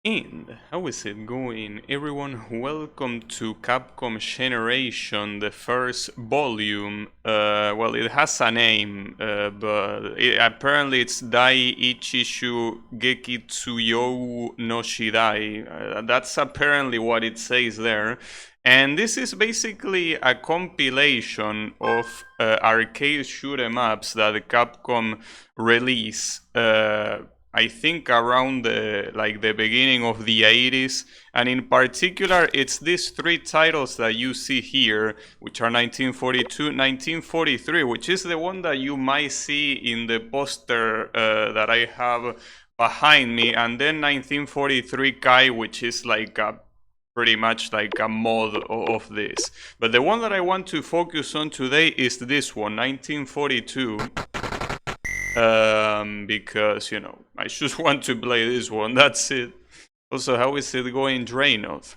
And how is it going, everyone? Welcome to Capcom Generation, the first volume. Well, it has a name, but apparently it's Dai-ichi-shū Gekitsuyo no Shidai. That's apparently what it says there. And this is basically a compilation of arcade shoot 'em ups that Capcom release. I think around the beginning of the 80s, and in particular it's these three titles that you see here, which are 1942, 1943, which is the one that you might see in the poster that I have behind me, and then 1943 Kai, which is like pretty much like a mod of this. But the one that I want to focus on today is this one, 1942. Because, you know, I just want to play this one, that's it. Also, how is it going, Draenov?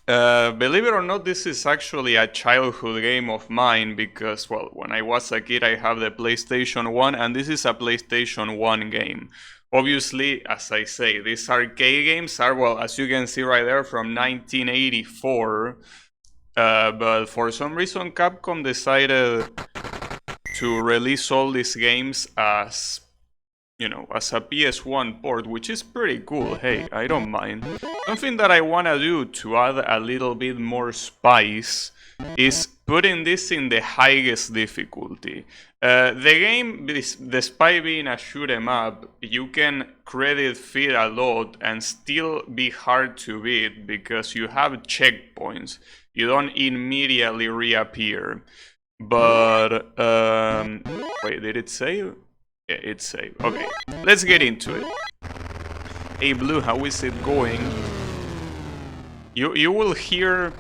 Believe it or not, this is actually a childhood game of mine because, well, when I was a kid I have the PlayStation 1 and this is a PlayStation 1 game. Obviously, as I say, these arcade games are, well, as you can see right there, from 1984. But for some reason Capcom decided to release all these games as, you know, as a PS1 port, which is pretty cool. Hey, I don't mind. Something that I wanna do to add a little bit more spice is putting this in the highest difficulty. The game, despite being a shoot 'em up, you can credit feed a lot and still be hard to beat because you have checkpoints. You don't immediately reappear. But, wait, did it save? Yeah, it saved. Okay, let's get into it. Hey Blue, how is it going? You will hear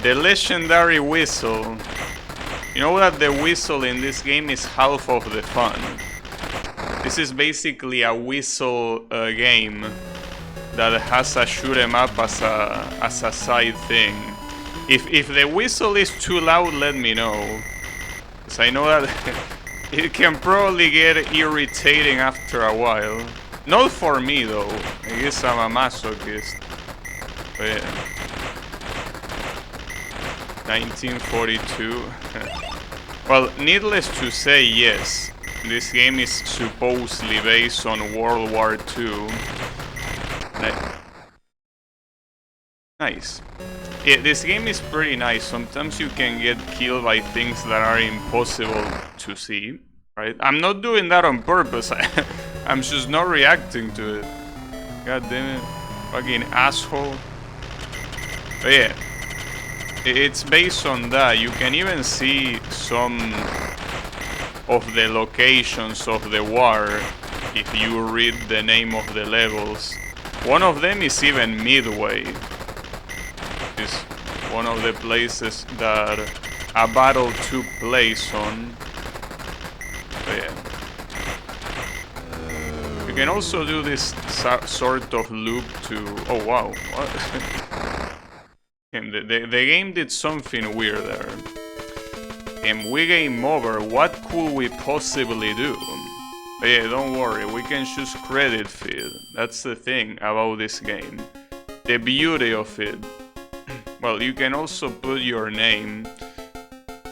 the legendary whistle. You know that the whistle in this game is half of the fun. This is basically a whistle game that has a shoot 'em up as a side thing. If the whistle is too loud, let me know, because I know that it can probably get irritating after a while. Not for me though, I guess I'm a masochist. But yeah. 1942. Well, needless to say, yes, this game is supposedly based on World War II. Nice. Yeah, this game is pretty nice. Sometimes you can get killed by things that are impossible to see, right? I'm not doing that on purpose. I'm just not reacting to it. God damn it. Fucking asshole. But yeah, it's based on that. You can even see some of the locations of the war if you read the name of the levels. One of them is even Midway. It's one of the places that a battle took place on. But yeah. You can also do this sort of loop to... Oh wow, what? the game did something weird there. And we game over, what could we possibly do? But yeah, don't worry, we can choose credit feed. That's the thing about this game. The beauty of it. Well, you can also put your name.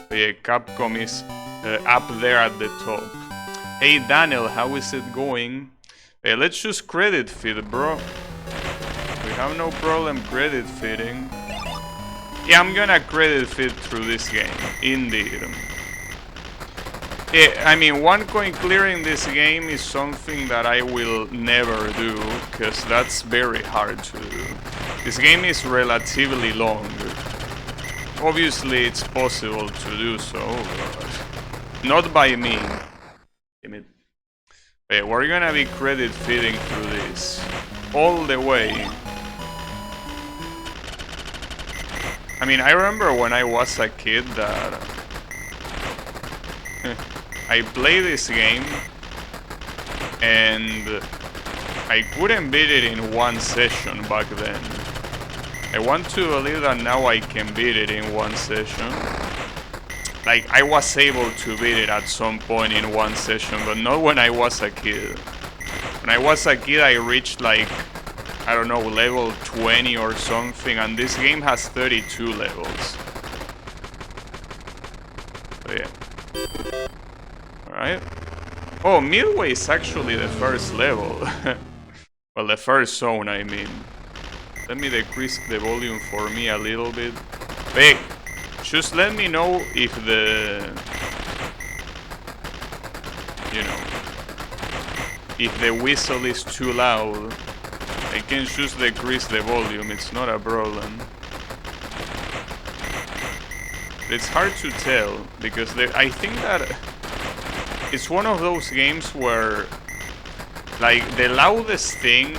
But yeah, Capcom is up there at the top. Hey Daniel, how is it going? Hey, let's choose credit feed, bro. We have no problem credit feeding. Yeah, I'm gonna credit feed through this game, indeed. Yeah, I mean, one coin clearing this game is something that I will never do, because that's very hard to do. This game is relatively long. Obviously, it's possible to do so, but not by me. Damn it. Okay, we're gonna be credit feeding through this all the way. I mean, I remember when I was a kid that I played this game and I couldn't beat it in one session back then. I want to believe that now I can beat it in one session. like, I was able to beat it at some point in one session, but not when I was a kid. When I was a kid, I reached like, I don't know, level 20 or something, and this game has 32 levels. So yeah. Alright. Oh, Midway is actually the first level. Well, the first zone, I mean. Let me decrease the volume for me a little bit. Hey, just let me know if the... You know... If the whistle is too loud. I can just decrease the volume, it's not a problem. It's hard to tell, because I think that it's one of those games where, like, the loudest thing,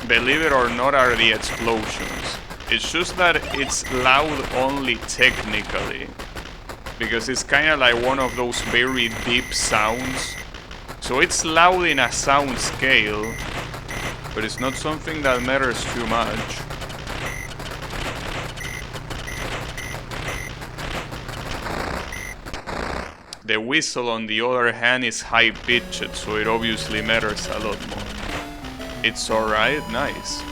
believe it or not, are the explosions. It's just that it's loud only technically, because it's kind of like one of those very deep sounds. So it's loud in a sound scale, but it's not something that matters too much. The whistle, on the other hand, is high-pitched, so it obviously matters a lot more. It's alright, nice.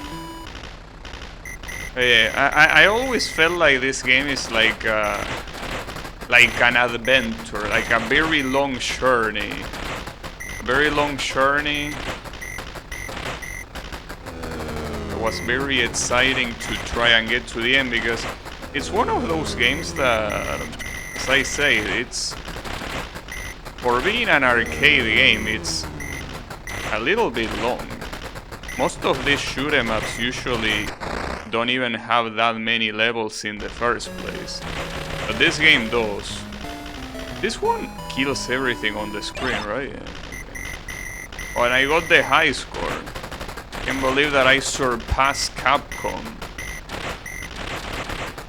Yeah, I always felt like this game is like an adventure, like a very long journey. Very long journey. It was very exciting to try and get to the end, because it's one of those games that, as I say, it's... For being an arcade game, it's a little bit long. Most of these shoot 'em ups usually don't even have that many levels in the first place. But this game does. This one kills everything on the screen, right? Yeah. Oh, and I got the high score. Can't believe that I surpassed Capcom.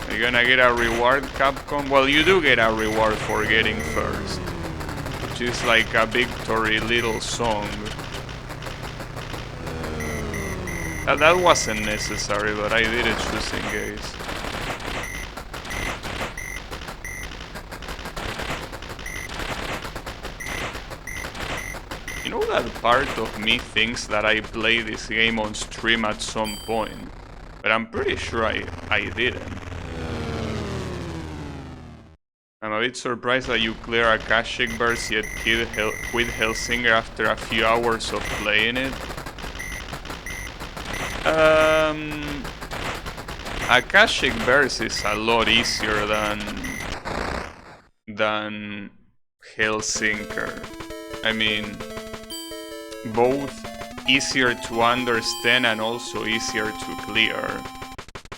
Are you gonna get a reward, Capcom? Well, you do get a reward for getting first. Which is like a victory little song. That wasn't necessary, but I did it just in case. You know that part of me thinks that I played this game on stream at some point, but I'm pretty sure I didn't. I'm a bit surprised that you clear Akashic Burst yet quit Hellsinger after a few hours of playing it. Akashic Burst is a lot easier than Hellsinger. I mean, both easier to understand and also easier to clear.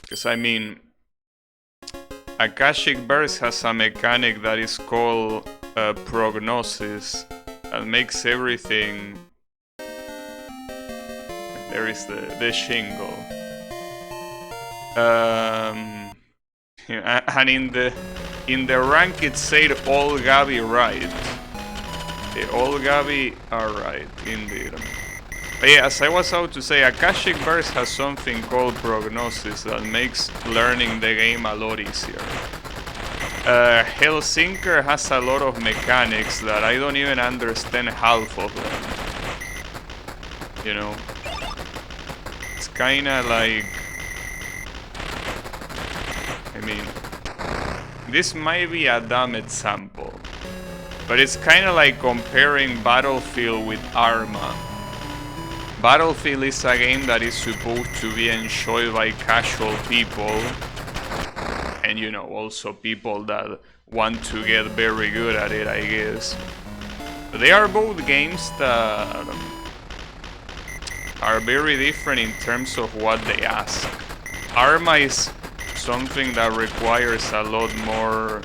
Because I mean, Akashic Burst has a mechanic that is called prognosis that makes everything... There is the shingle. And in the rank it said all Gabi right. All Gabi are right, indeed. But yeah, as I was about to say, Akashic Burst has something called prognosis that makes learning the game a lot easier. Hellsinger has a lot of mechanics that I don't even understand half of them. You know? It's kinda like... I mean... This might be a dumb example, but it's kinda like comparing Battlefield with Arma. Battlefield is a game that is supposed to be enjoyed by casual people, and you know, also people that want to get very good at it, I guess. But they are both games that are very different in terms of what they ask. Arma is something that requires a lot more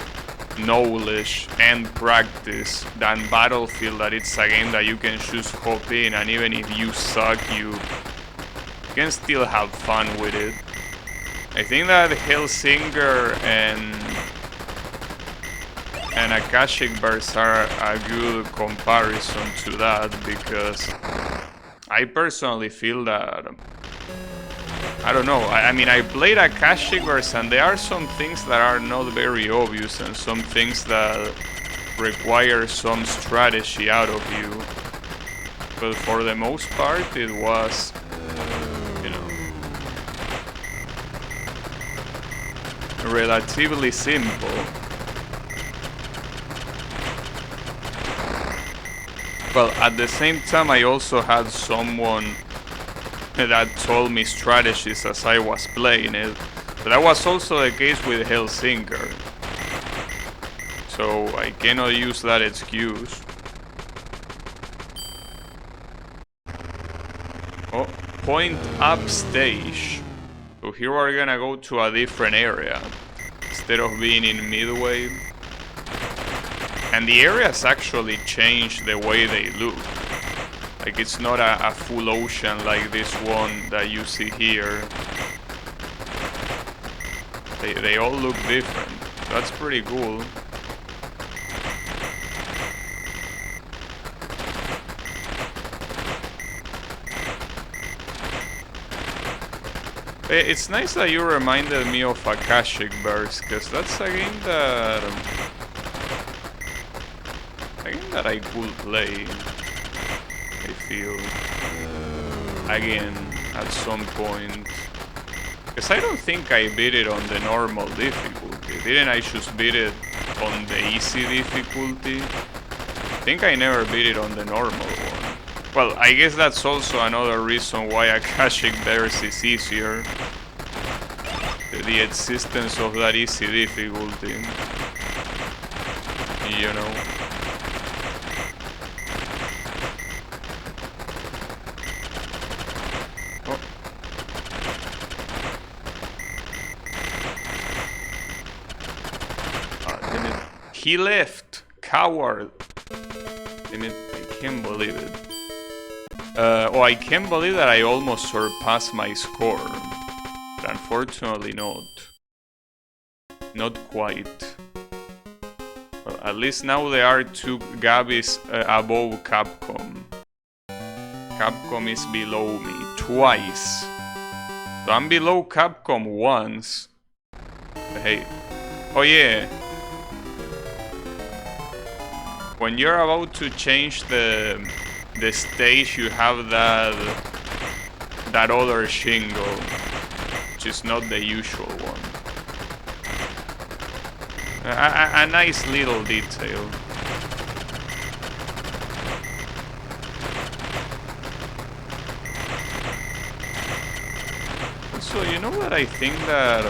knowledge and practice than Battlefield, that it's a game that you can just hop in, and even if you suck, you can still have fun with it. I think that Hellsinger and Akashic Burst are a good comparison to that, because I personally feel that I don't know. I mean, I played Akashic Verse, and there are some things that are not very obvious, and some things that require some strategy out of you. But for the most part, it was, you know, relatively simple. Well, at the same time, I also had someone that told me strategies as I was playing it. But that was also the case with Hellsinger. So I cannot use that excuse. Oh, point up stage. So here we're gonna go to a different area instead of being in Midway. And the areas actually change the way they look. Like, it's not a full ocean like this one that you see here. They all look different. That's pretty cool. It's nice that you reminded me of Akashic Verse, because that's a game that I could play. I feel again at some point, because I don't think I beat it on the normal difficulty. Didn't I just beat it on the easy difficulty? I think I never beat it on the normal one. Well, I guess that's also another reason why Akashic Verse is easier. The existence of that easy difficulty, you know. He left! Coward! Damn it, I can't believe it. Oh, I can't believe that I almost surpassed my score. But unfortunately not. Not quite. Well, at least now there are 2 Gabbies above Capcom. Capcom is below me twice. So I'm below Capcom once. But hey. Oh yeah. When you're about to change the stage, you have that other shingle, which is not the usual one. A nice little detail. Also, you know what, I think that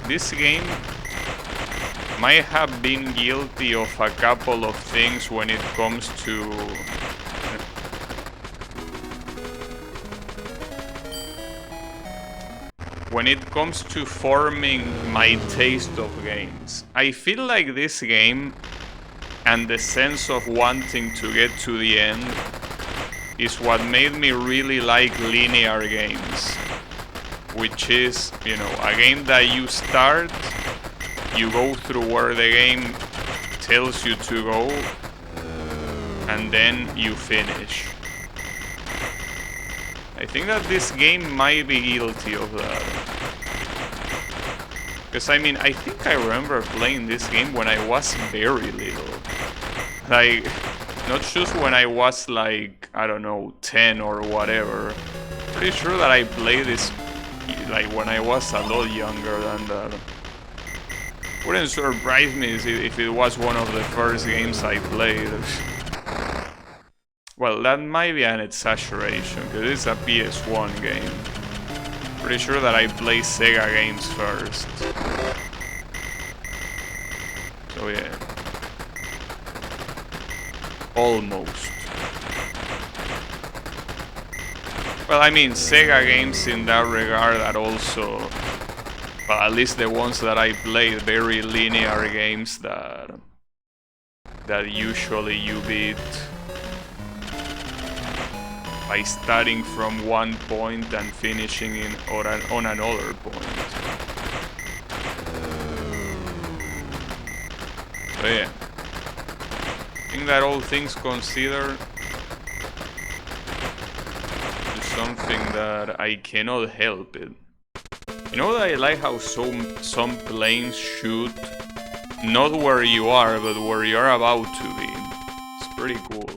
this game might have been guilty of a couple of things when it comes to forming my taste of games. I feel like this game and the sense of wanting to get to the end is what made me really like linear games, which is, you know, a game that you start, you go through where the game tells you to go, and then you finish. I think that this game might be guilty of that. Because I mean, I think I remember playing this game when I was very little. Like, not just when I was like, I don't know, 10 or whatever. Pretty sure that I played this like when I was a lot younger than that. Wouldn't surprise me if it was one of the first games I played. Well, that might be an exaggeration, because it's a PS1 game. Pretty sure that I play Sega games first. So yeah. Almost. Well, I mean, Sega games in that regard are also, well, at least the ones that I played, very linear games that usually you beat by starting from one point and finishing on another point. So yeah, I think that all things considered, just something that I cannot help it. You know that I like how some planes shoot not where you are, but where you're about to be. It's pretty cool.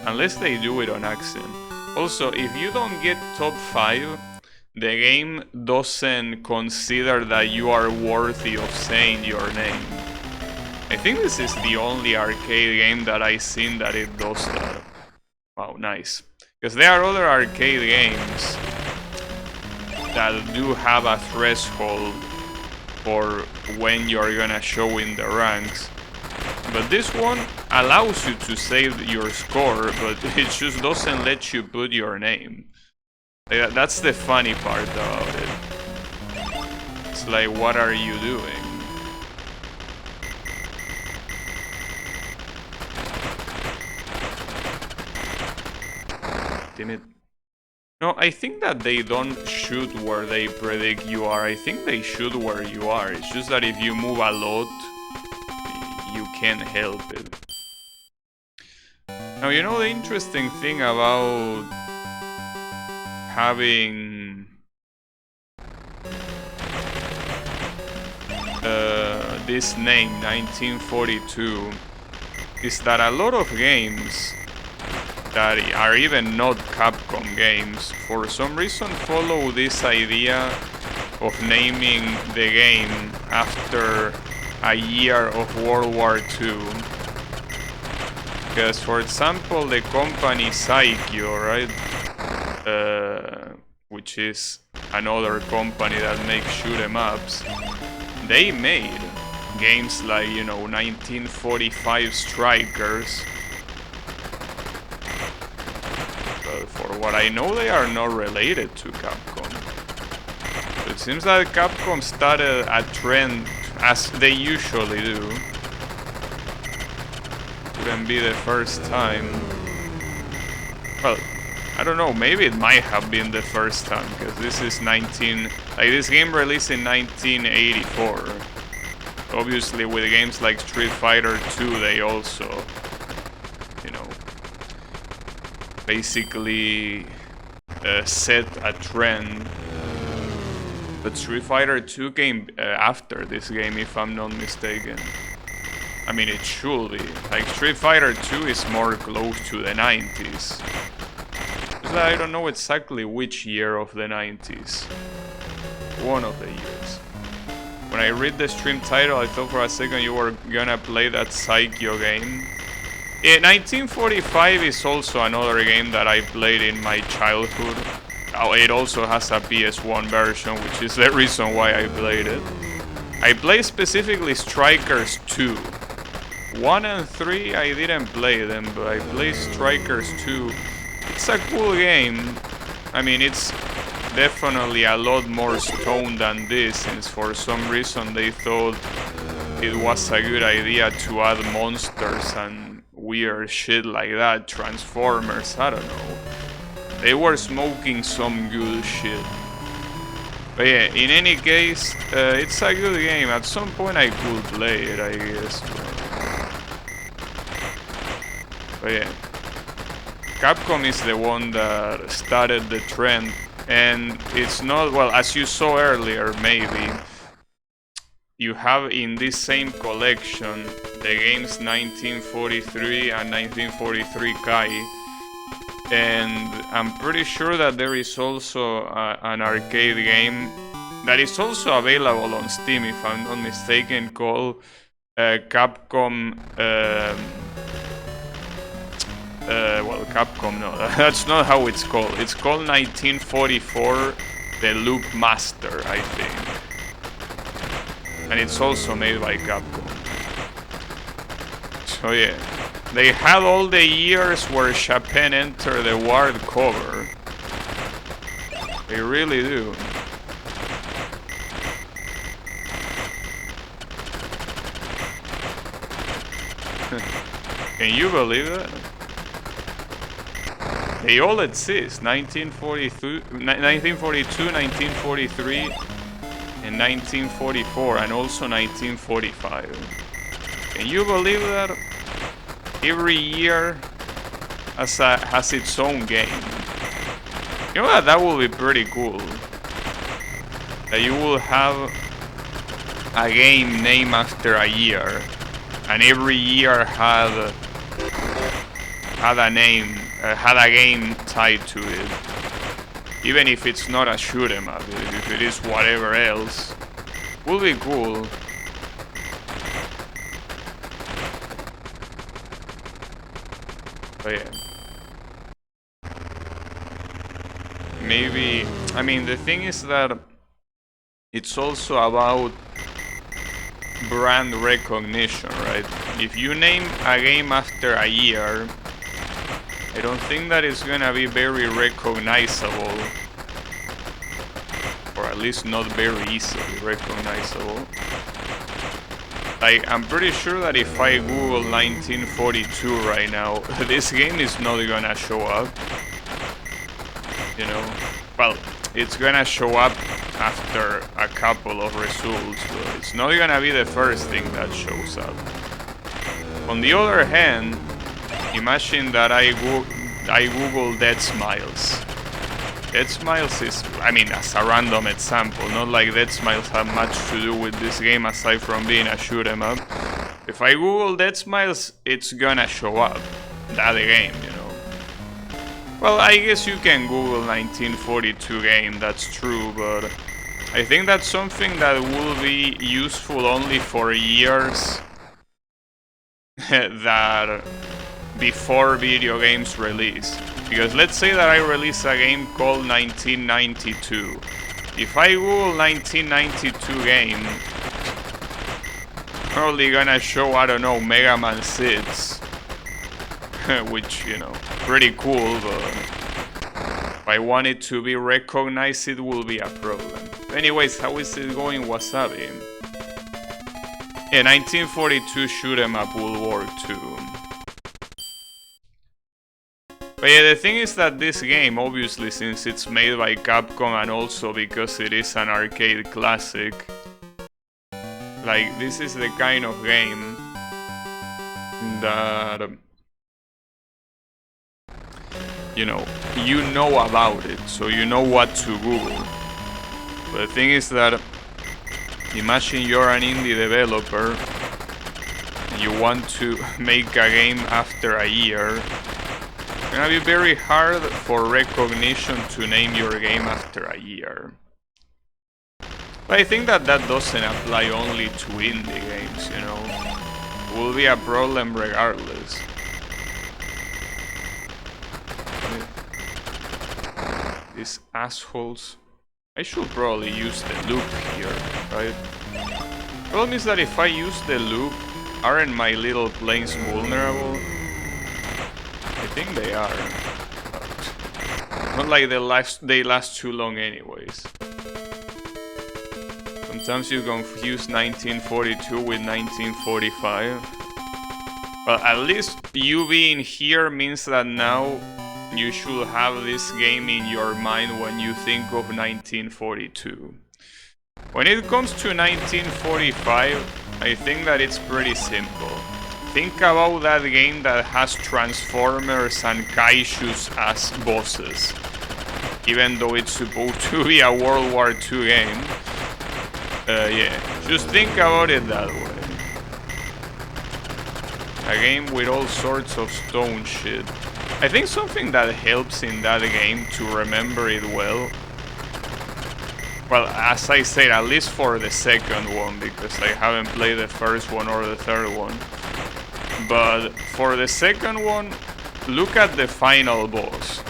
Unless they do it on accident. Also, if you don't get top 5, the game doesn't consider that you are worthy of saying your name. I think this is the only arcade game that I've seen that it does that. Wow, nice. Because there are other arcade games that do have a threshold for when you're gonna show in the ranks. But this one allows you to save your score, but it just doesn't let you put your name. That's the funny part about it. It's like, what are you doing? Damn it. No, I think that they don't shoot where they predict you are. I think they shoot where you are. It's just that if you move a lot, you can't help it. Now, you know the interesting thing about having this name, 1942, is that a lot of games that are even not Capcom games, for some reason follow this idea of naming the game after a year of World War II. Because, for example, the company Saikyo, right? Which is another company that makes shoot-em-ups, they made games like, you know, 1945 Strikers. But for what I know, they are not related to Capcom. So it seems that Capcom started a trend, as they usually do. Wouldn't be the first time. Well, I don't know, maybe it might have been the first time, because this is this game released in 1984. Obviously with games like Street Fighter 2, they also, you know, basically set a trend. But Street Fighter 2 came after this game, if I'm not mistaken. I mean, it should be. Like, Street Fighter 2 is more close to the 90s. I don't know exactly which year of the 90s. One of the years. When I read the stream title, I thought for a second you were gonna play that Saikyo game. 1945 is also another game that I played in my childhood. Oh, it also has a PS1 version, which is the reason why I played it. I played specifically Strikers 2. 1 and 3 I didn't play them, but I played Strikers 2. It's a cool game. I mean, it's definitely a lot more stoned than this, since for some reason they thought it was a good idea to add monsters and weird shit like that, Transformers, I don't know. They were smoking some good shit. But yeah, in any case, it's a good game. At some point I could play it, I guess. But yeah. Capcom is the one that started the trend, and it's not, well, as you saw earlier, maybe, you have in this same collection the games 1943 and 1943 Kai, and I'm pretty sure that there is also an arcade game that is also available on Steam, if I'm not mistaken, called Capcom... well, Capcom, no, that's not how it's called. It's called 1944 The Loop Master, I think. And it's also made by Capcom. So yeah, they had all the years where Japan entered the world cover. They really do. Can you believe that? They all exist. 1942, 1943, and 1944, and also 1945. Can you believe that? Every year has its own game. You know what? That will be pretty cool. That you will have a game named after a year, and every year had a name, had a game tied to it. Even if it's not a shoot 'em up, if it is whatever else, will be cool. But yeah. Maybe, I mean, the thing is that it's also about brand recognition, right? If you name a game after a year, I don't think that it's gonna be very recognizable, or at least not very easily recognizable. Like, I'm pretty sure that if I Google 1942 right now, this game is not gonna show up. You know? Well, it's gonna show up after a couple of results, but it's not gonna be the first thing that shows up. On the other hand, imagine that I Google Dead Smiles. Dead Smiles is, I mean, as a random example, not like Dead Smiles have much to do with this game aside from being a shoot 'em up. If I Google Dead Smiles, it's gonna show up, that game, you know. Well, I guess you can Google 1942 game, that's true, but I think that's something that will be useful only for years that before video games release. Because let's say that I release a game called 1992. If I Google 1992 game, probably gonna show, I don't know, Mega Man 6. Which, you know, pretty cool, but if I want it to be recognized, it will be a problem. Anyways, how is it going, Wasabi? Yeah, 1942 shoot 'em up will work too. But yeah, the thing is that this game, obviously, since it's made by Capcom and also because it is an arcade classic, like, this is the kind of game that, you know about it, so you know what to Google. But the thing is that, imagine you're an indie developer, and you want to make a game after a year. It's gonna be very hard for recognition to name your game after a year. But I think that doesn't apply only to indie games, you know. It will be a problem regardless. These assholes. I should probably use the loop here, right? Problem is that if I use the loop, aren't my little planes vulnerable? I think they are. Not like they last too long anyways. Sometimes you confuse 1942 with 1945. Well, at least you being here means that now you should have this game in your mind when you think of 1942. When it comes to 1945, I think that it's pretty simple. Think about that game that has Transformers and Kaijus as bosses. Even though it's supposed to be a World War II game. Yeah, just think about it that way. A game with all sorts of stone shit. I think something that helps in that game to remember it well. Well, as I said, at least for the second one, because I haven't played the first one or the third one. But for the second one, look at the final boss.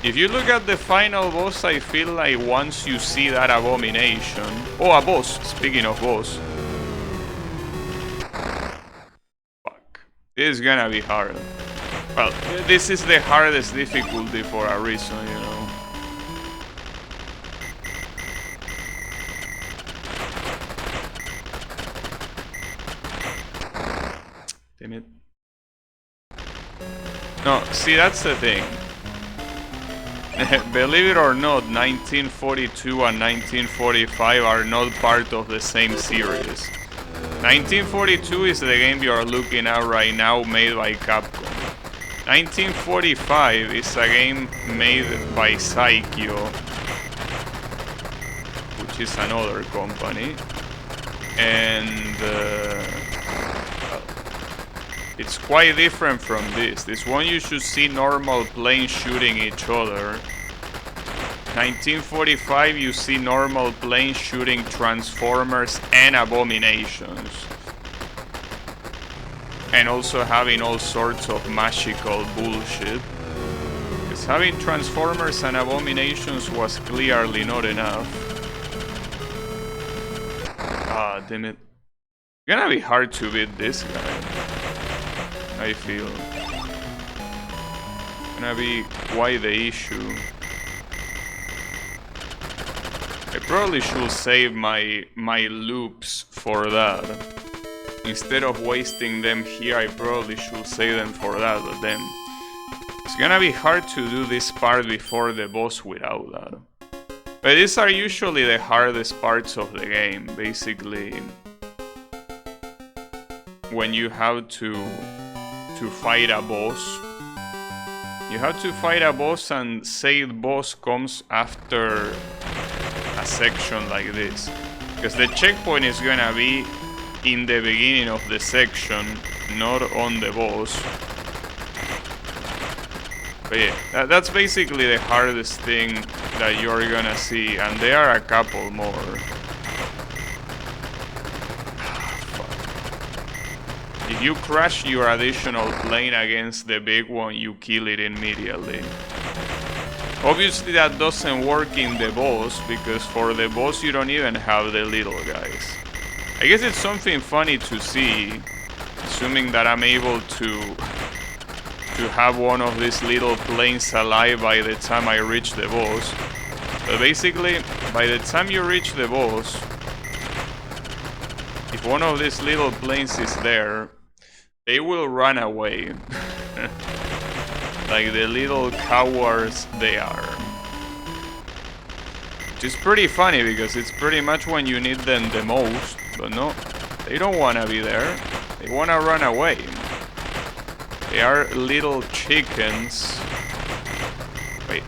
If you look at the final boss, I feel like once you see that abomination... Oh, a boss! Speaking of boss. Fuck. This is gonna be hard. Well, this is the hardest difficulty for a reason, you know. Damn it. No, see, that's the thing. Believe it or not, 1942 and 1945 are not part of the same series. 1942 is the game you are looking at right now, made by Capcom. 1945 is a game made by Saikyo, which is another company, and it's quite different from this. This one you should see normal planes shooting each other. 1945 you see normal planes shooting Transformers and Abominations. And also having all sorts of magical bullshit. Because having Transformers and Abominations was clearly not enough. Ah, damn it. It's gonna be hard to beat this guy, I feel. It's gonna be quite the issue. I probably should save my loops for that. Instead of wasting them here, I probably should save them for that, but then it's gonna be hard to do this part before the boss without that. But these are usually the hardest parts of the game, basically. When you have to fight a boss. You have to fight a boss, and say the boss comes after a section like this. Because the checkpoint is gonna be in the beginning of the section, not on the boss. But yeah, that's basically the hardest thing that you're gonna see, and there are a couple more. If you crash your additional plane against the big one, you kill it immediately. Obviously that doesn't work in the boss, because for the boss you don't even have the little guys. I guess it's something funny to see, assuming that I'm able to have one of these little planes alive by the time I reach the boss. But basically, by the time you reach the boss, if one of these little planes is there, they will run away. Like the little cowards they are. Which is pretty funny, because it's pretty much when you need them the most. But no, they don't wanna be there. They wanna run away. They are little chickens. Wait,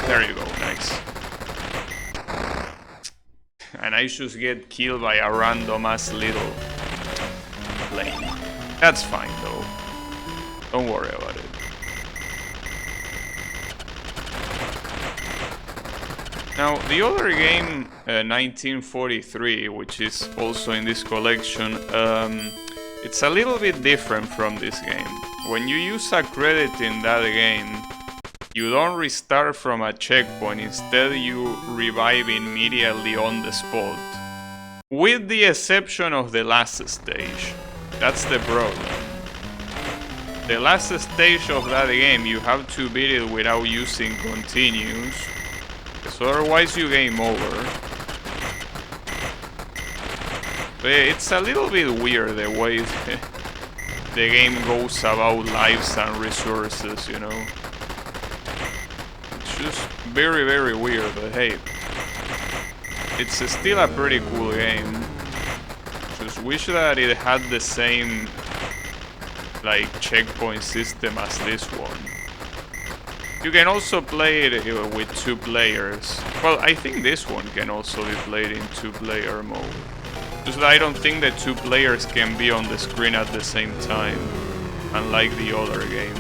there you go, nice. And I just get killed by a random ass little plane. That's fine though. Don't worry about it. Now, the other game, 1943, which is also in this collection, it's a little bit different from this game. When you use a credit in that game, you don't restart from a checkpoint, instead you revive immediately on the spot. With the exception of the last stage. That's the problem. The last stage of that game, you have to beat it without using continues. So otherwise you game over. But it's a little bit weird the way the game goes about lives and resources, you know. It's just very, very weird, but hey. It's still a pretty cool game. Just wish that it had the same, like, checkpoint system as this one. You can also play it with 2 players. Well, I think this one can also be played in 2-player mode. Just that I don't think that 2 players can be on the screen at the same time, unlike the other game.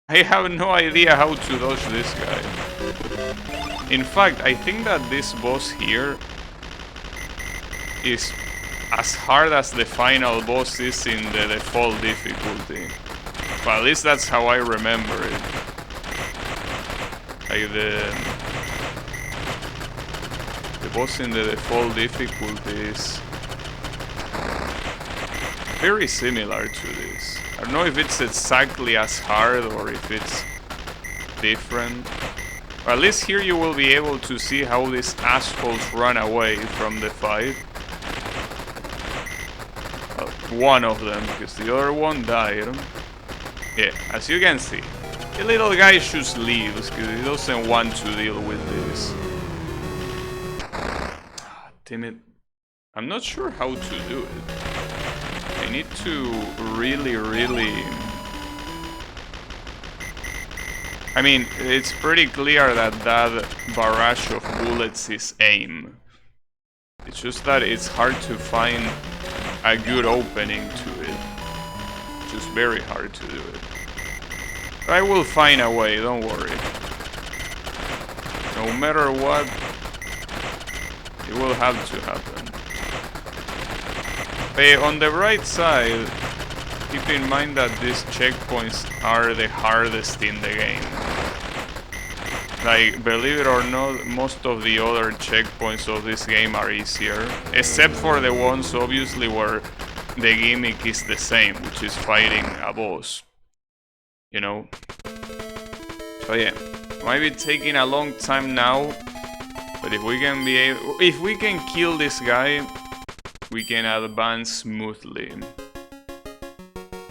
I have no idea how to dodge this guy. In fact, I think that this boss here is as hard as the final boss is in the default difficulty. Well, at least that's how I remember it. Like the boss in the default difficulty is very similar to this. I don't know if it's exactly as hard or if it's different. But at least here you will be able to see how these assholes run away from the fight. One of them, because the other one died. Yeah, as you can see, the little guy just leaves because he doesn't want to deal with this. Damn it. I'm not sure how to do it. I need to really... I mean, it's pretty clear that that barrage of bullets is aim. It's just that it's hard to find a good opening to it. Just very hard to do it. I will find a way, don't worry. No matter what, it will have to happen. But on the right side, keep in mind that these checkpoints are the hardest in the game. Like, believe it or not, most of the other checkpoints of this game are easier. Except for the ones, obviously, where the gimmick is the same, which is fighting a boss. You know? So yeah, might be taking a long time now, but if we can be able, if we can kill this guy, we can advance smoothly.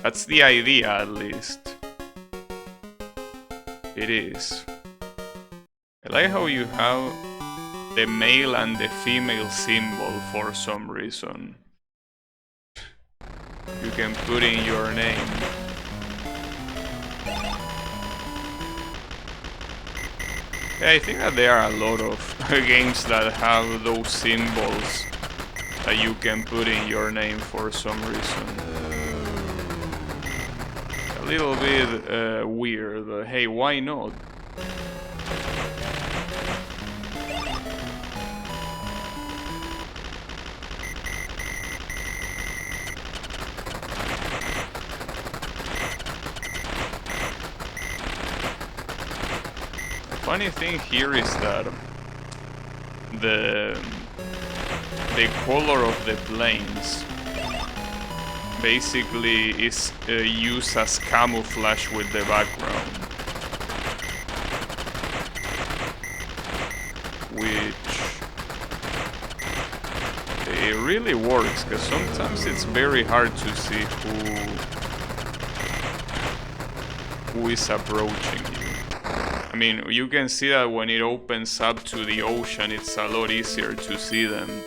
That's the idea, at least. It is. I like how you have the male and the female symbol for some reason. You can put in your name. Yeah, I think that there are a lot of games that have those symbols that you can put in your name for some reason. A little bit weird. Hey, why not? Funny thing here is that the color of the planes basically is used as camouflage with the background, which it really works, because sometimes it's very hard to see who is approaching you. I mean, you can see that when it opens up to the ocean, it's a lot easier to see them.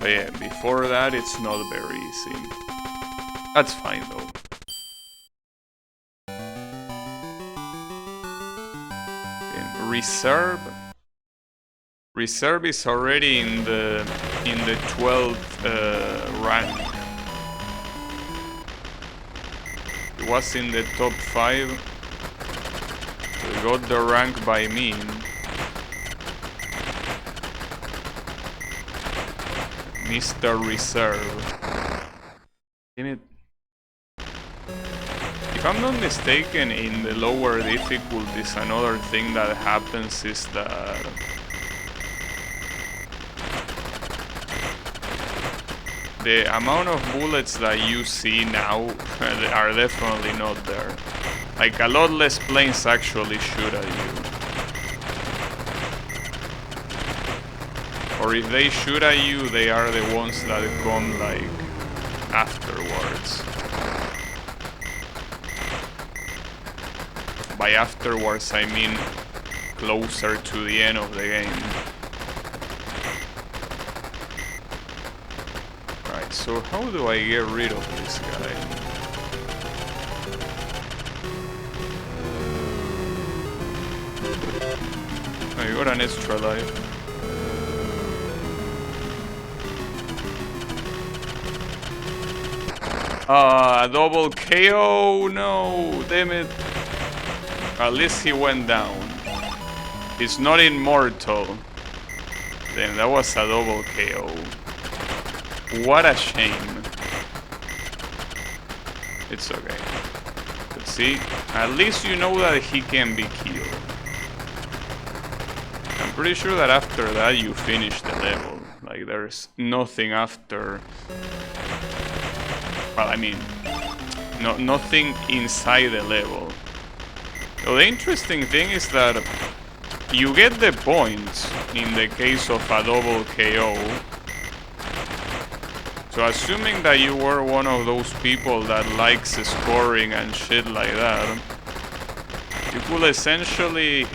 But yeah, before that, it's not very easy. That's fine though. Okay, reserve. Reserve is already in the 12th rank. It was in the top 5. We got the rank by me. Mr. Reserve. Damn it. If I'm not mistaken, in the lower difficulties, another thing that happens is that the amount of bullets that you see now are definitely not there. Like, a lot less planes actually shoot at you. Or if they shoot at you, they are the ones that come, like, afterwards. By afterwards, I mean closer to the end of the game. Right, so how do I get rid of this guy? Oh, you got an extra life. Double KO, no, damn it. At least he went down. He's not immortal. Damn, that was a double KO. What a shame. It's okay. Let's see. At least you know that he can be killed. I'm pretty sure that after that you finish the level. Like, there's nothing after. Well, I mean, nothing inside the level. So the interesting thing is that you get the points in the case of a double KO. So assuming that you were one of those people that likes scoring and shit like that, you could essentially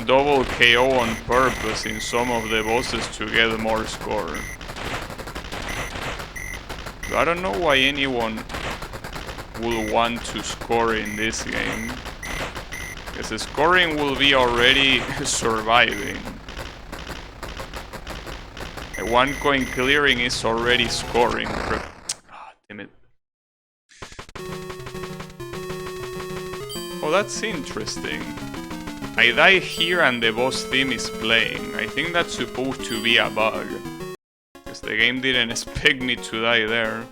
double KO on purpose in some of the bosses to get more score. So I don't know why anyone will want to score in this game. Because the scoring will be already surviving. A 1 coin clearing is already scoring. Ah, damn it. Oh, that's interesting. I die here and the boss theme is playing. I think that's supposed to be a bug. Because the game didn't expect me to die there.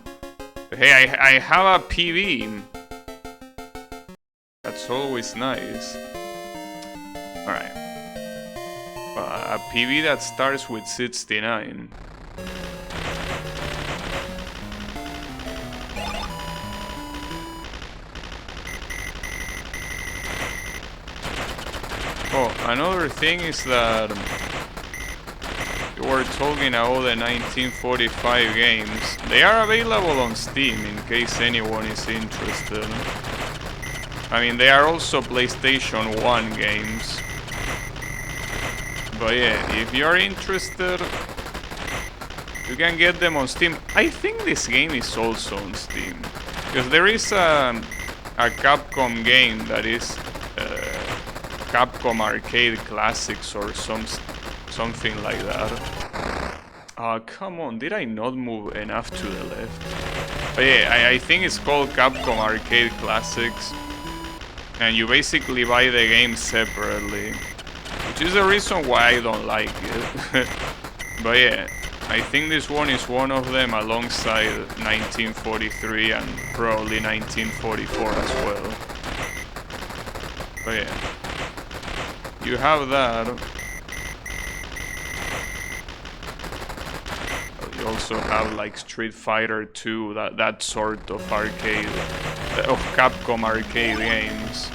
Hey, I have a PB. That's always nice. Alright. A PB that starts with 69. Oh, another thing is that you were talking about the 1945 games. They are available on Steam in case anyone is interested. I mean, they are also PlayStation 1 games. But yeah, if you're interested, you can get them on Steam. I think this game is also on Steam. Because there is a Capcom game that is Capcom Arcade Classics or something like that. Come on, did I not move enough to the left? But yeah, I think it's called Capcom Arcade Classics. And you basically buy the game separately. Which is the reason why I don't like it. But yeah, I think this one is one of them alongside 1943 and probably 1944 as well. But yeah, you have that. You also have like Street Fighter 2, that sort of arcade, of Capcom arcade games.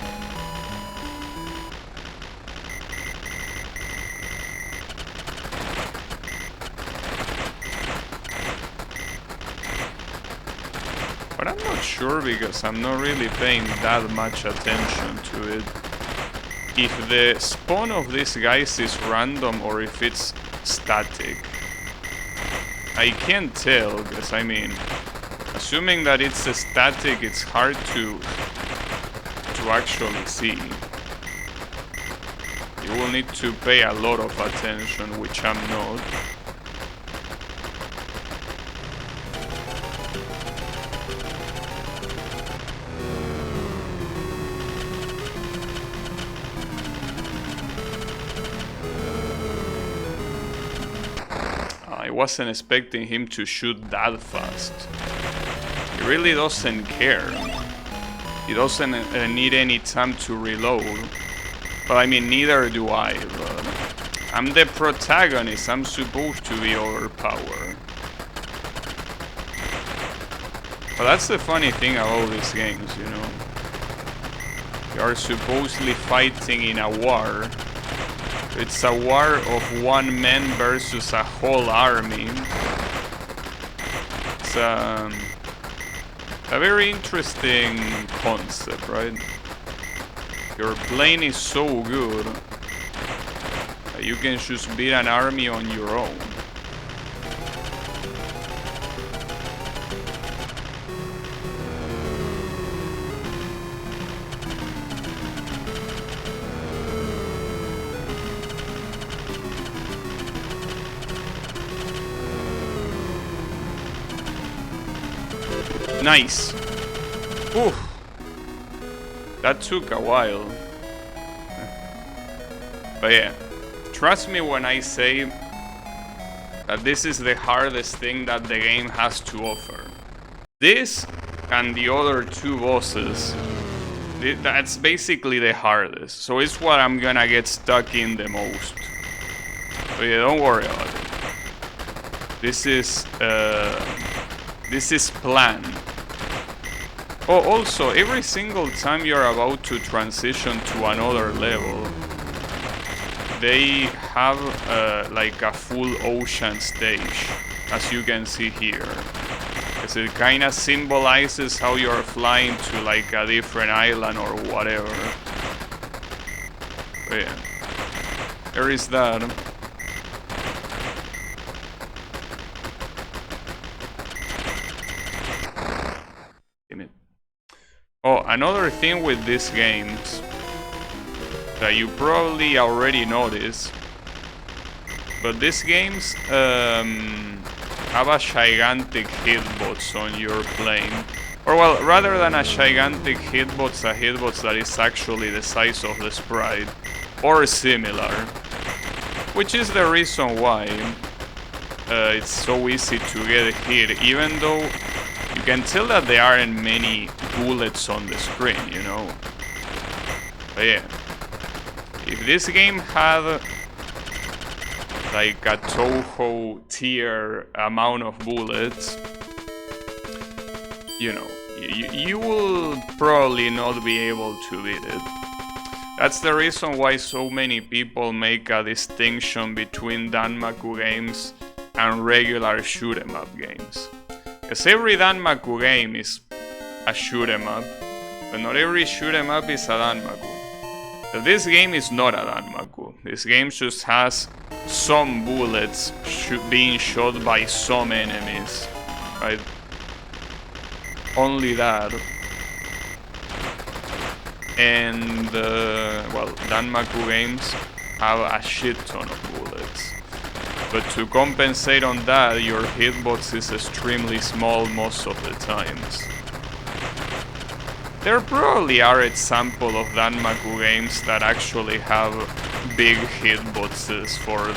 But I'm not sure because I'm not really paying that much attention to it. If the spawn of these guys is random or if it's static. I can't tell, because I mean, assuming that it's a static, it's hard to actually see. You will need to pay a lot of attention, which I'm not. I wasn't expecting him to shoot that fast. He really doesn't care. He doesn't need any time to reload. But I mean, neither do I. But I'm the protagonist. I'm supposed to be overpowered. But that's the funny thing about these games, you know. You are supposedly fighting in a war. It's a war of one man versus a whole army. It's a very interesting concept, right? Your plane is so good that you can just beat an army on your own. Nice. Ooh. That took a while. But yeah, trust me when I say that this is the hardest thing that the game has to offer. This and the other two bosses, that's basically the hardest. So it's what I'm gonna get stuck in the most. But yeah, don't worry about it. This is planned. Oh, also, every single time you're about to transition to another level, they have like a full ocean stage, as you can see here. Because it kind of symbolizes how you're flying to like a different island or whatever. But yeah, there is that. Oh, another thing with these games that you probably already noticed, but these games have a gigantic hitbox on your plane. Or well, rather than a gigantic hitbox, a hitbox that is actually the size of the sprite, or similar. Which is the reason why it's so easy to get hit, even though you can tell that there aren't many bullets on the screen, you know. But yeah, if this game had like a Toho tier amount of bullets, you know, you will probably not be able to beat it. That's the reason why so many people make a distinction between Danmaku games and regular shoot 'em up games. Because every Danmaku game is a shoot 'em up, but not every shoot 'em up is a Danmaku. So this game is not a Danmaku. This game just has some bullets being shot by some enemies, right? Only that. And, well, Danmaku games have a shit ton of bullets. But to compensate on that, your hitbox is extremely small most of the times. There probably are examples of Danmaku games that actually have big hitboxes for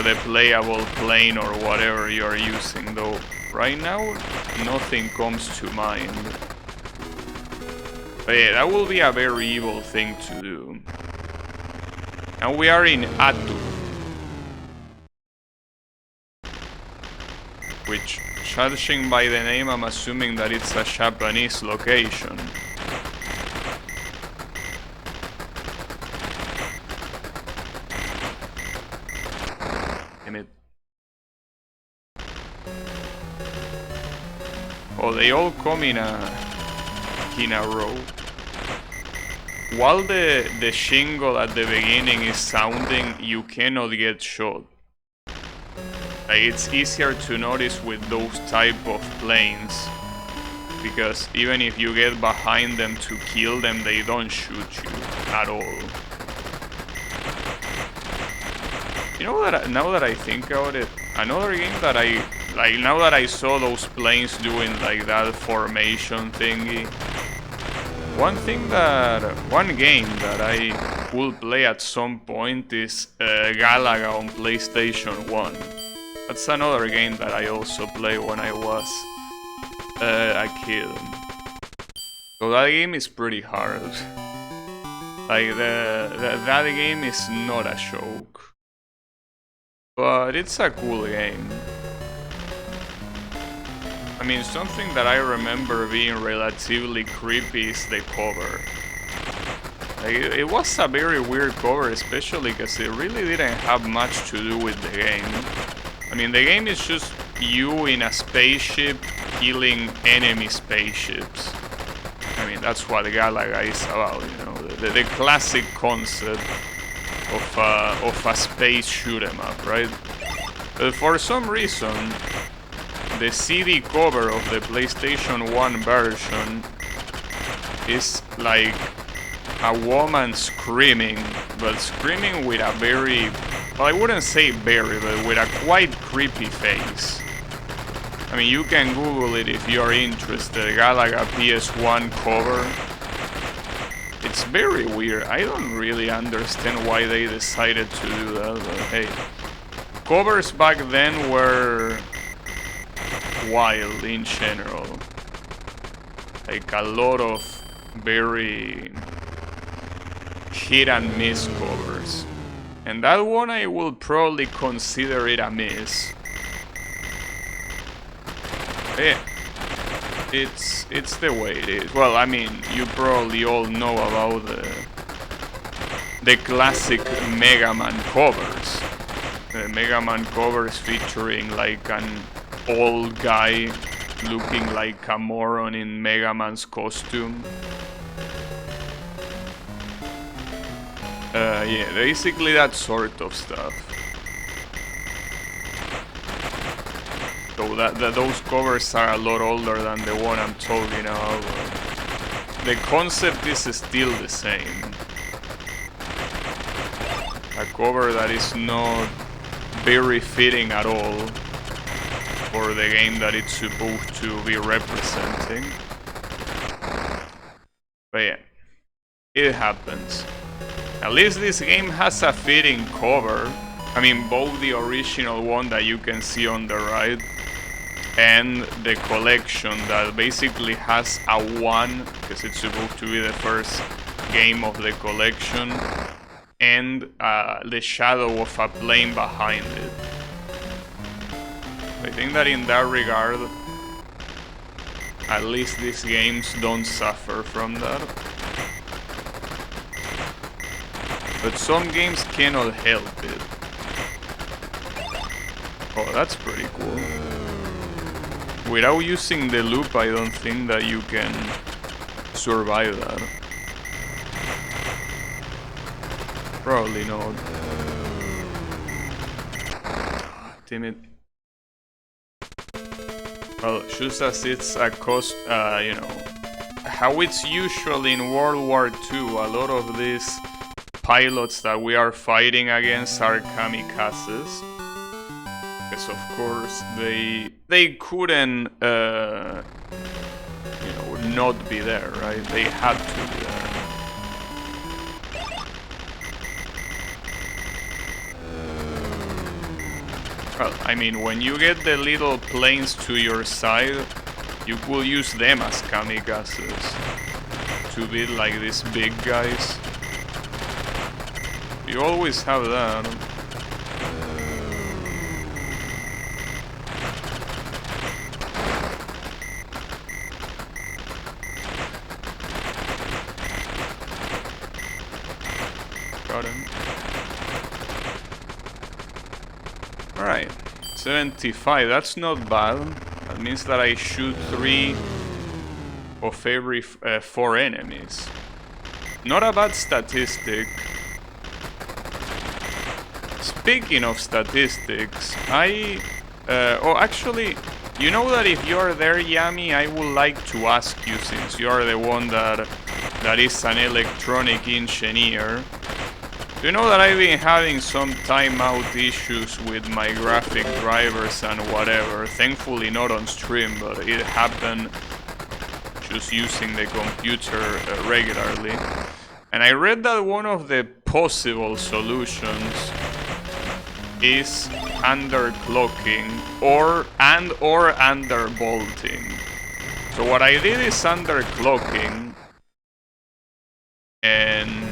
the playable plane or whatever you're using, though right now nothing comes to mind. But yeah, that will be a very evil thing to do. And we are in Atu, which, judging by the name, I'm assuming that it's a Japanese location. Damn it. Oh, they all come in a row. While the shingle at the beginning is sounding, you cannot get shot. Like, it's easier to notice with those type of planes, because even if you get behind them to kill them, they don't shoot you at all. You know that now that I think about it, another game that I like, now that I saw those planes doing like that formation thingy, one game that I will play at some point is Galaga on PlayStation 1. That's another game that I also played when I was a kid. So that game is pretty hard. Like, that game is not a joke. But it's a cool game. I mean, something that I remember being relatively creepy is the cover. Like, it was a very weird cover, especially because it really didn't have much to do with the game. I mean, the game is just you in a spaceship killing enemy spaceships. I mean, that's what Galaga is about, you know, the classic concept of a space shoot 'em up, right? But for some reason, the CD cover of the PlayStation 1 version is like a woman screaming, but screaming with a very, well, I wouldn't say very, but with a quite creepy face. I mean, you can Google it if you're interested. Galaga PS1 cover. It's very weird. I don't really understand why they decided to do that, but hey. Covers back then were wild in general. Like a lot of very hit and miss covers. And that one I will probably consider it a miss. Yeah, it's the way it is. Well, I mean, you probably all know about the classic Mega Man covers. The Mega Man covers featuring like an old guy looking like a moron in Mega Man's costume. Yeah, basically that sort of stuff. So know that those covers are a lot older than the one I'm talking about. The concept is still the same. A cover that is not very fitting at all for the game that it's supposed to be representing. But yeah, it happens. At least this game has a fitting cover. I mean, both the original one that you can see on the right and the collection that basically has a 1, because it's supposed to be the first game of the collection, and the shadow of a plane behind it. I think that in that regard, at least these games don't suffer from that. But some games cannot help it. Oh, that's pretty cool. Without using the loop, I don't think that you can survive that. Probably not. Damn it. Well, Shu says it's a cost, you know, how it's usual in World War II. A lot of these pilots that we are fighting against are kamikazes. Because of course they couldn't, you know, not be there, right? They had to be there. Well, I mean, when you get the little planes to your side, you could use them as kamikazes to beat like these big guys. You always have that. Got him. Alright, 75, that's not bad. That means that I shoot 3 of every 4 enemies. Not a bad statistic. Speaking of statistics, oh, actually, you know that if you're there, Yami, I would like to ask you, since you're the one that is an electronic engineer. Do you know that I've been having some timeout issues with my graphic drivers and whatever? Thankfully not on stream, but it happened just using the computer regularly. And I read that one of the possible solutions is underclocking or undervolting. So what I did is underclocking, and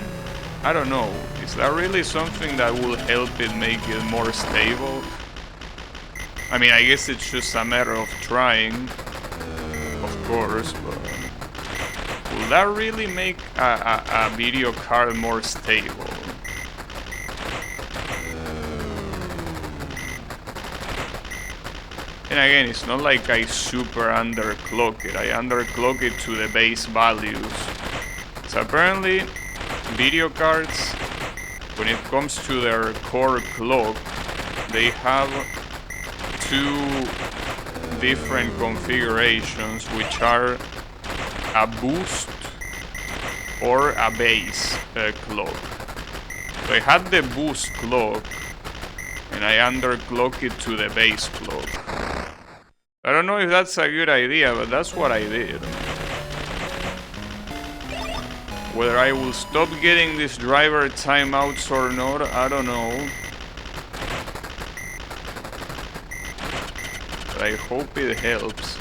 I don't know, is that really something that will help it make it more stable? I mean, I guess it's just a matter of trying, of course, but will that really make a video card more stable? And again, it's not like I super underclock it. I underclock it to the base values. So apparently, video cards, when it comes to their core clock, they have 2 different configurations, which are a boost or a base clock. So I had the boost clock, and I underclock it to the base clock. I don't know if that's a good idea, but that's what I did. Whether I will stop getting these driver timeouts or not, I don't know. But I hope it helps.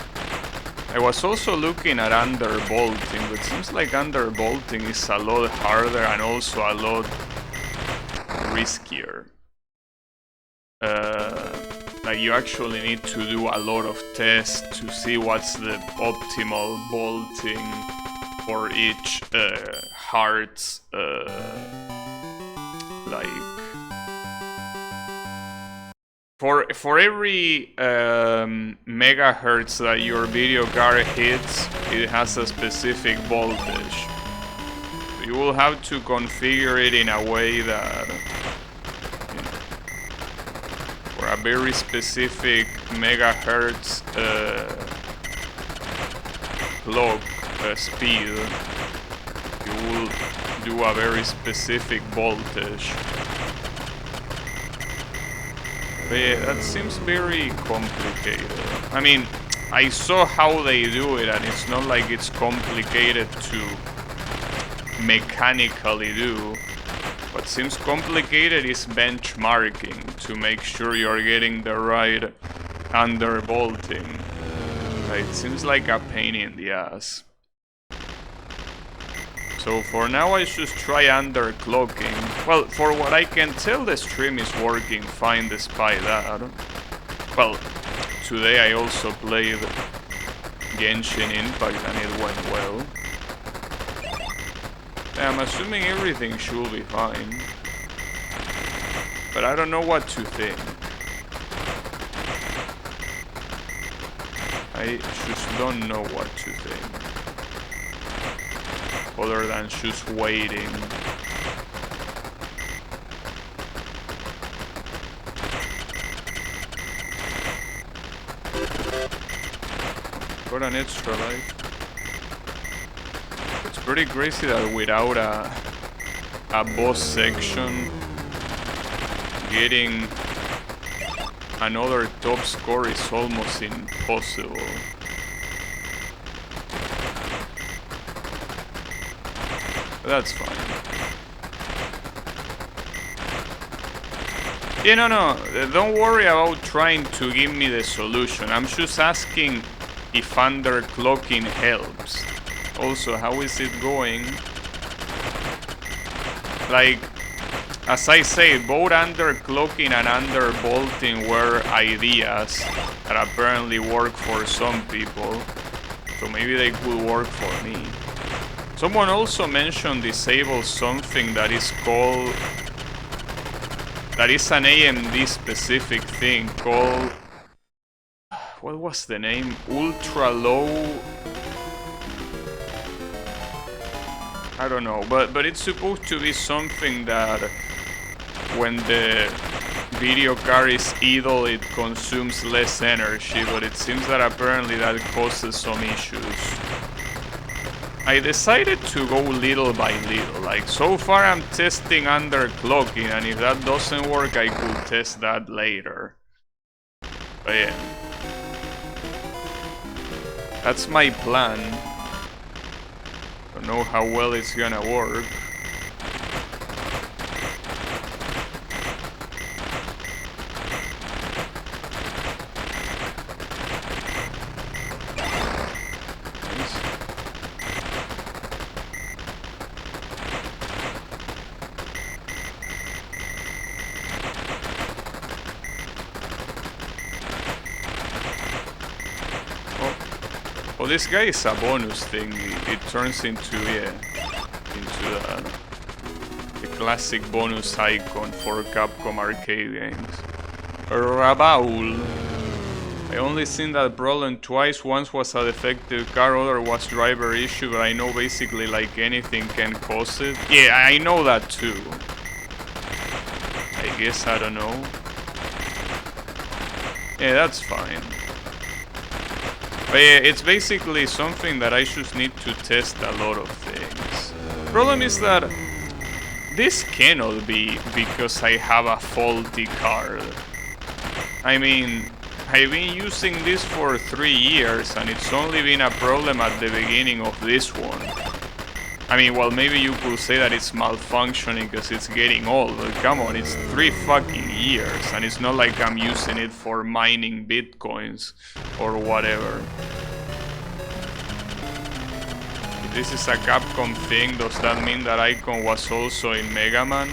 I was also looking at undervolting, but it seems like undervolting is a lot harder and also a lot riskier. Like you actually need to do a lot of tests to see what's the optimal bolting for each heart's like for every megahertz that your video card hits, it has a specific voltage. You will have to configure it in a way that, you know, for a very specific megahertz clock speed, you will do a very specific voltage. But yeah, that seems very complicated. I mean, I saw how they do it, and it's not like it's complicated to mechanically do. What seems complicated is benchmarking to make sure you're getting the right undervolting. It seems like a pain in the ass. So for now I should try underclocking. Well, for what I can tell, the stream is working fine despite that. Well, today I also played Genshin Impact and it went well. I'm assuming everything should be fine. But I don't know what to think. I just don't know what to think. Other than just waiting. Got an extra life. It's pretty crazy that without a boss section, getting another top score is almost impossible. But that's fine. Yeah, no, don't worry about trying to give me the solution. I'm just asking if underclocking helps. Also, how is it going? Like, as I say, both underclocking and undervolting were ideas that apparently work for some people. So maybe they could work for me. Someone also mentioned disable something that is called... that is an AMD specific thing called... what was the name? Ultra low... I don't know, but it's supposed to be something that when the video card is idle it consumes less energy, but it seems that apparently that causes some issues. I decided to go little by little, like so far I'm testing underclocking, and if that doesn't work I could test that later. But yeah, that's my plan. Don't know how well it's gonna work. Oh, this guy is a bonus thing. It turns into, yeah, into the classic bonus icon for Capcom arcade games. Rabaul. I only seen that problem twice. Once was a defective car, other was driver issue, but I know basically like anything can cause it. Yeah, I know that too. I guess, I don't know. Yeah, that's fine. But yeah, it's basically something that I just need to test a lot of things. Problem is that this cannot be because I have a faulty card. I mean, I've been using this for 3 years and it's only been a problem at the beginning of this one. I mean, well, maybe you could say that it's malfunctioning because it's getting old, but come on, it's 3 fucking years, and it's not like I'm using it for mining bitcoins or whatever. If this is a Capcom thing, does that mean that icon was also in Mega Man?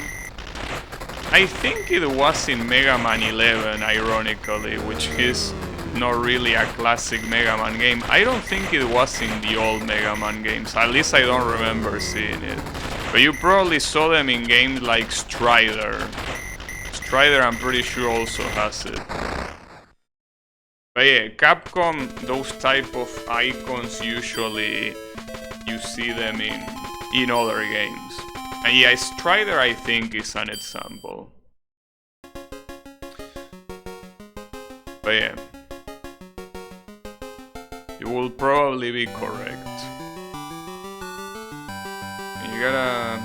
I think it was in Mega Man 11, ironically, which is not really a classic Mega Man game. I don't think it was in the old Mega Man games, at least I don't remember seeing it. But you probably saw them in games like Strider. Strider, I'm pretty sure, also has it. But yeah, Capcom, those type of icons, usually you see them in other games. And yeah, Strider I think is an example. But yeah, you will probably be correct. You gotta...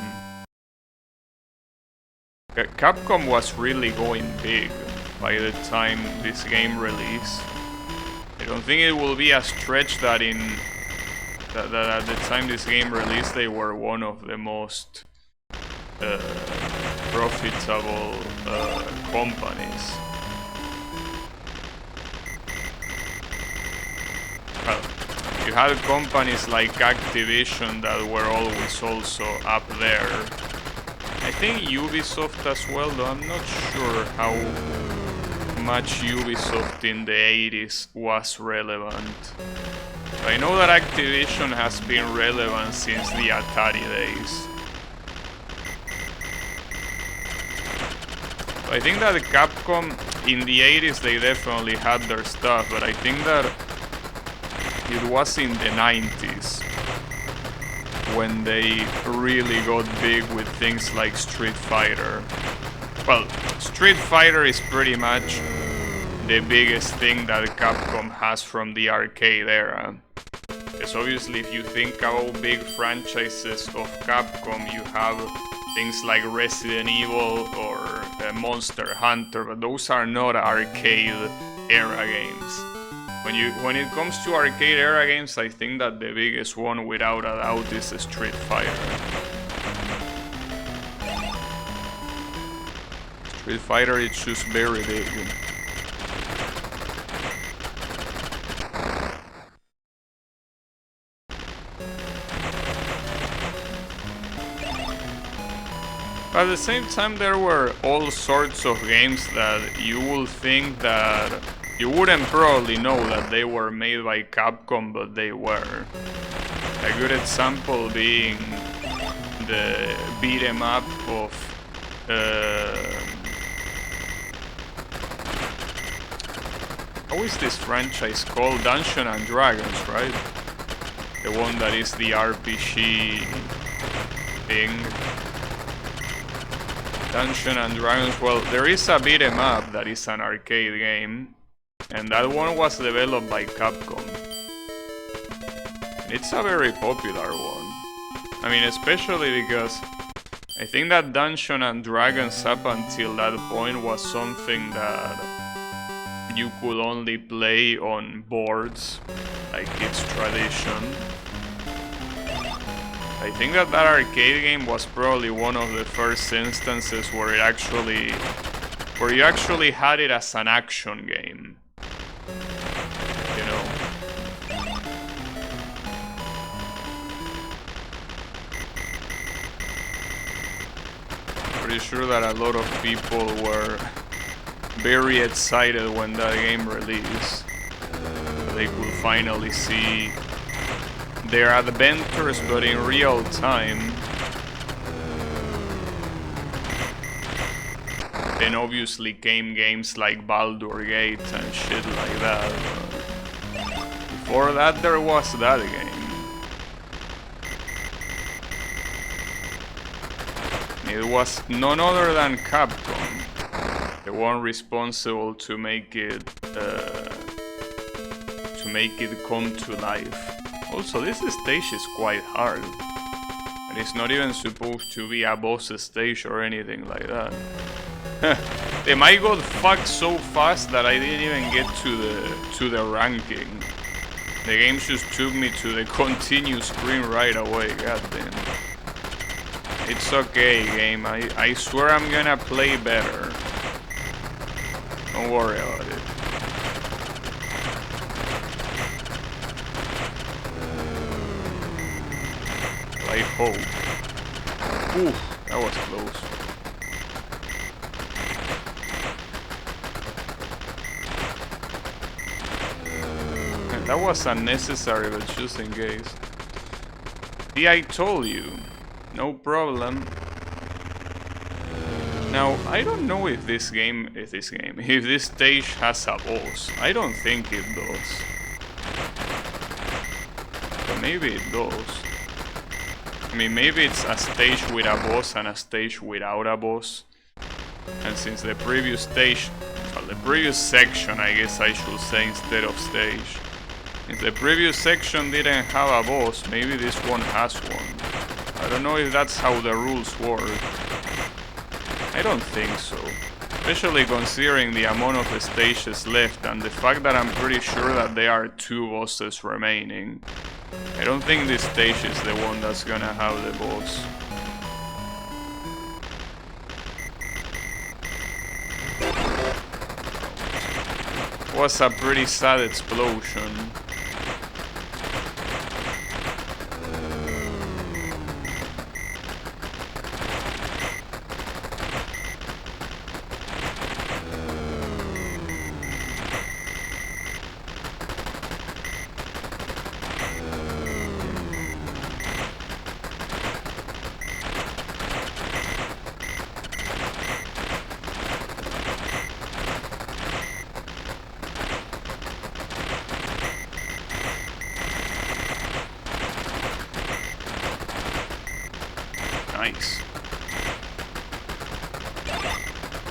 Capcom was really going big by the time this game released. I don't think it will be a stretch that at the time this game released they were one of the most profitable companies. Well, you had companies like Activision that were always also up there. I think Ubisoft as well, though I'm not sure how much Ubisoft in the 80s was relevant. I know that Activision has been relevant since the Atari days. I think that Capcom in the 80s they definitely had their stuff, but I think that it was in the 90s when they really got big with things like Street Fighter. Well, Street Fighter is pretty much the biggest thing that Capcom has from the arcade era. Because obviously if you think about big franchises of Capcom, you have things like Resident Evil or Monster Hunter, but those are not arcade era games. When it comes to arcade era games, I think that the biggest one without a doubt is Street Fighter. Street Fighter is just very big. At the same time, there were all sorts of games that you would think that you wouldn't probably know that they were made by Capcom, but they were. A good example being the beat 'em up of how is this franchise called? Dungeons and Dragons, right? The one that is the RPG thing. Dungeons and Dragons, well, there is a beat 'em up that is an arcade game, and that one was developed by Capcom. It's a very popular one. I mean, especially because I think that Dungeons and Dragons up until that point was something that you could only play on boards, like its tradition. I think that arcade game was probably one of the first instances where you actually had it as an action game. You know. Pretty sure that a lot of people were very excited when that game released. They could finally see their adventures, but in real time. Then obviously came games like Baldur's Gate and shit like that. Before that there was that game. It was none other than Capcom, the one responsible to make it come to life. Also, this stage is quite hard, and it's not even supposed to be a boss stage or anything like that. The mic got fucked so fast that I didn't even get to the ranking. The game just took me to the continue screen right away. Goddamn. It's okay, game. I swear I'm gonna play better. Don't worry about it. I hope. Ooh, that was close. That was unnecessary, but just in case. See, I told you. No problem. Now, I don't know if this stage has a boss. I don't think it does. But maybe it does. I mean, maybe it's a stage with a boss and a stage without a boss. And since the previous stage, well, the previous section, I guess I should say, instead of stage. If the previous section didn't have a boss, maybe this one has one. I don't know if that's how the rules work. I don't think so. Especially considering the amount of stages left and the fact that I'm pretty sure that there are 2 bosses remaining. I don't think this stage is the one that's gonna have the boss. It was a pretty sad explosion. Nice.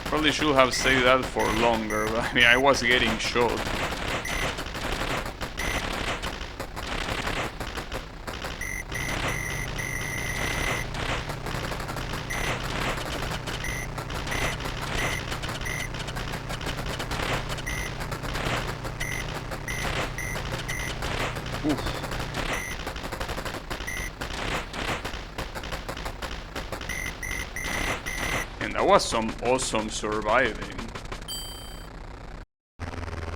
Probably should have saved that for longer, but I mean, I was getting shot. Oof. That was some awesome surviving.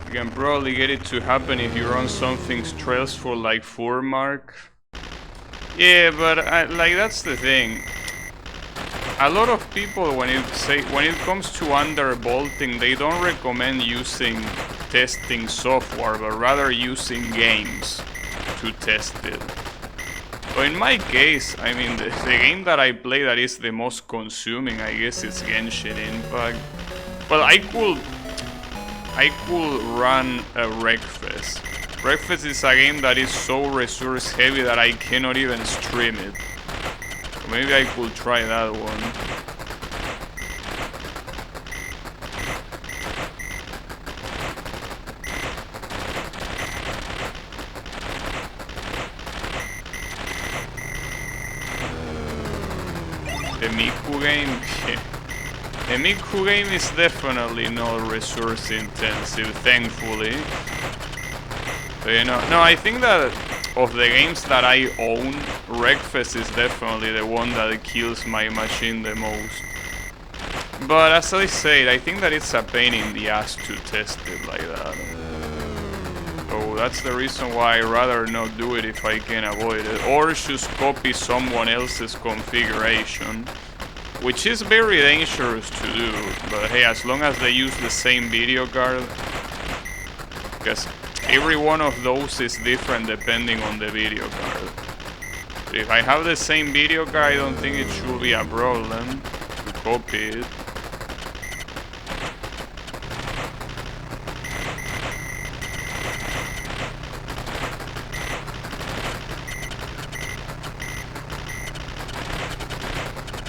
You can probably get it to happen if you run something stressful like 4 mark. Yeah, but like that's the thing. A lot of people when it comes to underbolting, they don't recommend using testing software, but rather using games to test it. So in my case, I mean, the game that I play that is the most consuming, I guess, is Genshin Impact. But I could run a Wreckfest. Wreckfest is a game that is so resource heavy that I cannot even stream it. So maybe I could try that one. The Miku game? The Miku game is definitely not resource intensive, thankfully. So, you know, no, I think that of the games that I own, Wreckfest is definitely the one that kills my machine the most. But as I said, I think that it's a pain in the ass to test it like that. So that's the reason why I'd rather not do it if I can avoid it. Or just copy someone else's configuration, which is very dangerous to do. But hey, as long as they use the same video card, because every one of those is different depending on the video card. So if I have the same video card, I don't think it should be a problem to copy it.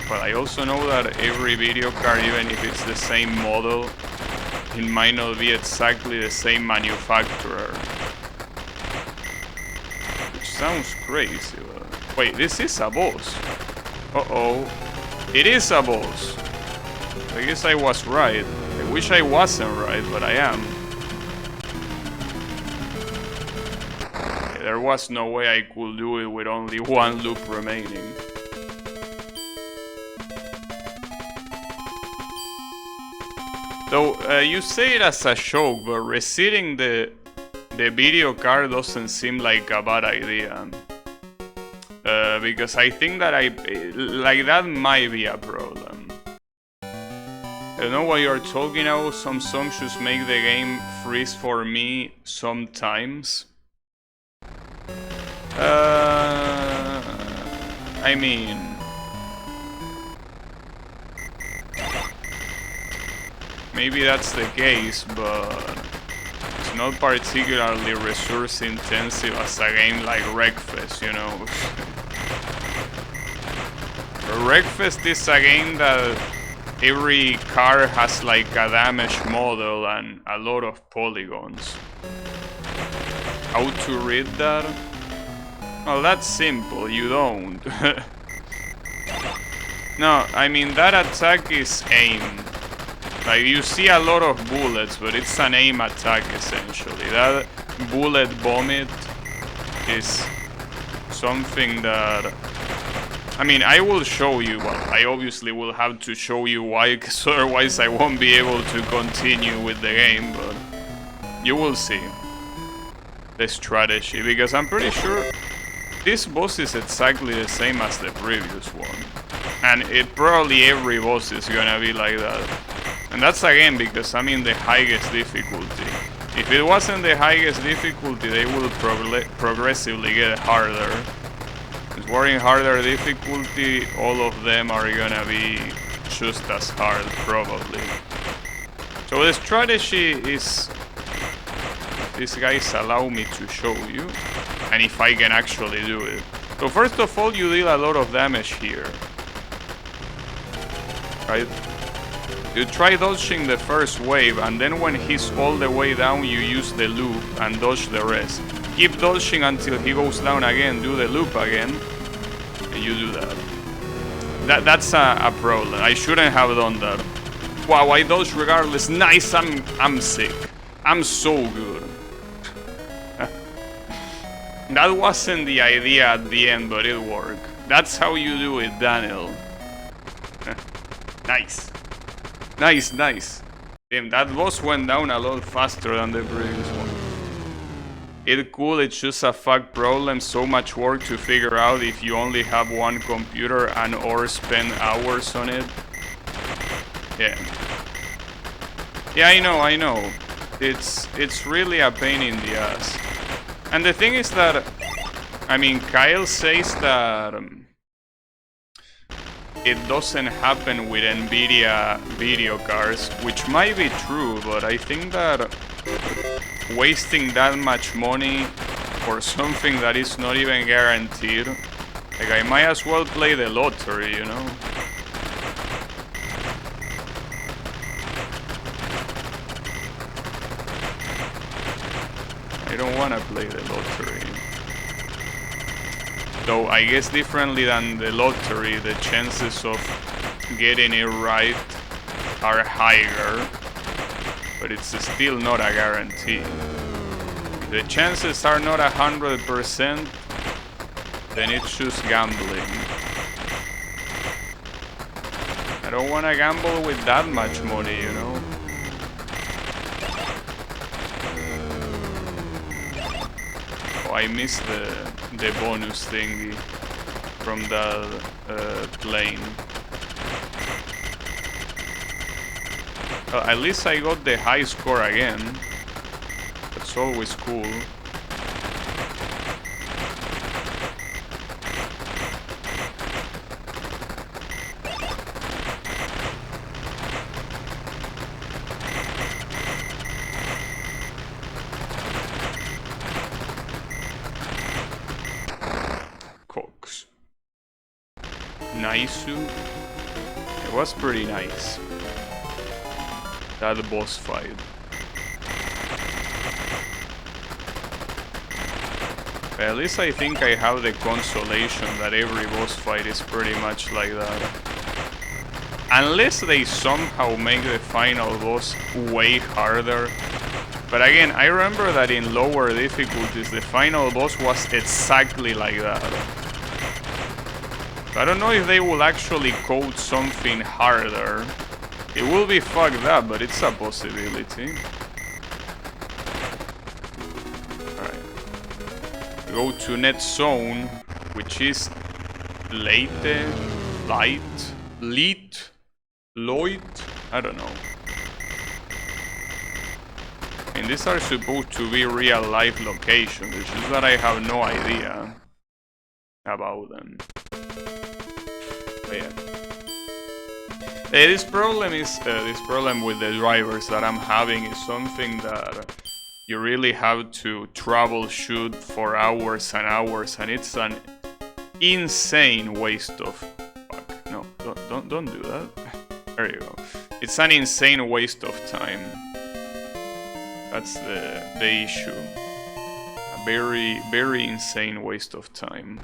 But I also know that every video card, even if it's the same model, it might not be exactly the same manufacturer. Which sounds crazy, but... Wait, this is a boss. Uh-oh. It is a boss. I guess I was right. I wish I wasn't right, but I am. There was no way I could do it with only one loop remaining. Though, you say it as a joke, but resetting the video card doesn't seem like a bad idea. Because I think that like that might be a problem. I don't know what you're talking about, some songs just make the game freeze for me sometimes. I mean... Maybe that's the case, but it's not particularly resource intensive as a game like Wreckfest, you know. Wreckfest is a game that every car has like a damage model and a lot of polygons. How to read that? Well, that's simple, you don't. No, I mean that attack is aim. Like you see a lot of bullets, but it's an aim attack essentially. That bullet vomit is something that... I mean, I will show you, well, I obviously will have to show you why, because otherwise I won't be able to continue with the game, but you will see the strategy, because I'm pretty sure this boss is exactly the same as the previous one. And it probably every boss is gonna be like that. And that's again because I'm in the highest difficulty. If it wasn't the highest difficulty, they will progressively get harder. Because we're in harder difficulty, all of them are gonna be just as hard, probably. So the strategy is... These guys allow me to show you, and if I can actually do it. So first of all, you deal a lot of damage here. Right? You try dodging the first wave, and then when he's all the way down, you use the loop and dodge the rest. Keep dodging until he goes down again, do the loop again, and you do that. That's a problem. I shouldn't have done that. Wow, I dodged regardless. Nice, I'm sick. I'm so good. That wasn't the idea at the end, but it worked. That's how you do it, Daniel. Nice. Nice, nice. Damn, that boss went down a lot faster than the previous one. It's cool, it's just a fuck problem, so much work to figure out if you only have one computer and or spend hours on it. Yeah. Yeah, I know. It's really a pain in the ass. And the thing is that, I mean, Kyle says that it doesn't happen with Nvidia video cards, which might be true, but I think that wasting that much money for something that is not even guaranteed, like I might as well play the lottery, you know? I don't wanna play the lottery. Though I guess differently than the lottery, the chances of getting it right are higher, but it's still not a guarantee. If the chances are not 100%, then it's just gambling. I don't wanna gamble with that much money, you know? Oh, I missed the bonus thingy from the plane. Well, at least I got the high score again. That's always cool. Dai-ichi-shū. It was pretty nice. That boss fight. At least I think I have the consolation that every boss fight is pretty much like that. Unless they somehow make the final boss way harder. But again, I remember that in lower difficulties the final boss was exactly like that. I don't know if they will actually code something harder. It will be fucked up, but it's a possibility. Alright. Go to net zone, which is Leite, Lloyd, I don't know. I mean, these are supposed to be real life locations, it's just that I have no idea about them. Yeah. This problem with the drivers that I'm having is something that you really have to troubleshoot for hours and hours, and it's an insane waste of... Fuck, no, don't do that. There you go. It's an insane waste of time. That's the issue. A very, very insane waste of time.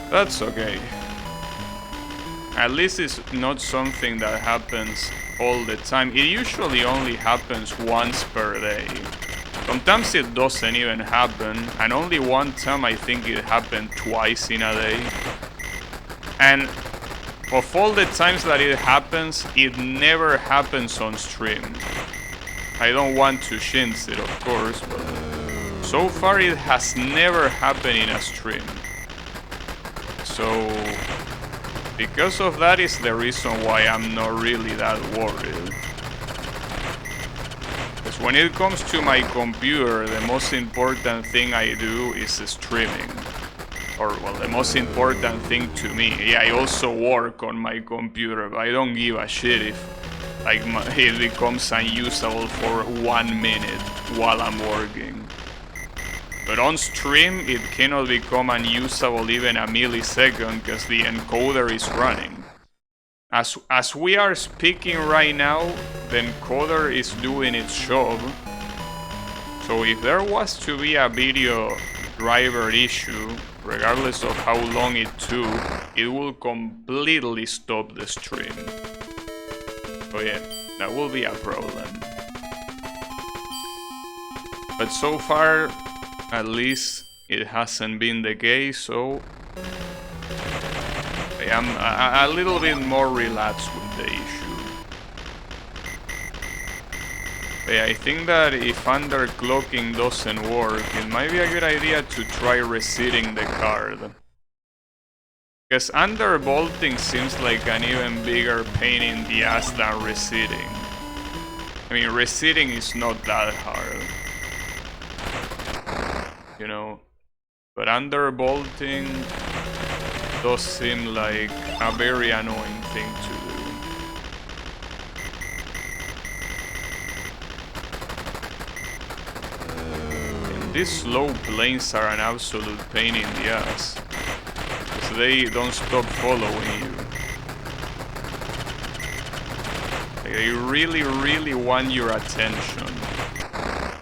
That's okay. At least it's not something that happens all the time. It usually only happens once per day. Sometimes it doesn't even happen, and only one time I think it happened twice in a day. And of all the times that it happens, it never happens on stream. I don't want to jinx it, of course, but so far it has never happened in a stream. So because of that is the reason why I'm not really that worried. Because when it comes to my computer, the most important thing I do is streaming. Or, well, the most important thing to me. Yeah, I also work on my computer, but I don't give a shit if like it becomes unusable for 1 minute while I'm working. But on stream, it cannot become unusable even a millisecond because the encoder is running. As we are speaking right now, the encoder is doing its job. So if there was to be a video driver issue, regardless of how long it took, it will completely stop the stream. So yeah, that will be a problem. But so far, at least it hasn't been the case, so I am a little bit more relaxed with the issue. But yeah, I think that if underclocking doesn't work, it might be a good idea to try resetting the card. Because undervolting seems like an even bigger pain in the ass than resetting. I mean, resetting is not that hard, you know, but undervolting does seem like a very annoying thing to do. And these slow planes are an absolute pain in the ass, because they don't stop following you. They really, really want your attention.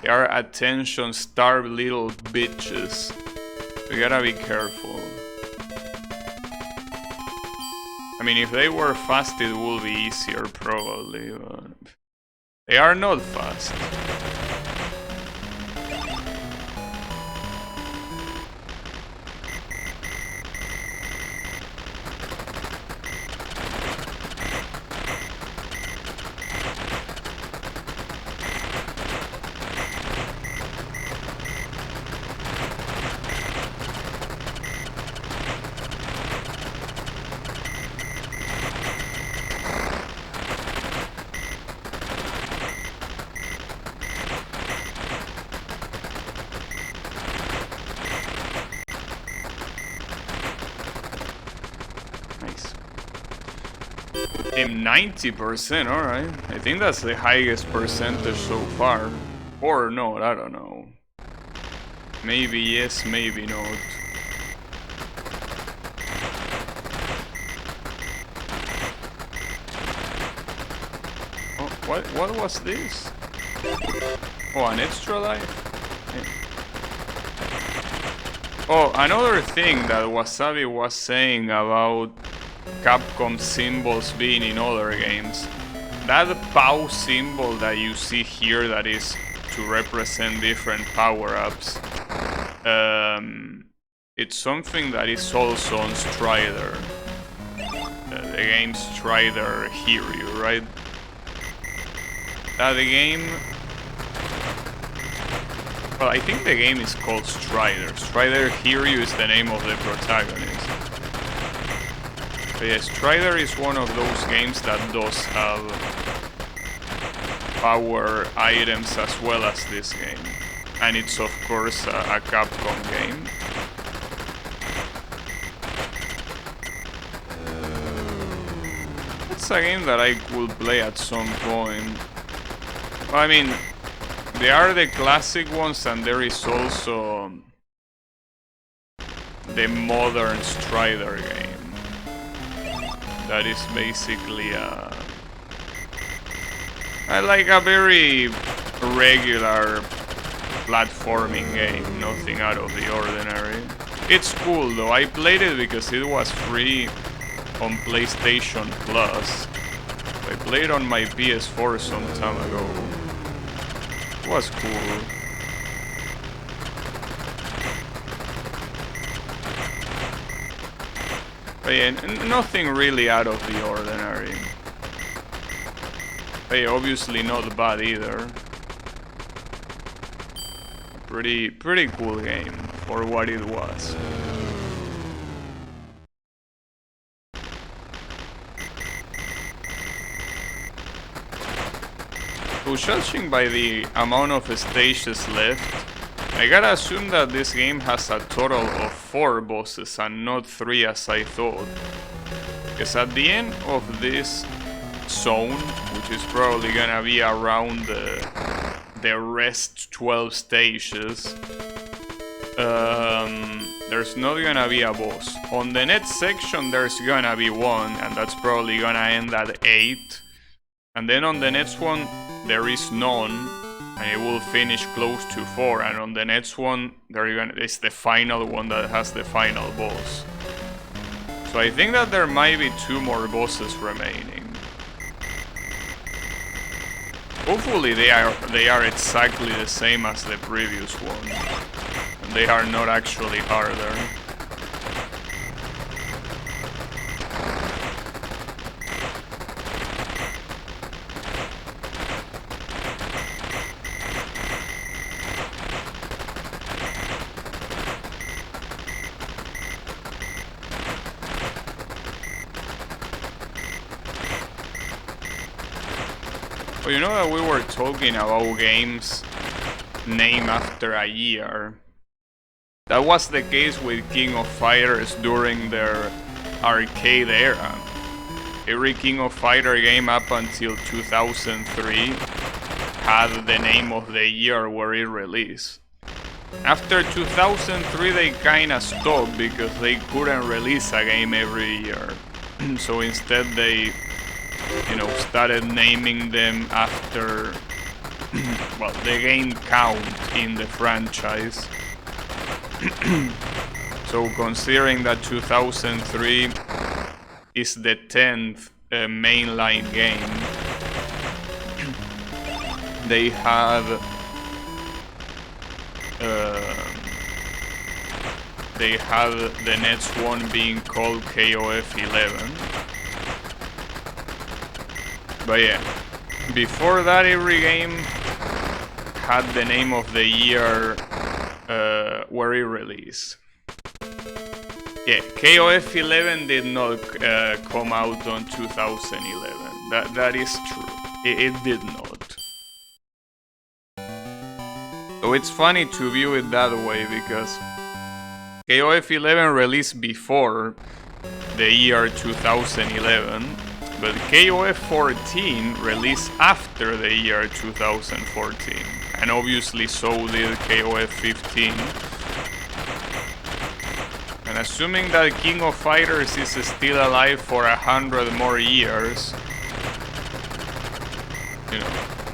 They are attention-starved little bitches. You gotta be careful. I mean, if they were fast, it would be easier, probably, but they are not fast. Him 90%, alright. I think that's the highest percentage so far. Or not, I don't know. Maybe yes, maybe not. Oh, what was this? Oh, an extra life? Yeah. Oh, another thing that Wasabi was saying about Capcom symbols being in other games. That POW symbol that you see here that is to represent different power-ups, it's something that is also on Strider. The game Strider Hero, right? That game... Well, I think the game is called Strider. Strider Hero is the name of the protagonist. But yes, Strider is one of those games that does have power items as well as this game. And it's of course a Capcom game. It's a game that I could play at some point. Well, I mean, there are the classic ones and there is also the modern Strider game. that is basically like a very regular platforming game, nothing out of the ordinary. It's cool though. I played it because it was free on PlayStation Plus. I played on my PS4 some time ago. It was cool. But yeah, nothing really out of the ordinary. But yeah, obviously not bad either. Pretty cool game for what it was. So judging by the amount of stages left, I gotta assume that this game has a total of 4 bosses and not 3 as I thought. Because at the end of this zone, which is probably gonna be around the rest 12 stages, there's not gonna be a boss. On the next section there's gonna be one, and that's probably gonna end at 8. And then on the next one there is none, and it will finish close to 4. And on the next one it's the final one that has the final boss. So I think that there might be 2 more bosses remaining. Hopefully they are exactly the same as the previous one, and they are not actually harder. Well, you know that we were talking about games named after a year. That was the case with King of Fighters during their arcade era. Every King of Fighter game up until 2003 had the name of the year where it released. After 2003 they kinda stopped because they couldn't release a game every year. So instead they, you know, started naming them after, well, the game count in the franchise. So considering that 2003 is the 10th mainline game, they have the next one being called KOF 11. But yeah, before that every game had the name of the year where it released. Yeah, KOF 11 did not come out on 2011. That is true. It did not. So it's funny to view it that way because KOF 11 released before the year 2011. But KOF 14 released after the year 2014, and obviously so did KOF 15. And assuming that King of Fighters is still alive for 100 more years, you know,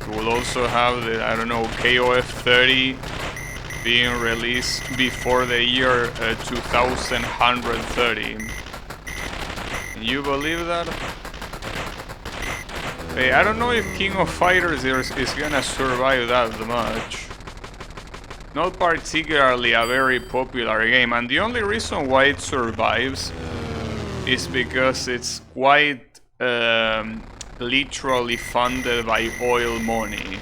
we will also have the, I don't know, KOF 30 being released before the year 2130. Can you believe that? Hey, I don't know if King of Fighters is gonna survive that much. Not particularly a very popular game, and the only reason why it survives is because it's quite literally funded by oil money.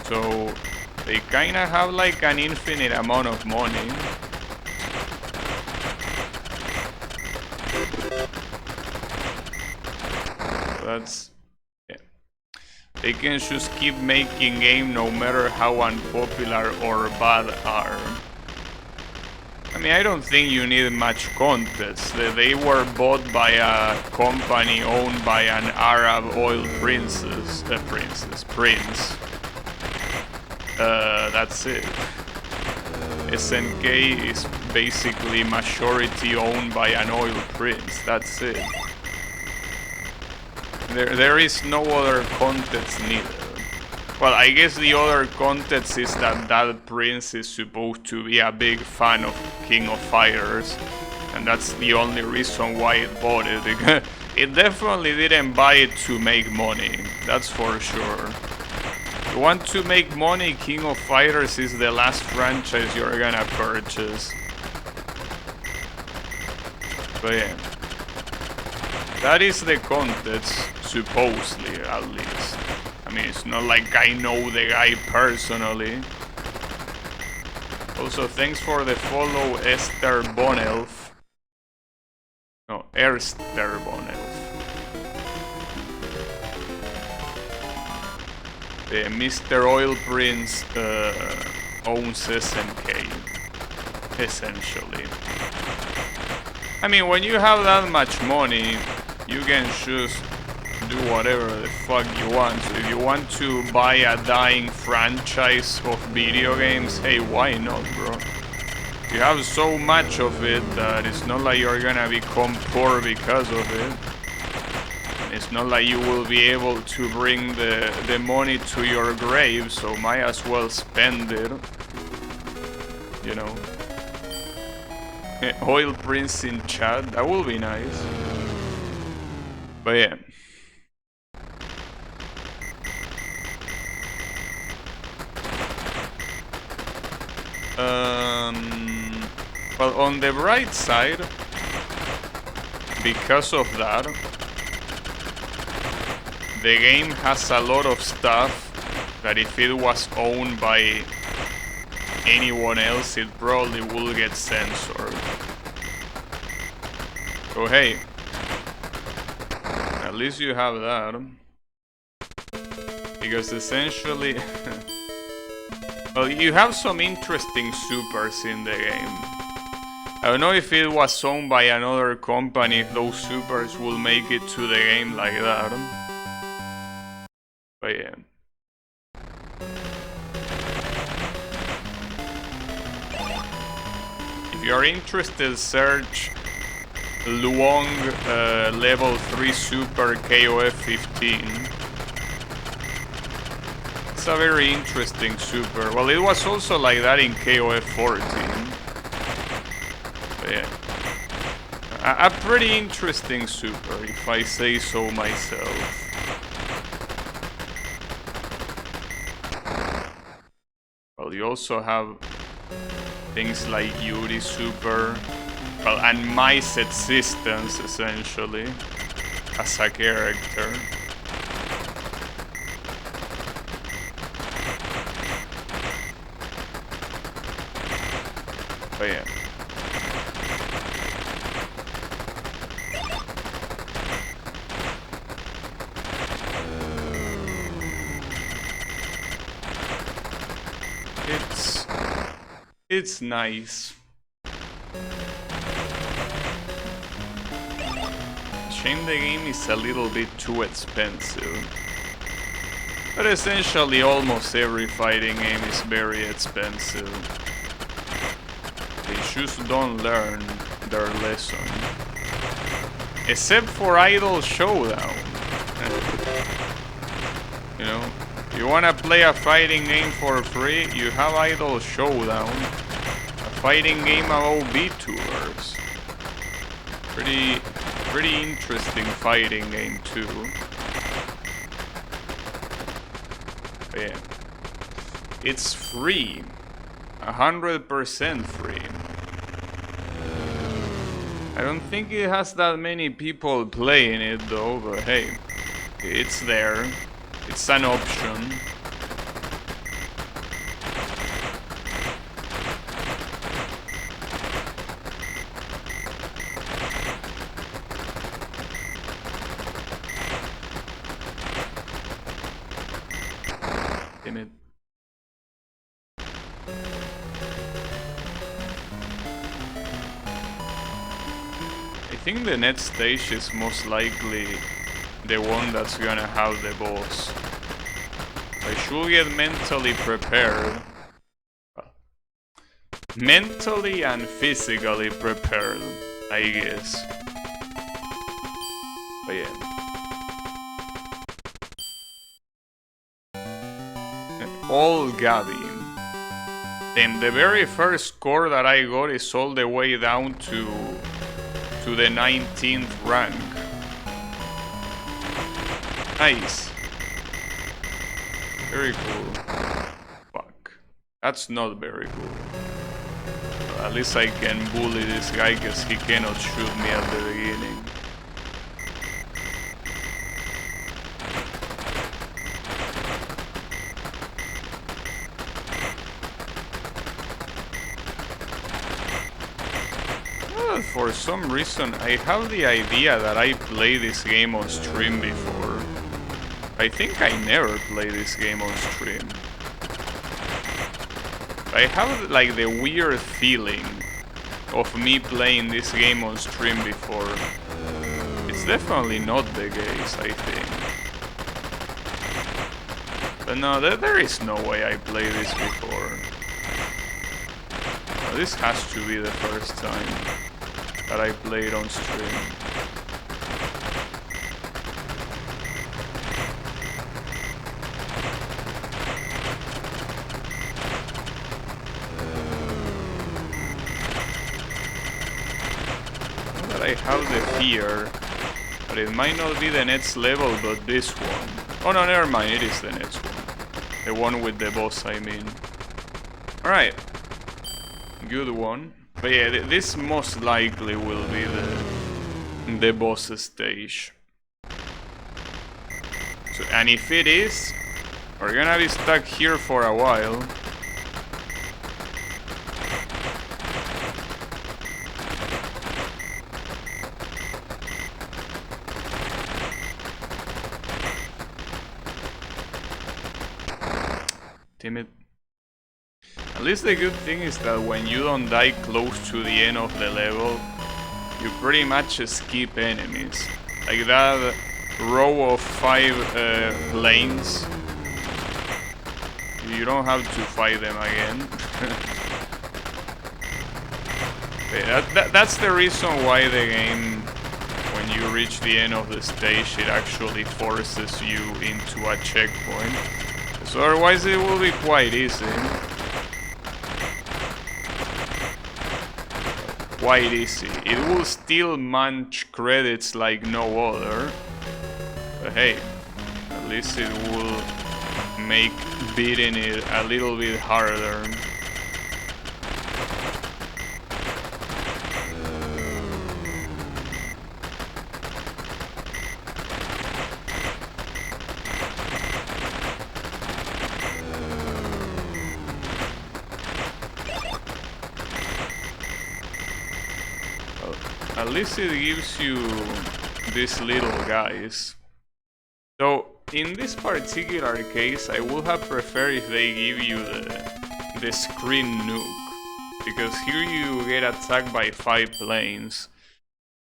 So they kinda have like an infinite amount of money. That's, yeah. They can just keep making game no matter how unpopular or bad are. I mean, I don't think you need much context. They were bought by a company owned by an Arab oil prince. That's it. SNK is basically majority owned by an oil prince. That's it. There is no other context needed. Well, I guess the other context is that that prince is supposed to be a big fan of King of Fighters, and that's the only reason why it bought it. It definitely didn't buy it to make money, that's for sure. If you want to make money, King of Fighters is the last franchise you're gonna purchase. But yeah, that is the context, supposedly at least. I mean, it's not like I know the guy personally. Also, thanks for the follow, Esther Bonelf. No, Erster Bonelf. The Mr. Oil Prince owns SNK, essentially. I mean, when you have that much money, you can just do whatever the fuck you want. So if you want to buy a dying franchise of video games, hey, why not, bro? You have so much of it that it's not like you're gonna become poor because of it. It's not like you will be able to bring the money to your grave, so might as well spend it. You know. Oil Prince in chat, that will be nice. But yeah. Well, on the bright side, because of that, the game has a lot of stuff that if it was owned by anyone else, it probably will get censored. So hey, at least you have that. Because essentially... well, you have some interesting supers in the game. I don't know if it was owned by another company, if those supers will make it to the game like that. But yeah. If you're interested, search Luong level 3 super KOF 15. It's a very interesting super. Well, it was also like that in KOF 14. But yeah. A pretty interesting super, if I say so myself. Well, you also have things like Yuri Super, well, and Mice Existence, essentially, as a character. But yeah. It's nice. Shame the game is a little bit too expensive. But essentially almost every fighting game is very expensive. They just don't learn their lesson. Except for Idol Showdown. You know, you wanna play a fighting game for free? You have Idol Showdown. A fighting game about VTubers. Pretty interesting fighting game too. But yeah. It's free. 100% free. I don't think it has that many people playing it though, but hey, it's there. It's an option. Damn it. I think the next stage is most likely the one that's gonna have the boss. I should get mentally prepared. mentally and physically prepared, I guess. But yeah. All Gabi. Then the very first score that I got is all the way down to the 19th rank. Nice. Very cool. Fuck. That's not very cool. At least I can bully this guy because he cannot shoot me at the beginning. For some reason, I have the idea that I played this game on stream before. I think I never played this game on stream. I have like the weird feeling of me playing this game on stream before. It's definitely not the case, I think. But no, there is no way I played this before. Well, this has to be the first time that I played on stream. But I have the fear that it might not be the next level, but this one. Oh no, never mind, it is the next one. The one with the boss, I mean. Alright. Good one. But yeah, this most likely will be the boss stage. So, and if it is, we're gonna be stuck here for a while. Damn it. At least the good thing is that when you don't die close to the end of the level, you pretty much skip enemies. Like that row of 5 planes, you don't have to fight them again. That's the reason why the game, when you reach the end of the stage, it actually forces you into a checkpoint. So otherwise it will be quite easy. Quite easy. It will still munch credits like no other. But hey, at least it will make beating it a little bit harder. At least it gives you these little guys. So in this particular case, I would have preferred if they give you the screen nuke, because here you get attacked by 5 planes.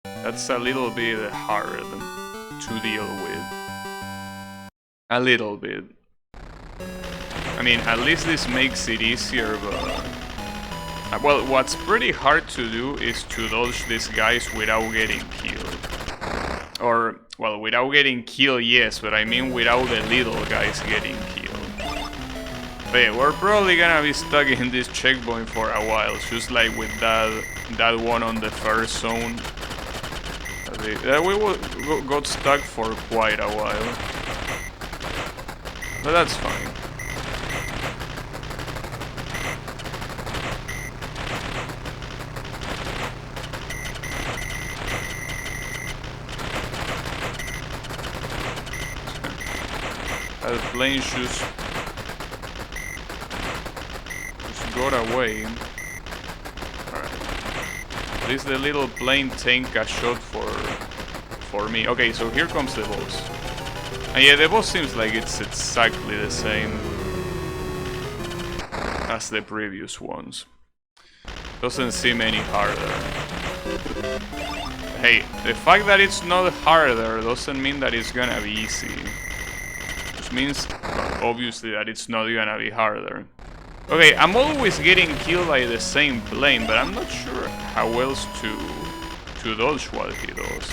That's a little bit hard to deal with. A little bit. I mean, at least this makes it easier, but well, what's pretty hard to do is to dodge these guys without getting killed. Or, well, without getting killed, yes, but I mean without the little guys getting killed. But yeah, we're probably gonna be stuck in this checkpoint for a while, just like with that one on the first zone. We got stuck for quite a while. But that's fine. That plane just got away. Alright. At least the little plane tank a shot for me. Okay, so here comes the boss. And yeah, the boss seems like it's exactly the same as the previous ones. Doesn't seem any harder. Hey, the fact that it's not harder doesn't mean that it's gonna be easy. Which means, obviously, that it's not gonna be harder. Okay, I'm always getting killed by the same plane, but I'm not sure how else to dodge what he does.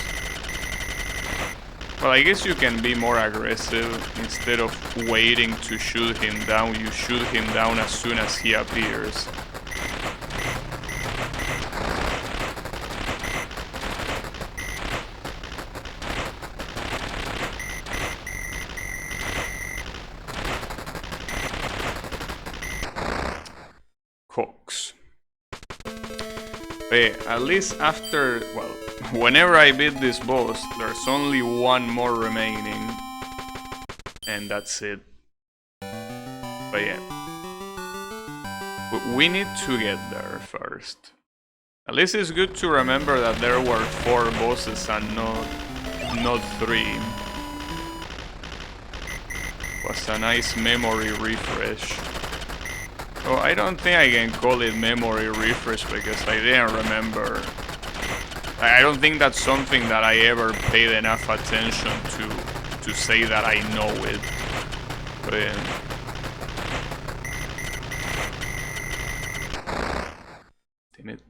Well, I guess you can be more aggressive. Instead of waiting to shoot him down, you shoot him down as soon as he appears. Cox. But at least after, well, whenever I beat this boss, there's only one more remaining. And that's it. But yeah. We need to get there first. At least it's good to remember that there were 4 bosses and not 3. Was a nice memory refresh. Oh, I don't think I can call it memory refresh because I didn't remember. I don't think that's something that I ever paid enough attention to say that I know it. But yeah. Damn it.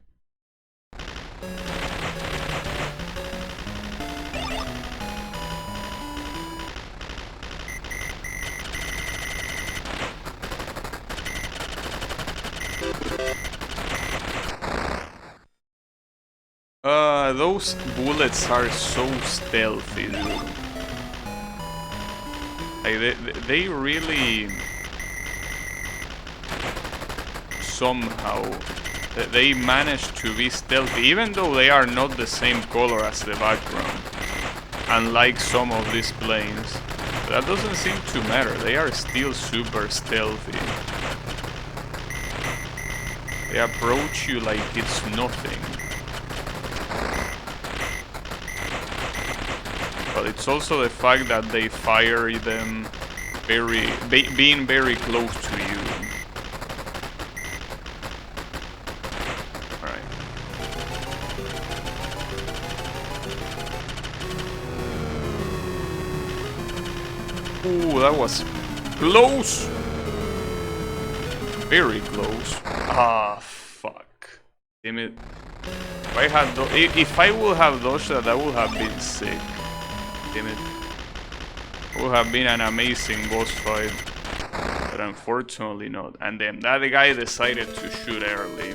Those bullets are so stealthy, dude. Like they really somehow they manage to be stealthy, even though they are not the same color as the background, unlike some of these planes. But that doesn't seem to matter. They are still super stealthy. They approach you like it's nothing. But it's also the fact that they fire them being very close to you. Alright. Ooh, that was close! Very close. Ah, fuck. Damn it. If I would have dodged that, that would have been sick. Damn it. It would have been an amazing boss fight. But unfortunately not. And then that guy decided to shoot early.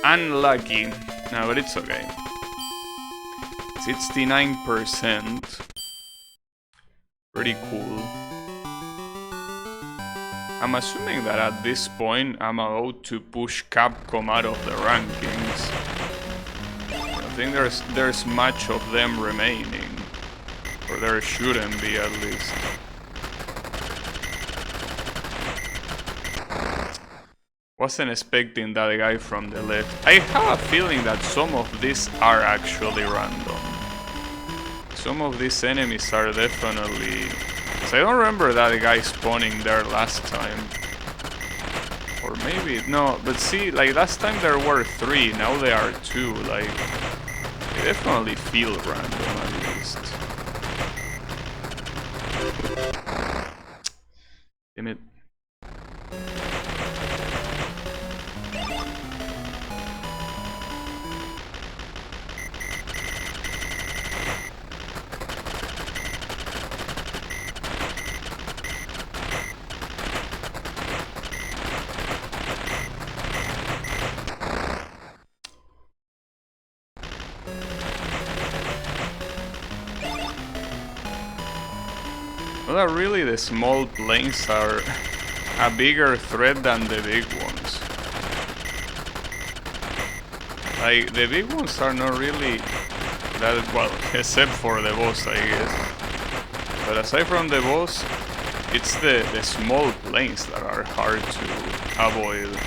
Unlucky. No, but it's okay. 69%. Pretty cool. I'm assuming that at this point I'm about to push Capcom out of the rankings. I think there's much of them remaining. Or there shouldn't be, at least. Wasn't expecting that guy from the left. I have a feeling that some of these are actually random. Some of these enemies are definitely... I don't remember that guy spawning there last time. Or maybe... No, but see, like last time there were 3, now there are 2. Like, they definitely feel random at least. Damn it. Well, really the small planes are a bigger threat than the big ones. Like, the big ones are not really that, well, except for the boss, I guess. But aside from the boss, it's the small planes that are hard to avoid.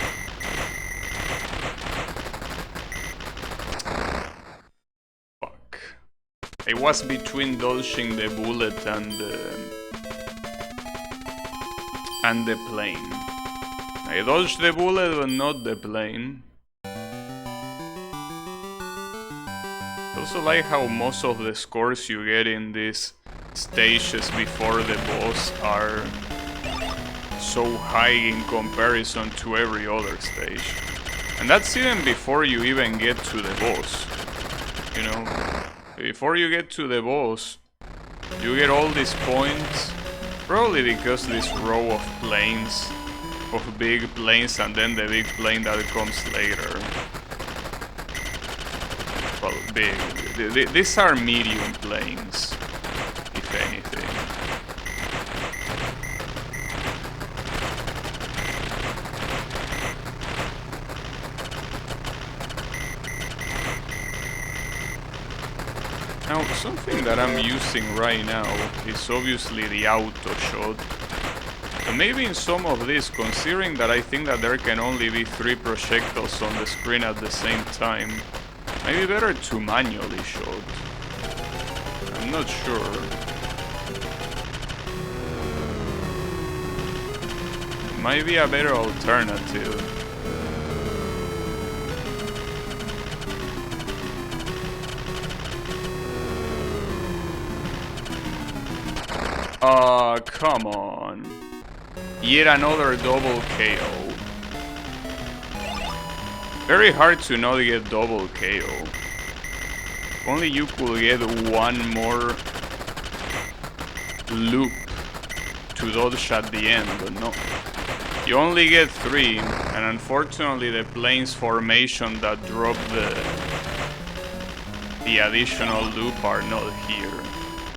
Fuck. It was between dodging the bullet and the plane. I dodged the bullet but not the plane. I also like how most of the scores you get in these stages before the boss are so high in comparison to every other stage. And that's even before you even get to the boss. You know, before you get to the boss, you get all these points. Probably because this row of planes, of big planes, and then the big plane that comes later. Well, big. These are medium planes, if anything. Now, something that I'm using right now is obviously the auto shot. And maybe in some of these, considering that I think that there can only be 3 projectiles on the screen at the same time, maybe better to manually shot. I'm not sure. It might be a better alternative. Come on. Yet another double KO. Very hard to not get double KO. If only you could get one more loop to dodge at the end, but no. You only get 3, and unfortunately the planes formation that drop the additional loop are not here.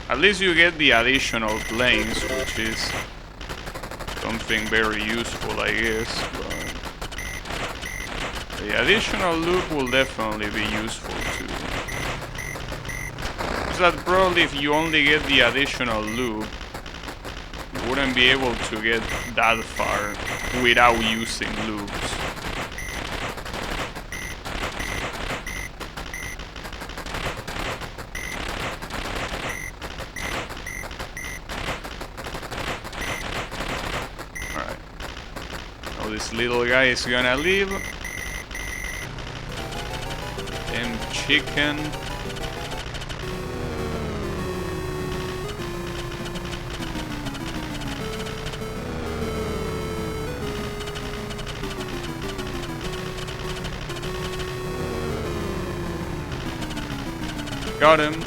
At least you get the additional planes, which is something very useful, I guess, but the additional loop will definitely be useful too. It's that probably if you only get the additional loop, you wouldn't be able to get that far without using loops. This little guy is gonna leave. Damn chicken. Got him.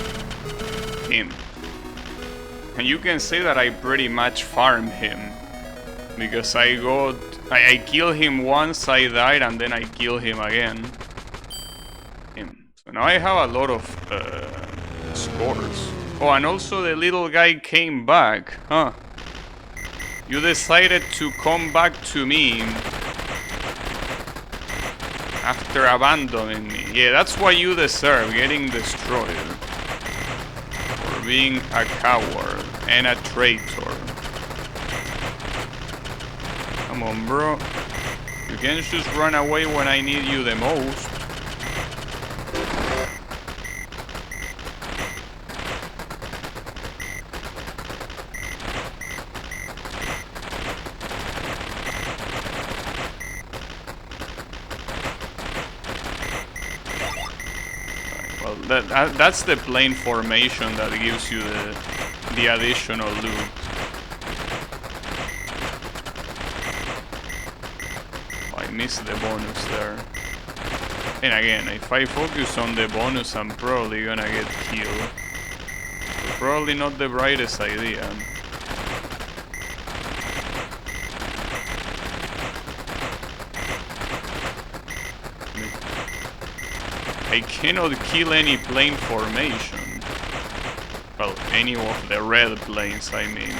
And you can say that I pretty much farmed him. Because I killed him once, I died, and then I killed him again. So now I have a lot of scores. Oh, and also the little guy came back, huh? You decided to come back to me after abandoning me. Yeah, that's what you deserve, getting destroyed. For being a coward and a traitor. Come on, bro. You can't just run away when I need you the most. Well, that's the plane formation that gives you the additional loop. Missed the bonus there. And again, if I focus on the bonus, I'm probably gonna get killed. Probably not the brightest idea. I cannot kill any plane formation. Well, any of the red planes, I mean.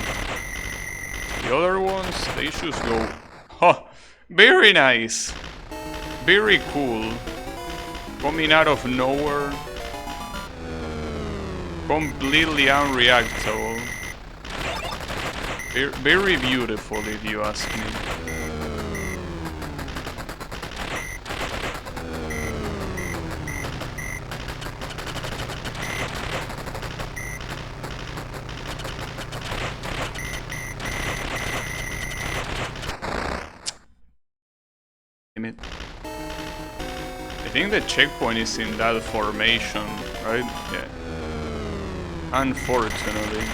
The other ones, they just go... Huh! Very nice! Very cool. Coming out of nowhere. Completely unreactable. Very beautiful, if you ask me. I think the checkpoint is in that formation, right? Yeah. Unfortunately.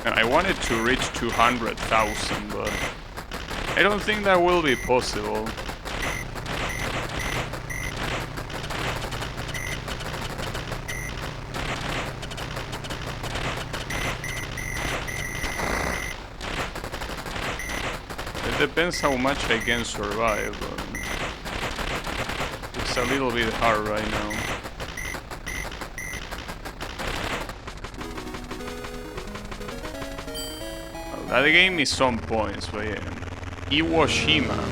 I wanted to reach 200,000, but I don't think that will be possible. It depends how much I can survive. It's a little bit hard right now. Well, that game is some points, but yeah. Iwo-shima.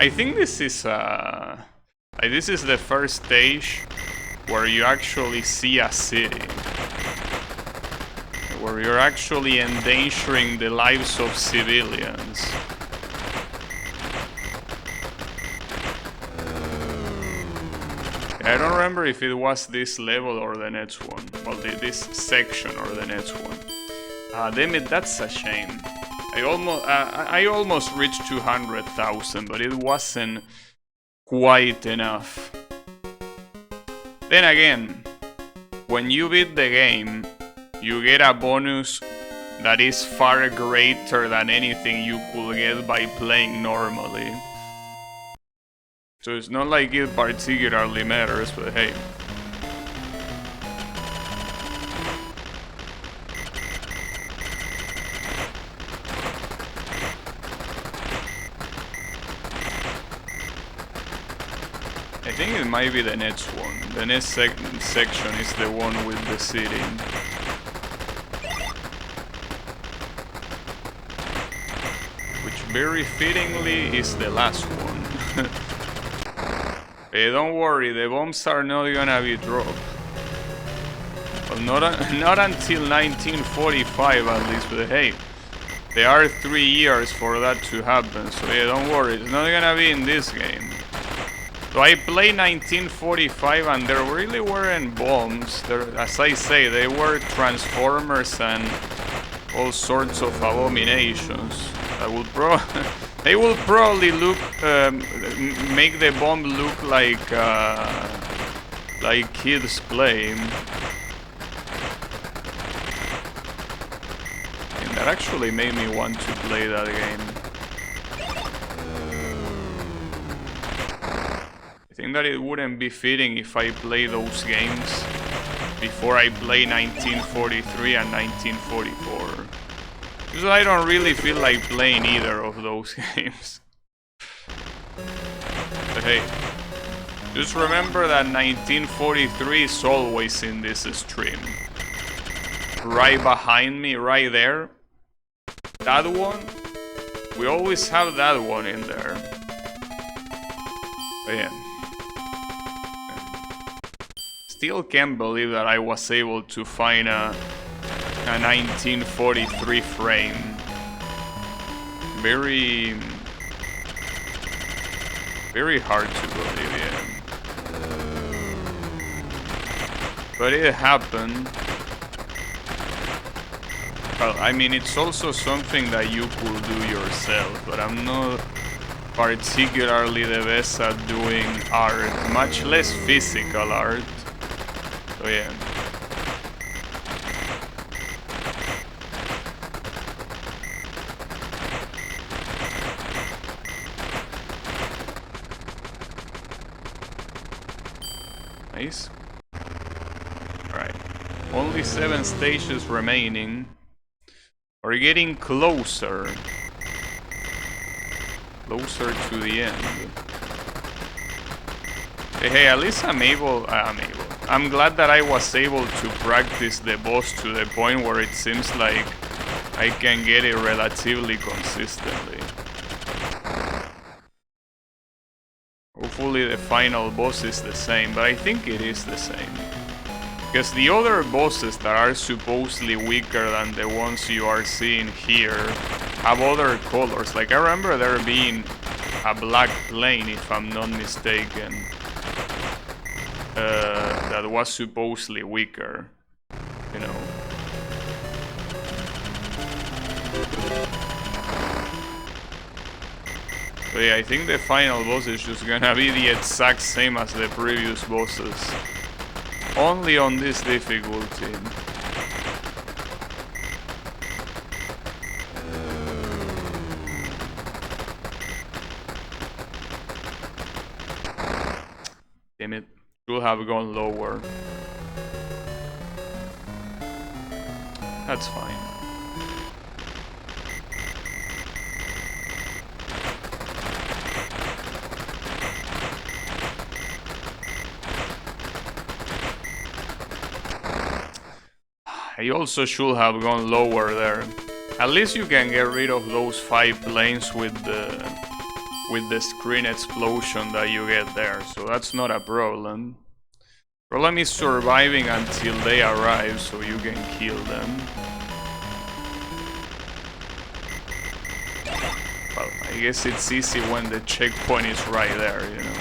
I think this is this is the first stage where you actually see a city. Where you're actually endangering the lives of civilians. I don't remember if it was this level or the next one. Well, this section or the next one. Damn it, that's a shame. I almost reached 200,000, but it wasn't quite enough. Then again, when you beat the game, you get a bonus that is far greater than anything you could get by playing normally. So it's not like it particularly matters, but hey. I think it might be the next one. The next section is the one with the city. Which very fittingly is the last one. Hey, don't worry, the bombs are not gonna be dropped. Well, not until 1945 at least, but hey, there are 3 years for that to happen, so yeah, don't worry, it's not gonna be in this game. So I played 1945 and there really weren't bombs. As I say, they were transformers and all sorts of abominations. They will probably look, make the bomb look like kids play. And that actually made me want to play that game. I think that it wouldn't be fitting if I play those games before I play 1943 and 1944. Because I don't really feel like playing either of those games. But hey, just remember that 1943 is always in this stream. Right behind me, right there. That one. We always have that one in there. But yeah. Still can't believe that I was able to find a 1943 frame. Very hard to believe, yeah. But it happened. Well, I mean, it's also something that you could do yourself, but I'm not particularly the best at doing art, much less physical art. So yeah. Nice. Alright. Only 7 stages remaining. We're getting closer. Closer to the end. Hey, at least I'm glad that I was able to practice the boss to the point where it seems like I can get it relatively consistently. Hopefully the final boss is the same, but I think it is the same. Because the other bosses that are supposedly weaker than the ones you are seeing here have other colors. Like, I remember there being a black plane, if I'm not mistaken, that was supposedly weaker, you know. So yeah, I think the final boss is just gonna be the exact same as the previous bosses. Only on this difficulty. damn it. Should have gone lower. That's fine. I also should have gone lower there. At least you can get rid of those 5 planes with the screen explosion that you get there, so that's not a problem. Problem is surviving until they arrive so you can kill them. Well, I guess it's easy when the checkpoint is right there, you know.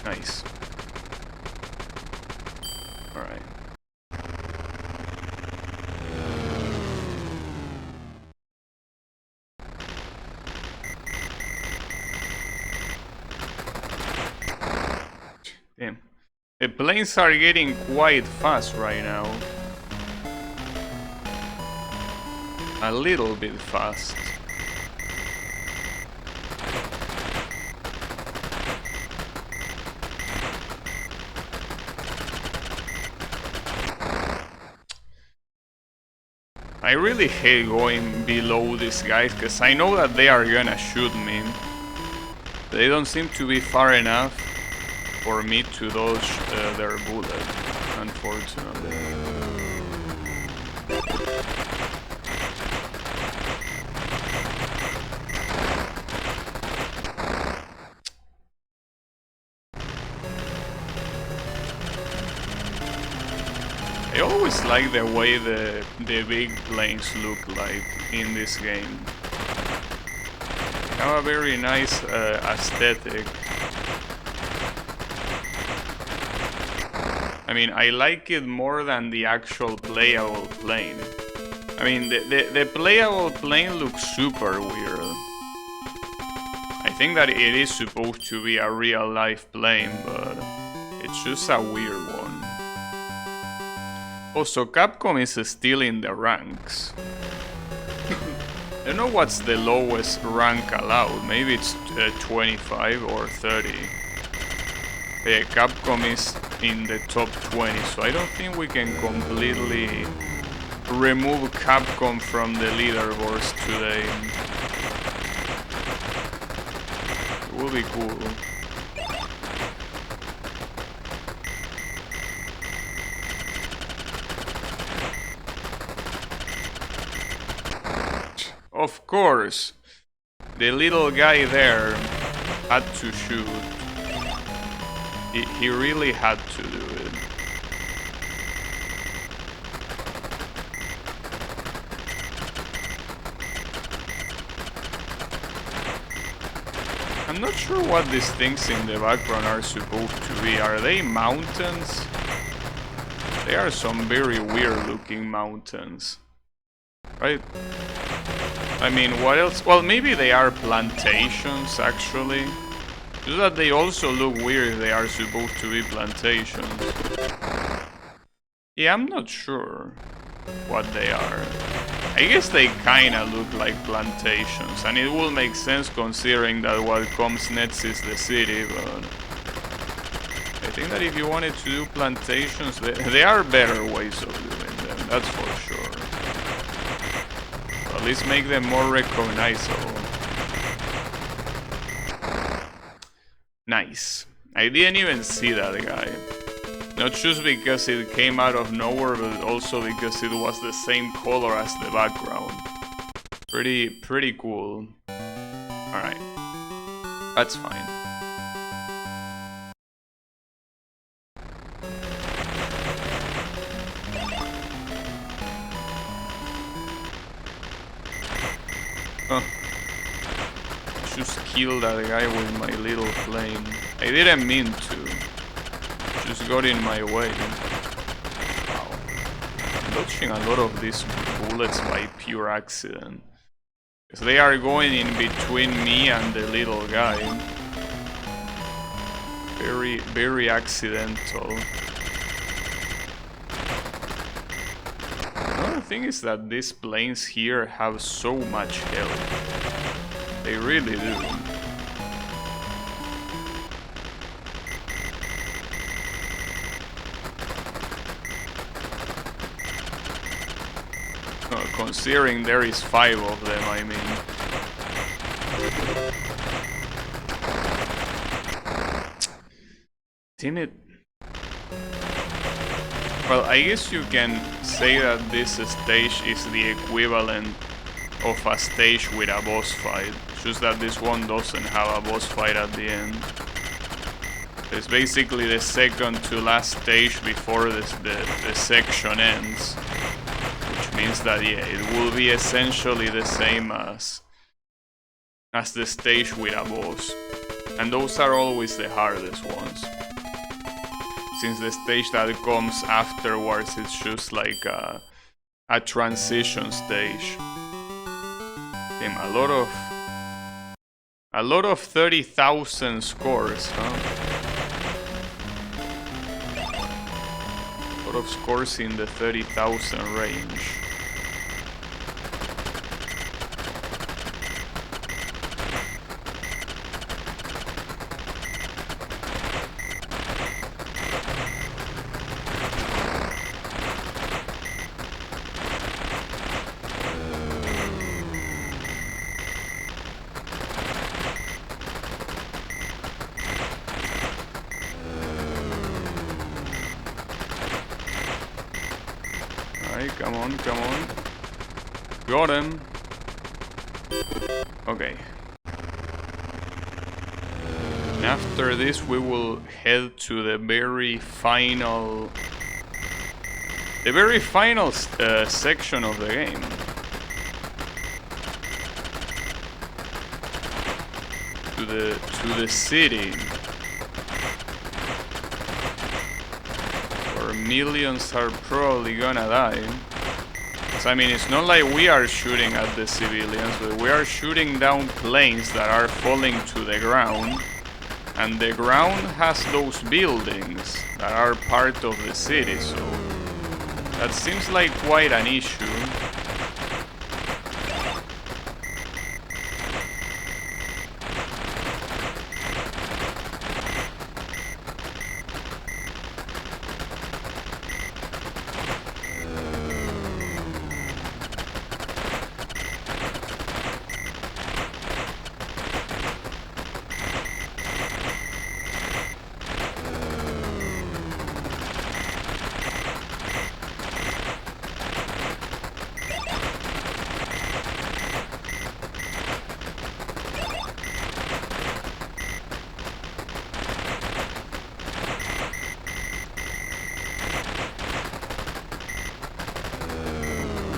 Nice. Alright. Damn. The planes are getting quite fast right now. A little bit fast. I really hate going below these guys, because I know that they are gonna shoot me. They don't seem to be far enough for me to dodge their bullet, unfortunately. I always like the way the big planes look like in this game. They have a very nice aesthetic. I mean, I like it more than the actual playable plane. I mean, the playable plane looks super weird. I think that it is supposed to be a real life plane, but it's just a weird one. Also, Capcom is still in the ranks. I don't know what's the lowest rank allowed. Maybe it's 25 or 30. Capcom is in the top 20, so I don't think we can completely remove Capcom from the leaderboards today. It will be cool. Of course, the little guy there had to shoot. He really had to do it. I'm not sure what these things in the background are supposed to be. Are they mountains? They are some very weird looking mountains. Right? I mean, what else? Well, maybe they are plantations, actually. Just that they also look weird if they are supposed to be plantations. Yeah, I'm not sure what they are. I guess they kinda look like plantations, and it will make sense considering that what comes next is the city, but... I think that if you wanted to do plantations, there are better ways of doing them, that's for sure. At least make them more recognizable. Nice. I didn't even see that guy. Not just because it came out of nowhere, but also because it was the same color as the background. Pretty cool. Alright. That's fine. Just kill that guy with my little plane. I didn't mean to. Just got in my way. Wow. dodging a lot of these bullets by pure accident. Because they are going in between me and the little guy. Very, very accidental. Another thing is that these planes here have so much health. They really do. Considering there is 5 of them, I mean. Damn it. Well, I guess you can say that this stage is the equivalent of a stage with a boss fight. Just that this one doesn't have a boss fight at the end. It's basically the second to last stage before the section ends. Means that, yeah, it will be essentially the same as the stage with a boss. And those are always the hardest ones. Since the stage that comes afterwards is just like a transition stage. Damn, a lot of 30,000 scores, huh? A lot of scores in the 30,000 range. Come on, come on. Got him. Okay. And after this we will head to the very final section of the game. To the city. Where millions are probably gonna die. I mean, it's not like we are shooting at the civilians, but we are shooting down planes that are falling to the ground. And the ground has those buildings that are part of the city, so that seems like quite an issue.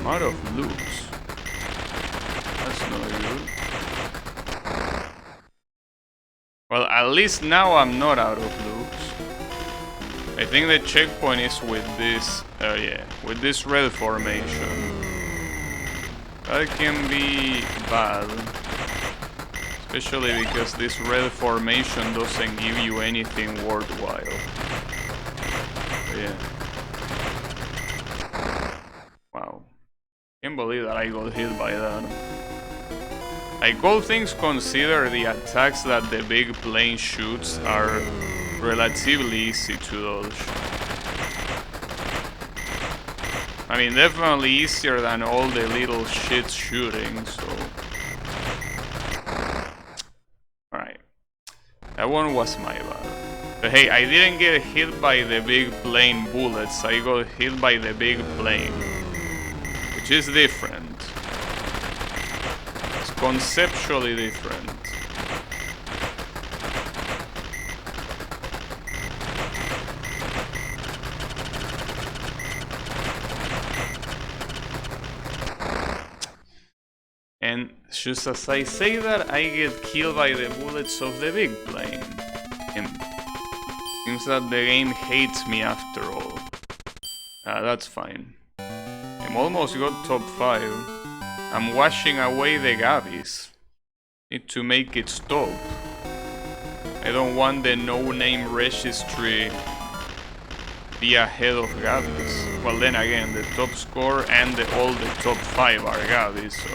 I'm out of loot. That's not good. Well, at least now I'm not out of loot. I think the checkpoint is with this, yeah, with this red formation. That can be bad. Especially because this red formation doesn't give you anything worthwhile. But yeah. Can't believe that I got hit by that. Like, all things considered, the attacks that the big plane shoots are relatively easy to dodge. I mean, definitely easier than all the little shit shooting, so... Alright. That one was my bad. But hey, I didn't get hit by the big plane bullets, I got hit by the big plane. Which is different. It's conceptually different. And just as I say that, I get killed by the bullets of the big plane. And seems that the game hates me after all. That's fine. I'm almost got top 5. I'm washing away the Gabbies. Need to make it stop. I don't want the no-name registry be ahead of Gabbies. Well, then again, the top score and all the top 5 are Gabbies, so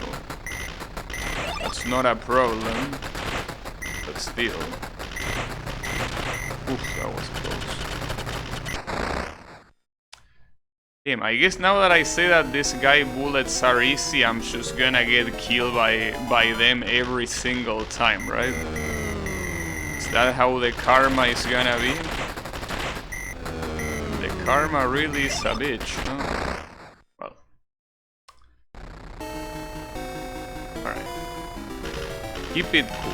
that's not a problem. But still. Oof, that was close. Damn, I guess now that I say that this guy bullets are easy, I'm just gonna get killed by them every single time, right? Is that how the karma is gonna be? The karma really is a bitch, huh? Well. Alright. Keep it cool.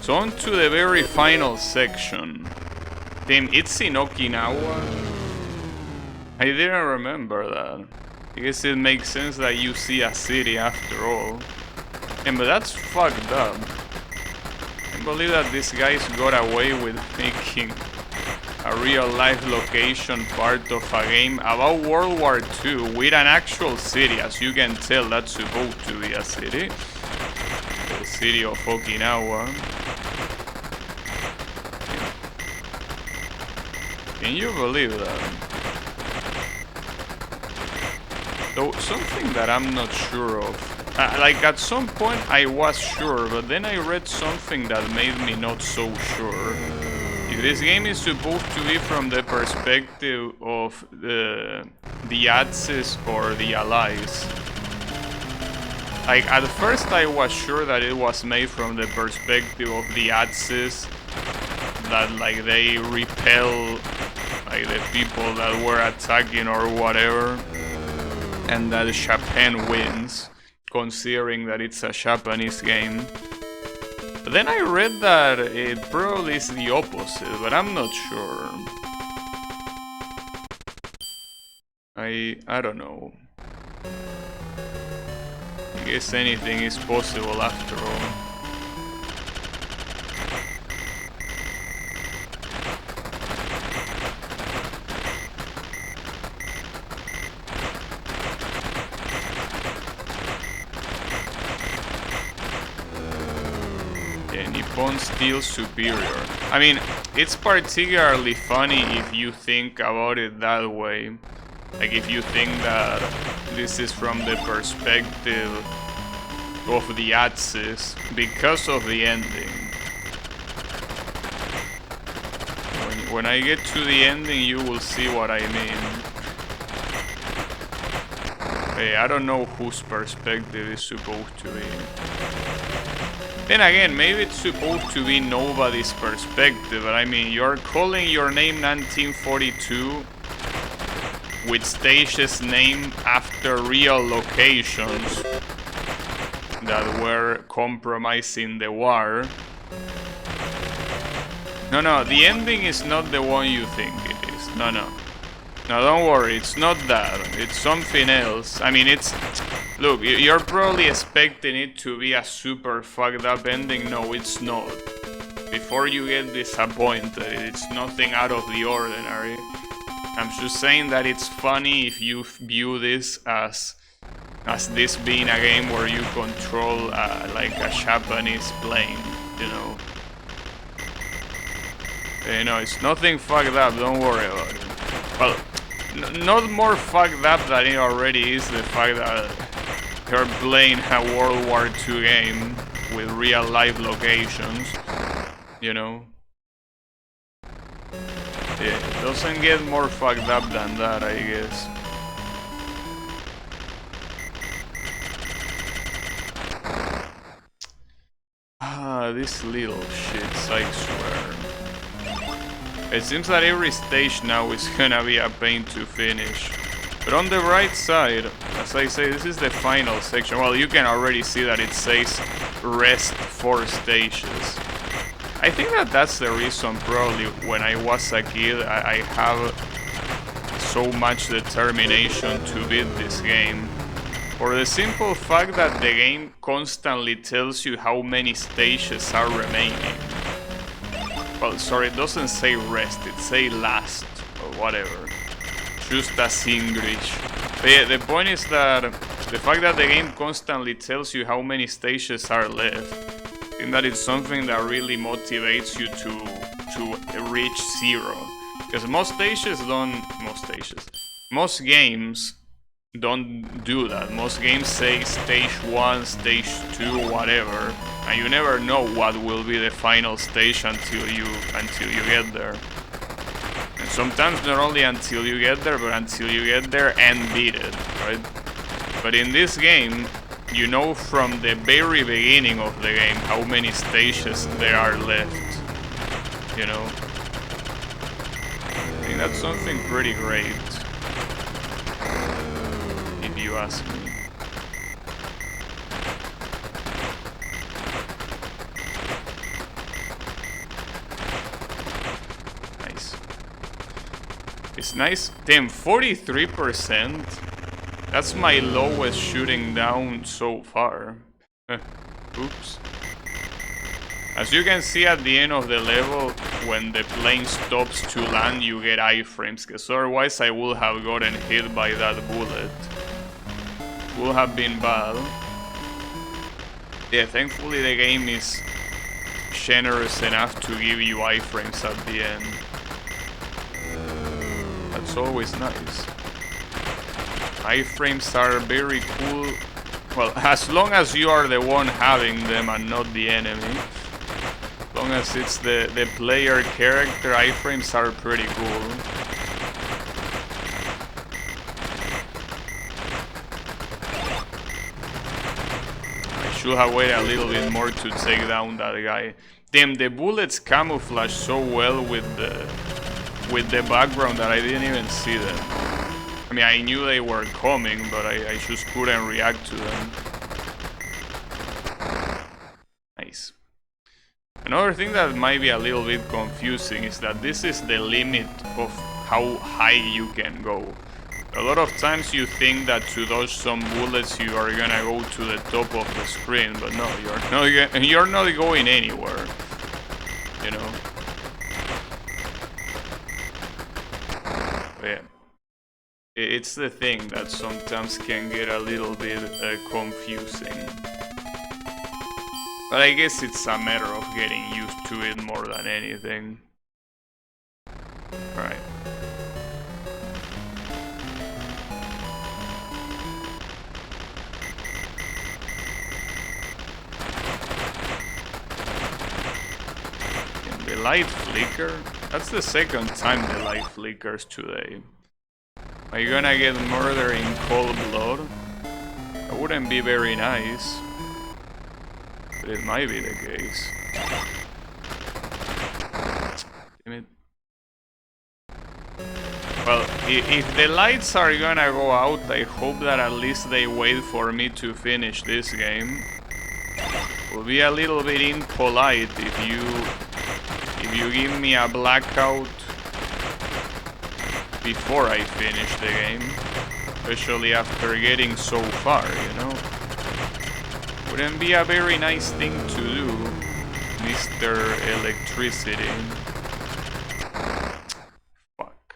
So on to the very final section. Damn, it's in Okinawa? I didn't remember that. I guess it makes sense that you see a city after all. And but that's fucked up. I can't believe that these guys got away with making a real life location part of a game about World War II with an actual city. As you can tell, that's supposed to be a city. The city of Okinawa. Can you believe that? Though something that I'm not sure of. Like at some point I was sure, but then I read something that made me not so sure. If this game is supposed to be from the perspective of the Axis or the Allies. Like at first I was sure that it was made from the perspective of the Axis, that like they repel like the people that were attacking or whatever, and that Japan wins, considering that it's a Japanese game. But then I read that it probably is the opposite, but I'm not sure. I don't know. I guess anything is possible after all. Still superior. I mean, it's particularly funny if you think about it that way. Like if you think that this is from the perspective of the Axis because of the ending. When I get to the ending, you will see what I mean. Hey, I don't know whose perspective is supposed to be. Then again, maybe it's supposed to be nobody's perspective, but I mean, you're calling your name 1942 with stages named after real locations that were compromising the war. No, the ending is not the one you think it is. No, don't worry, it's not that. It's something else. I mean, it's... Look, you're probably expecting it to be a super fucked up ending. No, it's not. Before you get disappointed, it's nothing out of the ordinary. I'm just saying that it's funny if you view this as this being a game where you control like a Japanese plane, you know. You know, it's nothing fucked up, don't worry about it. Well, not more fucked up than it already is the fact that you're playing a World War II game with real life locations, you know. Yeah, it doesn't get more fucked up than that, I guess. Ah, these little shits, I swear. It seems that every stage now is gonna be a pain to finish. But on the right side, as I say, this is the final section. Well, you can already see that it says rest 4 stages. I think that that's the reason probably when I was a kid I have so much determination to beat this game. For the simple fact that the game constantly tells you how many stages are remaining. Well, sorry, it doesn't say rest, it says last or whatever. Just as English. But yeah, the point is that the fact that the game constantly tells you how many stages are left, I think that it's something that really motivates you to reach 0. Because most games don't do that. Most games say stage 1, stage 2, whatever, and you never know what will be the final stage until you get there. And sometimes not only until you get there, but until you get there and beat it, right? But in this game, you know from the very beginning of the game how many stages there are left, you know? I think that's something pretty great, if you ask me. Nice. It's nice. Damn, 43%? That's my lowest shooting down so far. Oops. As you can see at the end of the level, when the plane stops to land, you get iframes, because otherwise I would have gotten hit by that bullet. Would have been bad. Yeah, thankfully the game is generous enough to give you iframes at the end. That's always nice. Iframes are very cool. Well, as long as you are the one having them and not the enemy. As long as it's the player character, iframes are pretty cool. I should have waited a little bit more to take down that guy. Damn, the bullets camouflage so well with the background that I didn't even see them. I mean, I knew they were coming, but I just couldn't react to them. Nice. Another thing that might be a little bit confusing is that this is the limit of how high you can go. A lot of times you think that to dodge some bullets you are gonna go to the top of the screen, but no, you're not going anywhere, you know. But yeah. It's the thing that sometimes can get a little bit confusing. But I guess it's a matter of getting used to it more than anything. Alright. And the light flicker? That's the second time the light flickers today. Are you gonna get murdered in cold blood? That wouldn't be very nice. But it might be the case. Damn it. Well, if the lights are gonna go out, I hope that at least they wait for me to finish this game. It will be a little bit impolite if you give me a blackout before I finish the game, especially after getting so far, you know. Wouldn't be a very nice thing to do, Mr. Electricity. Fuck.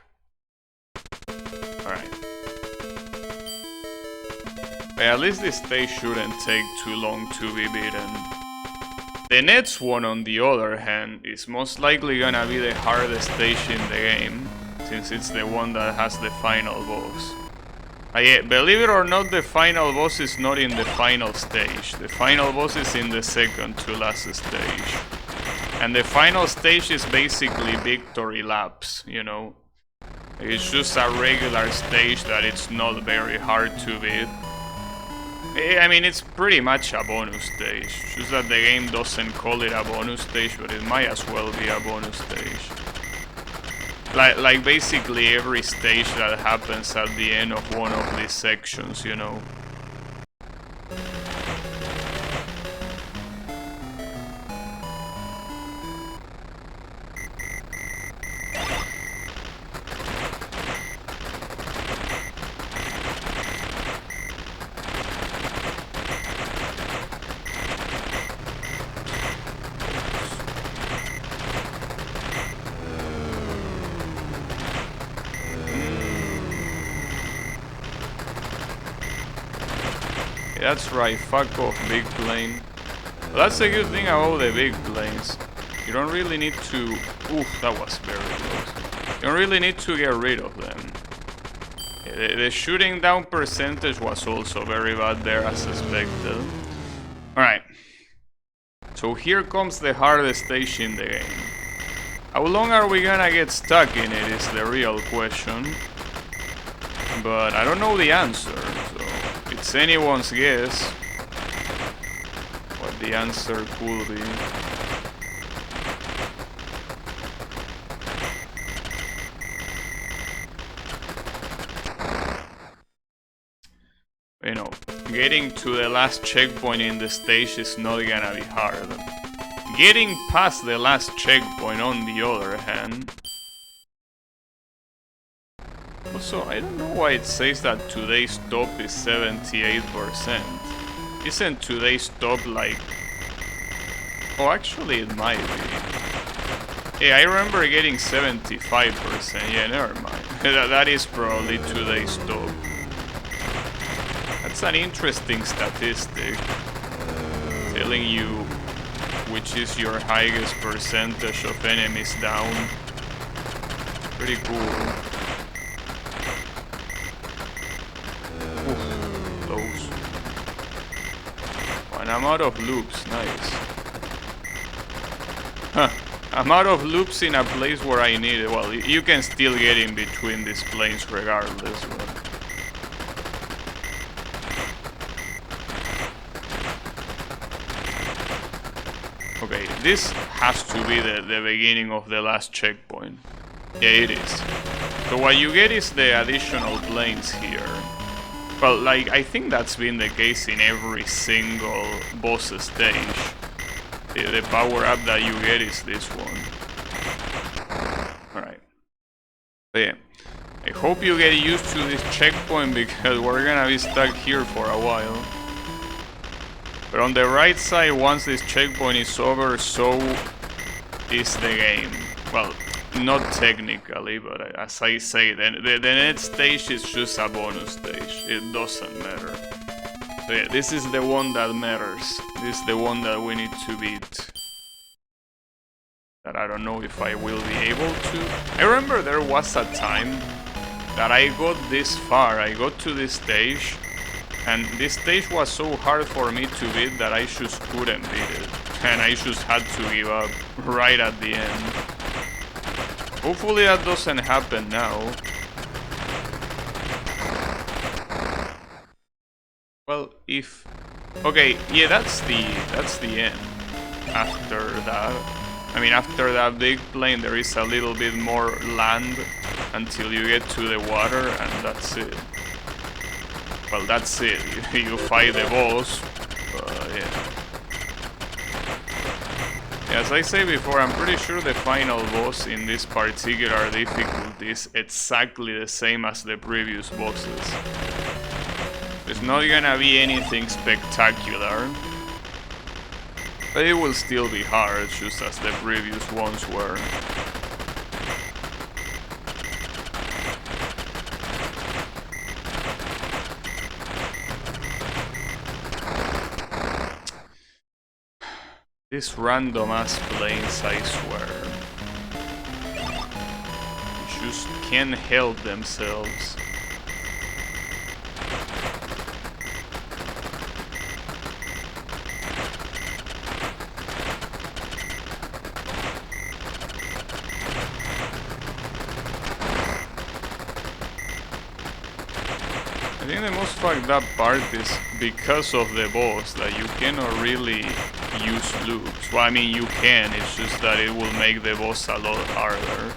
Alright. But at least this stage shouldn't take too long to be beaten. The next one, on the other hand, is most likely gonna be the hardest stage in the game, since it's the one that has the final boss. Believe it or not, the final boss is not in the final stage. The final boss is in the second to last stage. And the final stage is basically victory laps, you know. It's just a regular stage that it's not very hard to beat. I mean, it's pretty much a bonus stage. Just that the game doesn't call it a bonus stage, but it might as well be a bonus stage. Like basically every stage that happens at the end of one of these sections, you know. That's right, fuck off, big plane. Well, that's a good thing about the big planes. You don't really need to... Oof, that was very close. You don't really need to get rid of them. The shooting down percentage was also very bad there, as expected. Alright. So here comes the hardest stage in the game. How long are we gonna get stuck in it is the real question. But I don't know the answer, so... It's anyone's guess what the answer could be. You know, getting to the last checkpoint in the stage is not gonna be hard. Getting past the last checkpoint, on the other hand... Also, I don't know why it says that today's top is 78%. Isn't today's top like... Oh, actually it might be. Yeah, I remember getting 75%. Yeah, never mind. That is probably today's top. That's an interesting statistic. Telling you which is your highest percentage of enemies down. Pretty cool. Close. And I'm out of loops, nice. Huh. I'm out of loops in a place where I need it. Well, you can still get in between these planes regardless. But... Okay, this has to be the beginning of the last checkpoint. Yeah, it is. So what you get is the additional planes here. Well, like, I think that's been the case in every single boss stage. The power-up that you get is this one. Alright. So yeah, I hope you get used to this checkpoint because we're gonna be stuck here for a while. But on the right side, once this checkpoint is over, so is the game. Well, not technically, but as I say, the next stage is just a bonus stage. It doesn't matter. So yeah, this is the one that matters. This is the one that we need to beat. That I don't know if I will be able to. I remember there was a time that I got this far. I got to this stage, and this stage was so hard for me to beat that I just couldn't beat it. And I just had to give up right at the end. Hopefully that doesn't happen now. Well, if... Okay, yeah, that's the end. After that... I mean, after that big plane there is a little bit more land until you get to the water, and that's it. Well, that's it. You fight the boss, but yeah. As I say before, I'm pretty sure the final boss in this particular difficulty is exactly the same as the previous bosses. There's not gonna be anything spectacular, but it will still be hard, just as the previous ones were. These random ass planes, I swear. They just can't help themselves. I think the most fucked up part is because of the boss that you cannot really use loops. Well, I mean you can, it's just that it will make the boss a lot harder.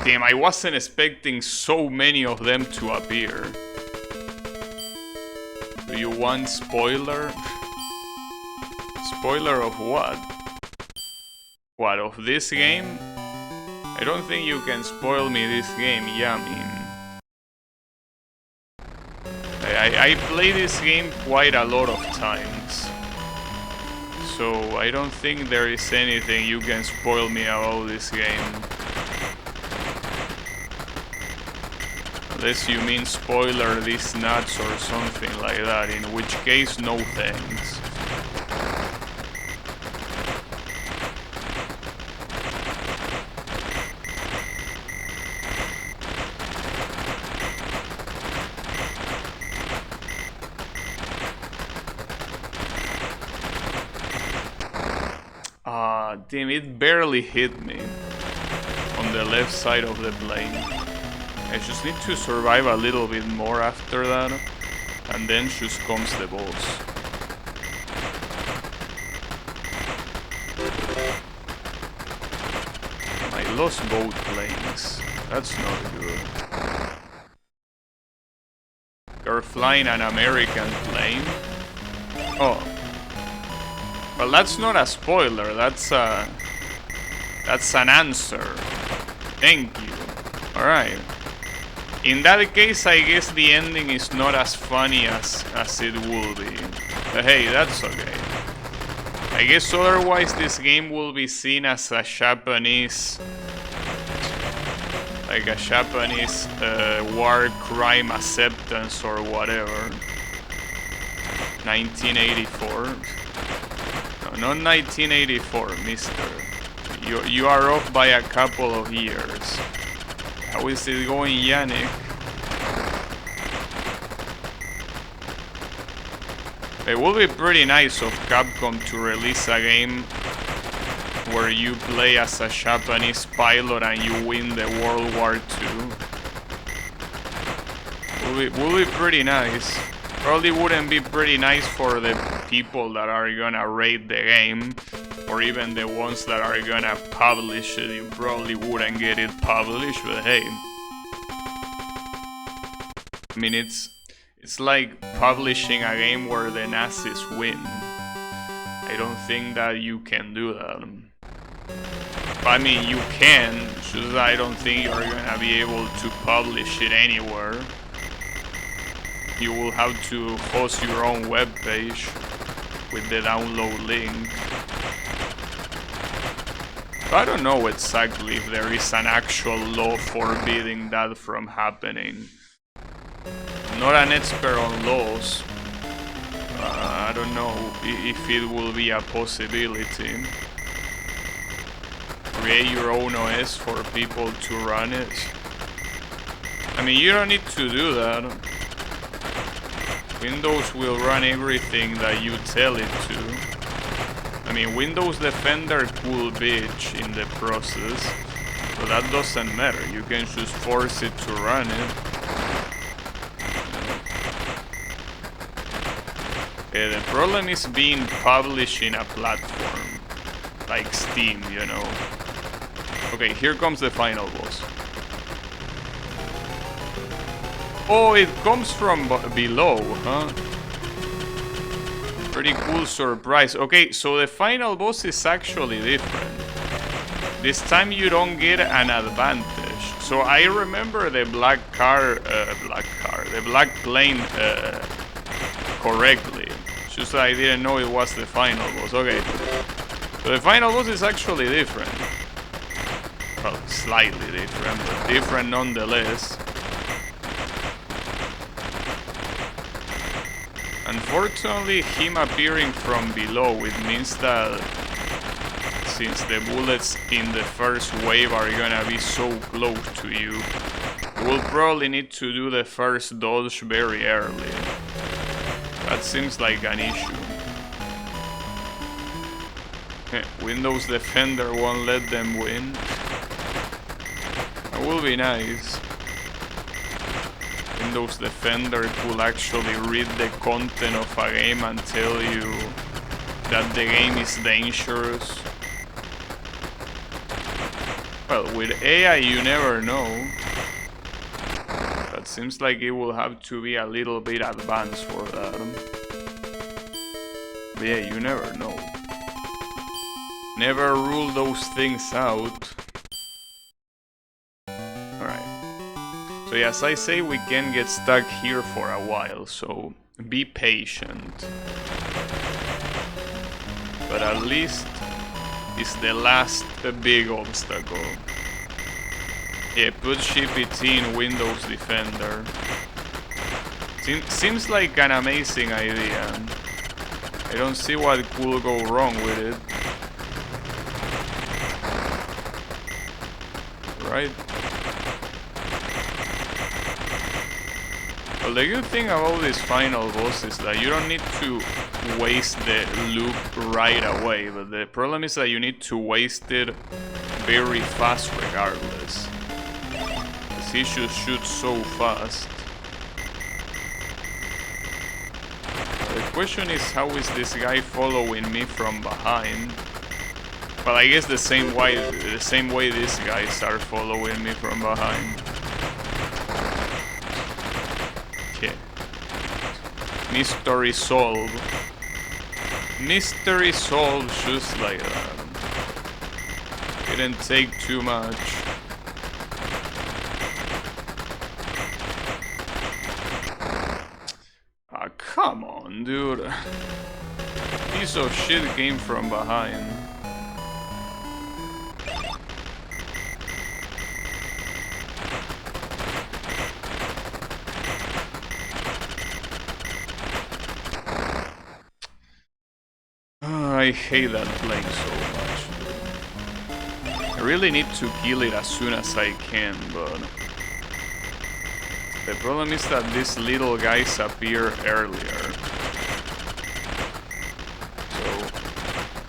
Damn, I wasn't expecting so many of them to appear. Do you want spoiler? Spoiler of what? What, of this game? I don't think you can spoil me this game, yeah, I mean... I play this game quite a lot of times. So I don't think there is anything you can spoil me about this game. Unless you mean spoiler these nuts or something like that, in which case no thanks. Damn, it barely hit me on the left side of the plane. I just need to survive a little bit more after that, and then just comes the boss. I lost both planes. That's not good. You're flying an American plane? Oh. Well, that's not a spoiler, that's an answer. Thank you. Alright. In that case, I guess the ending is not as funny as it will be. But hey, that's okay. I guess otherwise this game will be seen as a Japanese... like a Japanese war crime acceptance or whatever. 1984. No, not 1984, mister. You are off by a couple of years. How is it going, Yannick? It would be pretty nice of Capcom to release a game where you play as a Japanese pilot and you win the World War II. Would be pretty nice. Probably wouldn't be pretty nice for the people that are gonna rate the game, or even the ones that are gonna publish it. You probably wouldn't get it published, but hey. I mean, it's like publishing a game where the Nazis win. I don't think that you can do that. I mean, you can, just I don't think you're gonna be able to publish it anywhere. You will have to host your own webpage with the download link. I don't know exactly if there is an actual law forbidding that from happening. I'm not an expert on laws. I don't know if it will be a possibility. Create your own OS for people to run it. I mean, you don't need to do that. Windows will run everything that you tell it to. I mean, Windows Defender cool bitch in the process, so that doesn't matter. You can just force it to run it. The problem is being published in a platform like Steam, you know. Okay, here comes the final boss. Oh, it comes from below, huh? Pretty cool surprise. Okay, so the final boss is actually different. This time you don't get an advantage. So I remember the the black plane correctly. It's just that I didn't know it was the final boss. Okay, so the final boss is actually different. Well, slightly different, but different nonetheless. Unfortunately, him appearing from below, it means that since the bullets in the first wave are gonna be so close to you, you will probably need to do the first dodge very early. That seems like an issue. Windows Defender won't let them win. That will be nice. Windows Defender could actually read the content of a game and tell you that the game is dangerous. Well, with AI you never know. But seems like it will have to be a little bit advanced for that. But yeah, you never know. Never rule those things out. Alright. So yeah, as I say, we can get stuck here for a while, so be patient. But at least it's the last big obstacle. Yeah, put GPT in Windows Defender. Seems like an amazing idea. I don't see what could go wrong with it. Right? Well, the good thing about this final boss is that you don't need to waste the loop right away, but the problem is that you need to waste it very fast regardless. Because he should shoot so fast. The question is, how is this guy following me from behind? Well, I guess the same way these guys are following me from behind. Okay. Mystery solved. Mystery solved just like that. Didn't take too much. Ah, come on, dude. Piece of shit came from behind. I hate that plane so much. I really need to kill it as soon as I can, but the problem is that these little guys appear earlier. So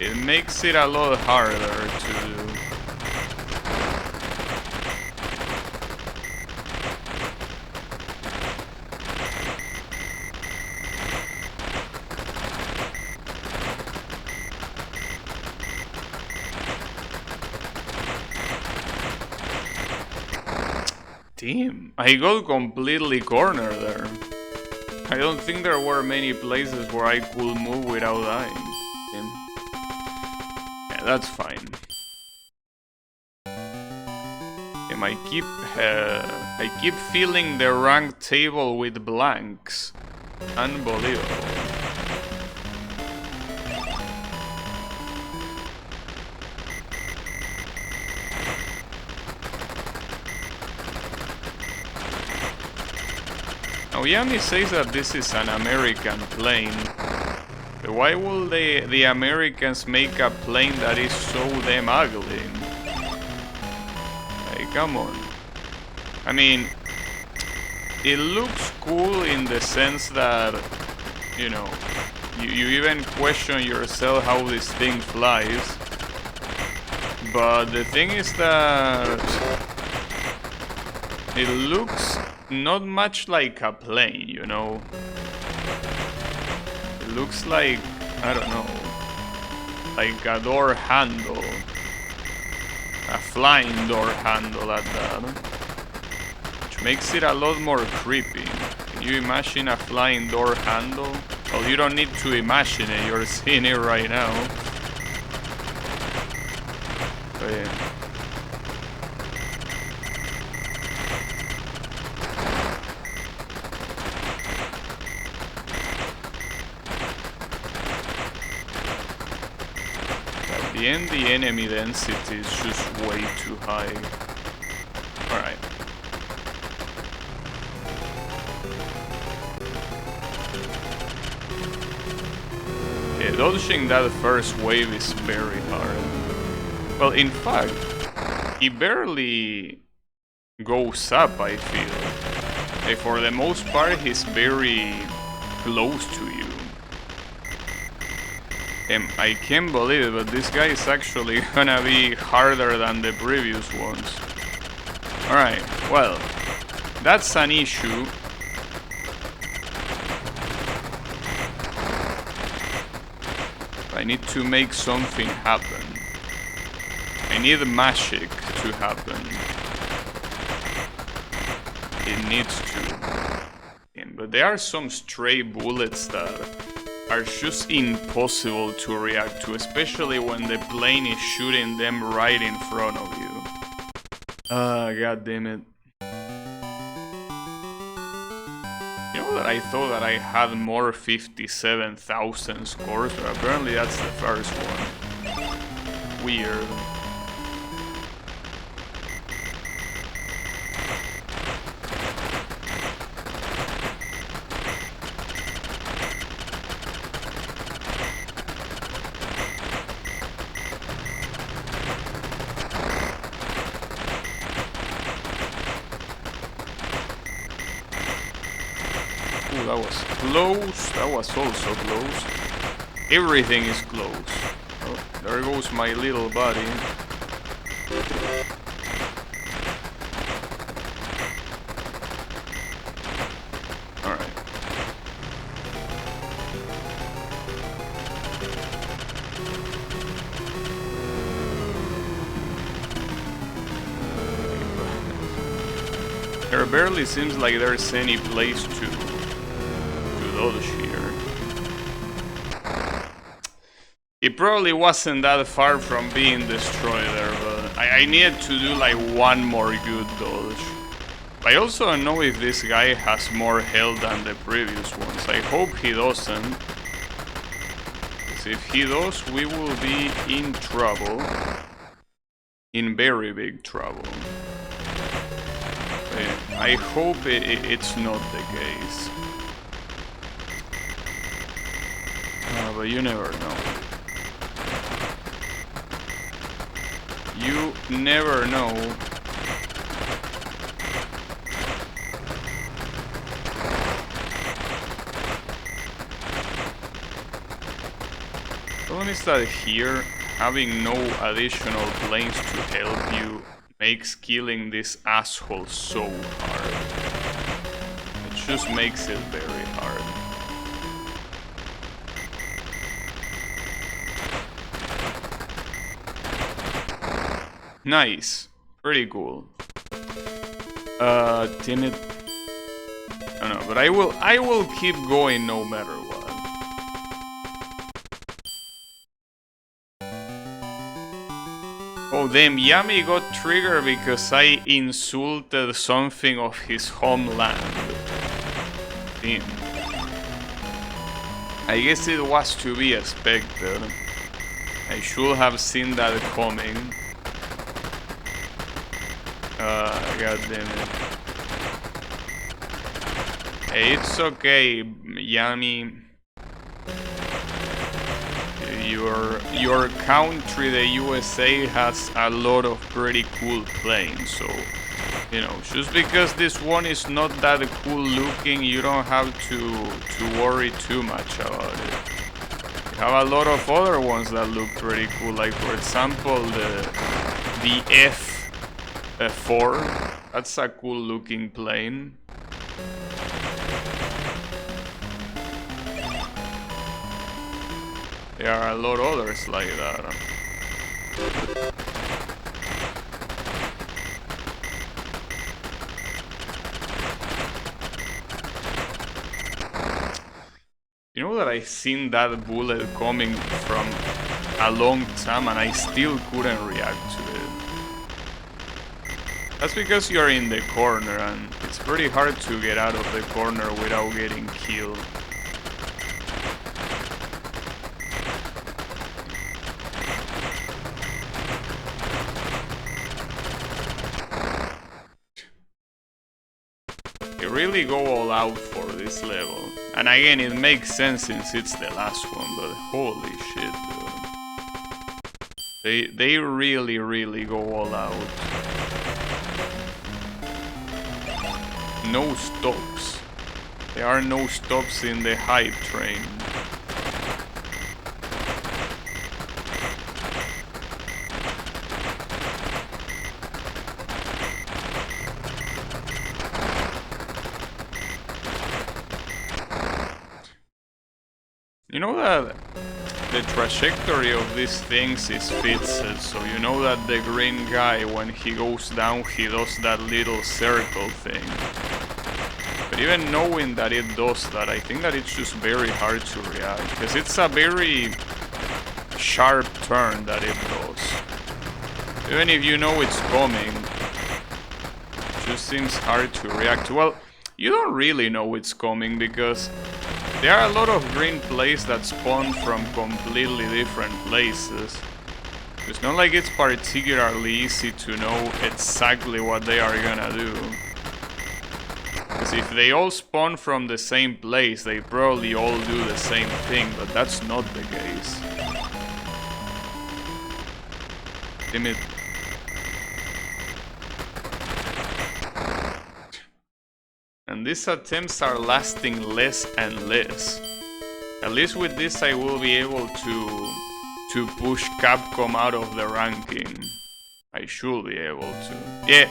it makes it a lot harder to do. Damn, I got completely cornered there. I don't think there were many places where I could move without dying. Damn. Yeah, that's fine. Damn, I keep filling the rank table with blanks. Unbelievable. Now Yami says that this is an American plane. But why would the Americans make a plane that is so damn ugly? Like, come on. I mean, it looks cool in the sense that, you know, you even question yourself how this thing flies. But the thing is that it looks not much like a plane, you know. It looks like, I don't know, like a door handle. A flying door handle at that. Which makes it a lot more creepy. Can you imagine a flying door handle? Well, you don't need to imagine it, you're seeing it right now. But yeah. And the enemy density is just way too high. Alright. Yeah, dodging that first wave is very hard. Well, in fact, he barely goes up, I feel. Like, for the most part, he's very close to you. I can't believe it, but this guy is actually gonna be harder than the previous ones. Alright, well, that's an issue. I need to make something happen. I need magic to happen. It needs to. But there are some stray bullets that are just impossible to react to, especially when the plane is shooting them right in front of you. God damn it. You know that I thought that I had more 57,000 scores, but apparently that's the first one. Weird. Ooh, that was close. That was also close. Everything is close. Oh, there goes my little buddy. Alright. There barely seems like there's any place to dodge here. It probably wasn't that far from being destroyed there, but I needed to do like one more good dodge. I also don't know if this guy has more health than the previous ones. I hope he doesn't. Because if he does, we will be in trouble. In very big trouble. I hope it's not the case. But you never know. You never know. The problem is that here, having no additional planes to help you makes killing this asshole so hard. It just makes it very hard. Nice. Pretty cool. Damn it. I don't know, but I will keep going no matter what. Oh damn, Yami got triggered because I insulted something of his homeland. Damn. I guess it was to be expected. I should have seen that coming. God damn it. Hey, it's okay, Yami. Your country, the USA, has a lot of pretty cool planes, so you know, just because this one is not that cool looking, you don't have to worry too much about it. You have a lot of other ones that look pretty cool, like for example the F4. That's a cool looking plane. There are a lot of others like that. You know that I seen that bullet coming from a long time and I still couldn't react to it. That's because you're in the corner and it's pretty hard to get out of the corner without getting killed. They really go all out for this level. And again, it makes sense since it's the last one, but holy shit, dude. They really go all out. No stops. There are no stops in the hype train. You know that the trajectory of these things is fixed, so you know that the green guy, when he goes down, he does that little circle thing. But even knowing that it does that, I think that it's just very hard to react, because it's a very sharp turn that it does. Even if you know it's coming, it just seems hard to react to. Well, you don't really know it's coming, because there are a lot of green plays that spawn from completely different places. It's not like it's particularly easy to know exactly what they are gonna do. Because if they all spawn from the same place, they probably all do the same thing, but that's not the case. Damn it. And these attempts are lasting less and less. At least with this I will be able to push Capcom out of the ranking. I should be able to. Yeah,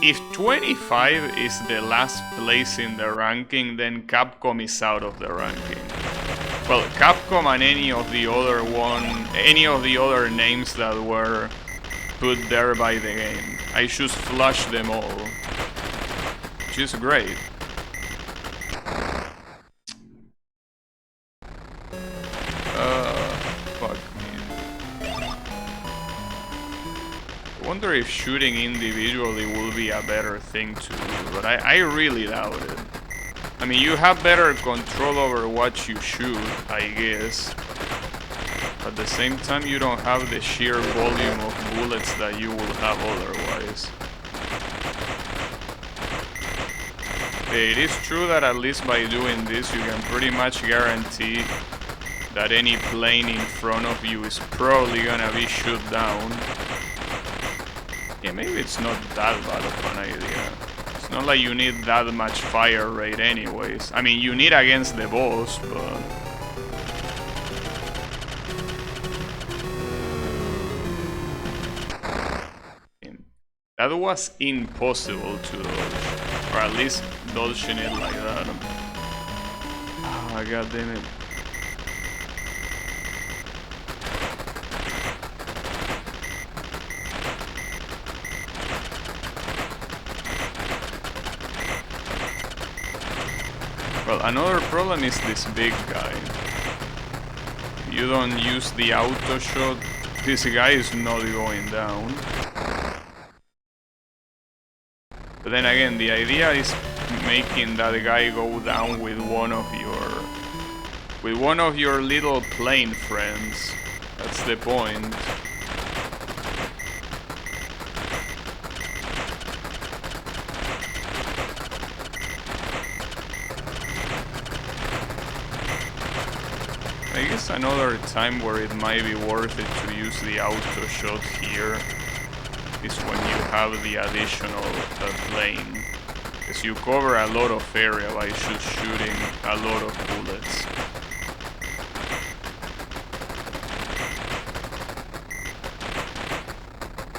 if 25 is the last place in the ranking, then Capcom is out of the ranking. Well, Capcom and any of the other names that were put there by the game. I just flush them all. Which is great. Fuck me. I wonder if shooting individually will be a better thing to do, but I really doubt it. I mean, you have better control over what you shoot, I guess. At the same time, you don't have the sheer volume of bullets that you will have otherwise. It is true that at least by doing this, you can pretty much guarantee that any plane in front of you is probably gonna be shot down. Yeah, maybe it's not that bad of an idea. It's not like you need that much fire rate anyways. I mean, you need against the boss, but... that was impossible to dodge. Or at least dodging it like that. Ah, god damn it. Well, another problem is this big guy. If you don't use the auto shot, this guy is not going down. But then again, the idea is making that guy go down with one of your little plane friends. That's the point. I guess another time where it might be worth it to use the auto shot here is when you have the additional plane, because you cover a lot of area by just shooting a lot of bullets.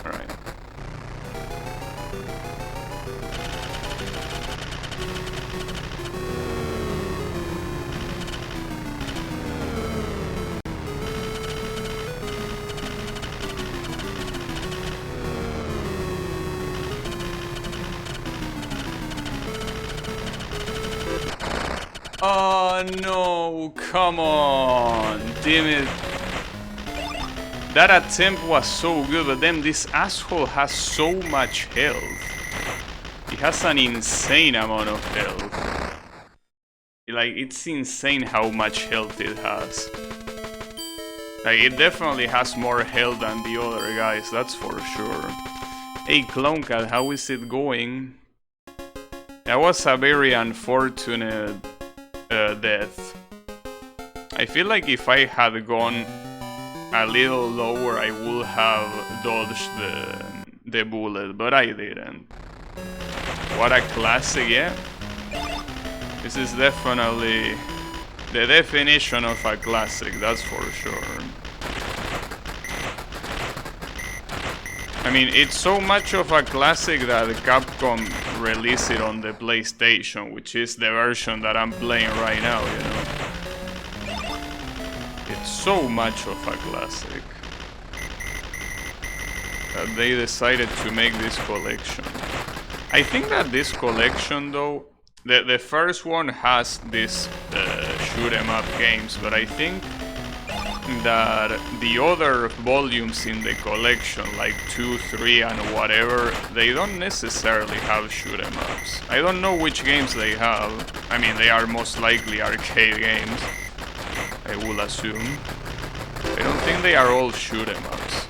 Alright. Oh no, come on, damn it. That attempt was so good, but then this asshole has so much health. He has an insane amount of health. Like, it's insane how much health it has. Like, it definitely has more health than the other guys, that's for sure. Hey, Clown Cat, how is it going? That was a very unfortunate death. I feel like if I had gone a little lower, I would have dodged the bullet, but I didn't. What a classic, yeah? This is definitely the definition of a classic, that's for sure. I mean, it's so much of a classic that Capcom released it on the PlayStation, which is the version that I'm playing right now, you know. It's so much of a classic that they decided to make this collection. I think that this collection, though, the first one has this shoot 'em up games, but I think that the other volumes in the collection, like 2, 3 and whatever, they don't necessarily have shoot 'em ups. I don't know which games they have. I mean, they are most likely arcade games, I will assume. I don't think they are all shoot 'em ups.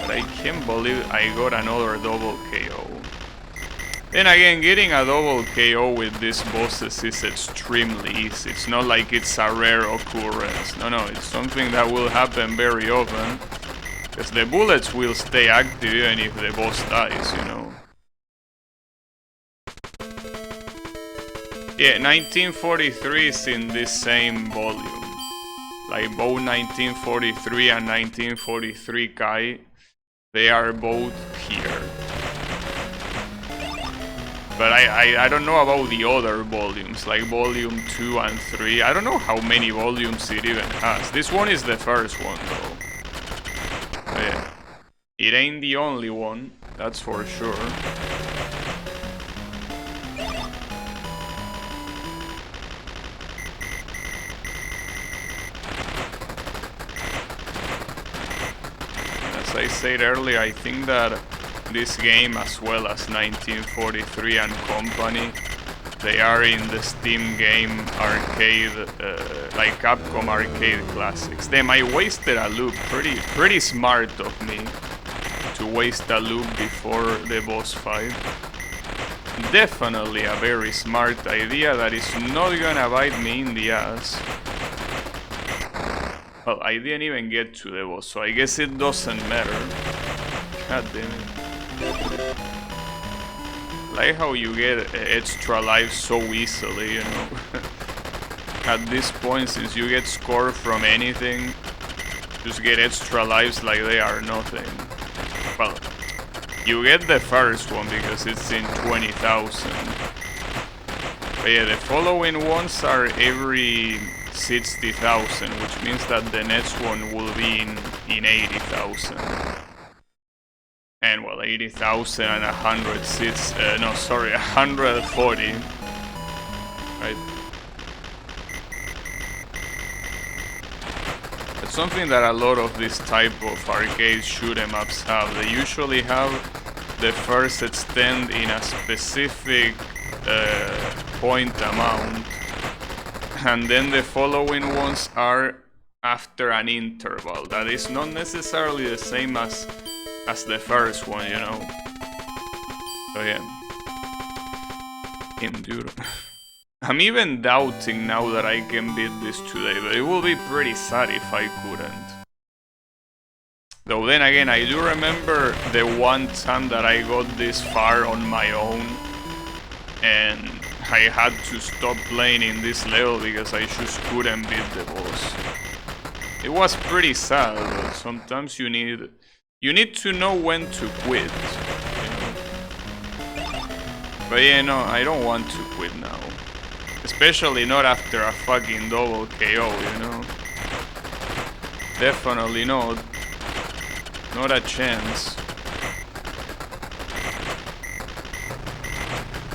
I can't believe I got another double KO. Then again, getting a double KO with these bosses is extremely easy. It's not like it's a rare occurrence. No, it's something that will happen very often. Because the bullets will stay active even if the boss dies, you know. Yeah, 1943 is in this same volume. Like both 1943 and 1943 Kai. They are both here. But I don't know about the other volumes, like volume 2 and 3. I don't know how many volumes it even has. This one is the first one, though. But yeah. It ain't the only one, that's for sure. I said earlier, I think that this game, as well as 1943 and Company, they are in the Steam game arcade, like Capcom arcade classics. Damn, I wasted a loop. Pretty smart of me to waste a loop before the boss fight. Definitely a very smart idea that is not gonna bite me in the ass. Well, I didn't even get to the boss, so I guess it doesn't matter. God damn it. Like how you get extra life so easily, you know. At this point, since you get scored from anything, just get extra lives like they are nothing. Well, you get the first one because it's in 20,000. But yeah, the following ones are every 60,000, which means that the next one will be in 80,000. And well, 80,000 and 106, no, sorry, 140. Right? It's something that a lot of this type of arcade shoot 'em ups have. They usually have the first extend in a specific point amount, and then the following ones are after an interval that is not necessarily the same as the first one, you know. So yeah, endure. I'm even doubting now that I can beat this today, but it will be pretty sad if I couldn't. Though then again, I do remember the one time that I got this far on my own, and I had to stop playing in this level because I just couldn't beat the boss. It was pretty sad, but sometimes you need to know when to quit, you know? But yeah, no, I don't want to quit now. Especially not after a fucking double KO, you know? Definitely not. Not a chance.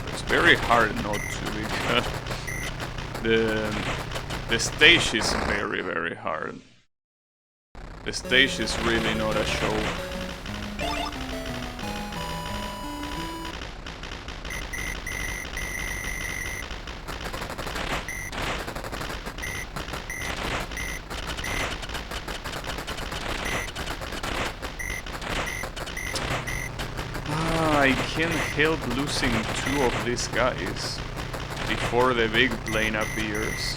It's very hard not to, because the stage is very, very hard. The stage is really not a show. I can't help losing 2 of these guys before the big plane appears.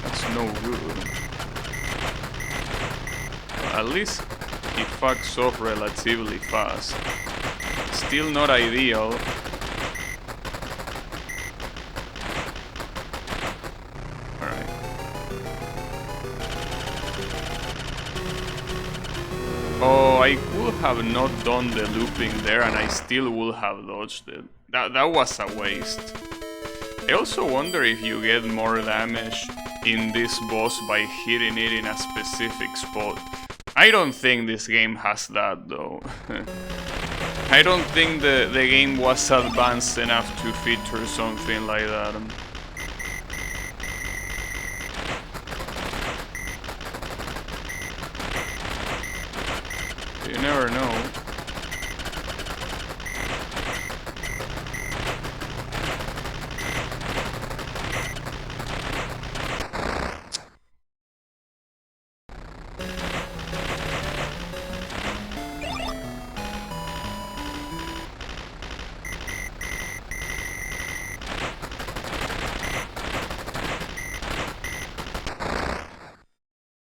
That's no good. At least he fucks off relatively fast. Still not ideal. Alright. Oh, I could have not done the looping there and I still would have dodged it. That was a waste. I also wonder if you get more damage in this boss by hitting it in a specific spot. I don't think this game has that though. I don't think the game was advanced enough to feature something like that. You never know.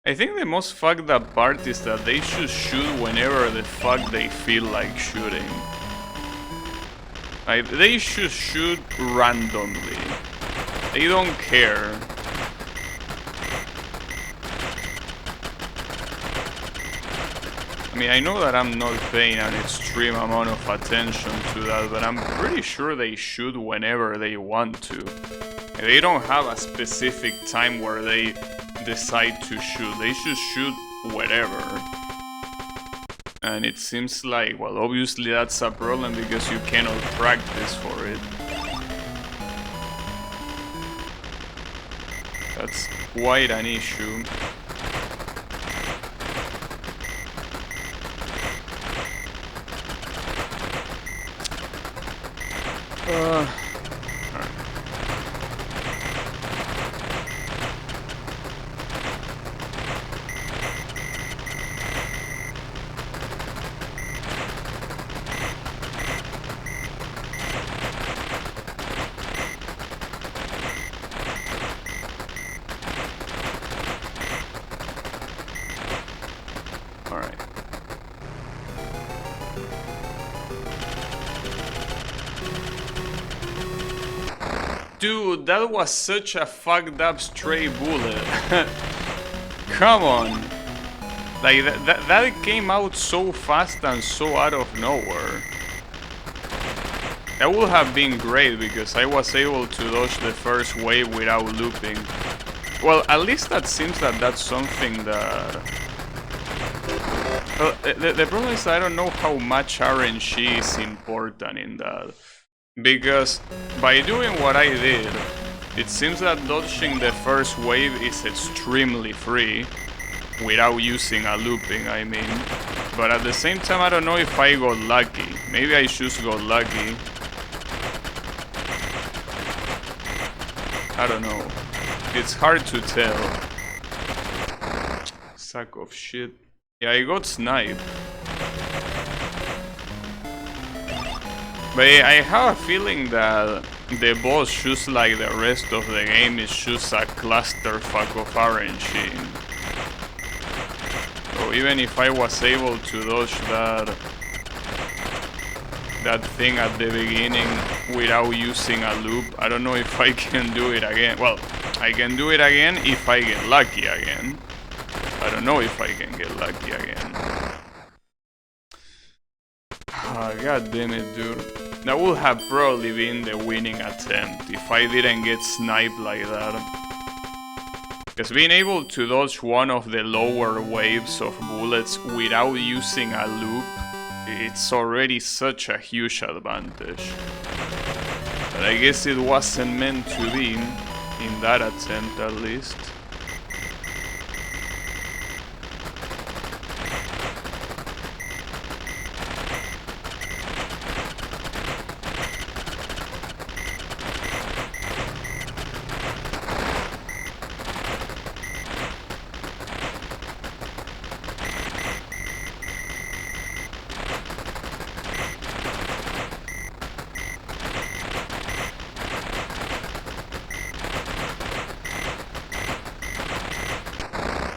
I think the most fucked up part is that they should shoot whenever the fuck they feel like shooting. Like, they should shoot randomly. They don't care. I mean, I know that I'm not paying an extreme amount of attention to that, but I'm pretty sure they shoot whenever they want to. They don't have a specific time where they decide to shoot. They should shoot wherever. And it seems like, well, obviously that's a problem because you cannot practice for it. That's quite an issue. Dude, that was such a fucked up stray bullet. Come on. Like, that came out so fast and so out of nowhere. That would have been great because I was able to dodge the first wave without looping. Well, at least that seems that that's something that... Well, the problem is I don't know how much RNG is important in that. Because by doing what I did, it seems that dodging the first wave is extremely free without using a looping, I mean. But at the same time, I don't know if I got lucky. Maybe I just got lucky. I don't know. It's hard to tell. Sack of shit. Yeah, I got sniped. But I have a feeling that the boss, just like the rest of the game, is just a clusterfuck of RNG. So even if I was able to dodge that thing at the beginning without using a loop, I don't know if I can do it again. Well, I can do it again if I get lucky again. I don't know if I can get lucky again. God damn it, dude. That would have probably been the winning attempt if I didn't get sniped like that. Because being able to dodge one of the lower waves of bullets without using a loop, it's already such a huge advantage. But I guess it wasn't meant to be, in that attempt at least.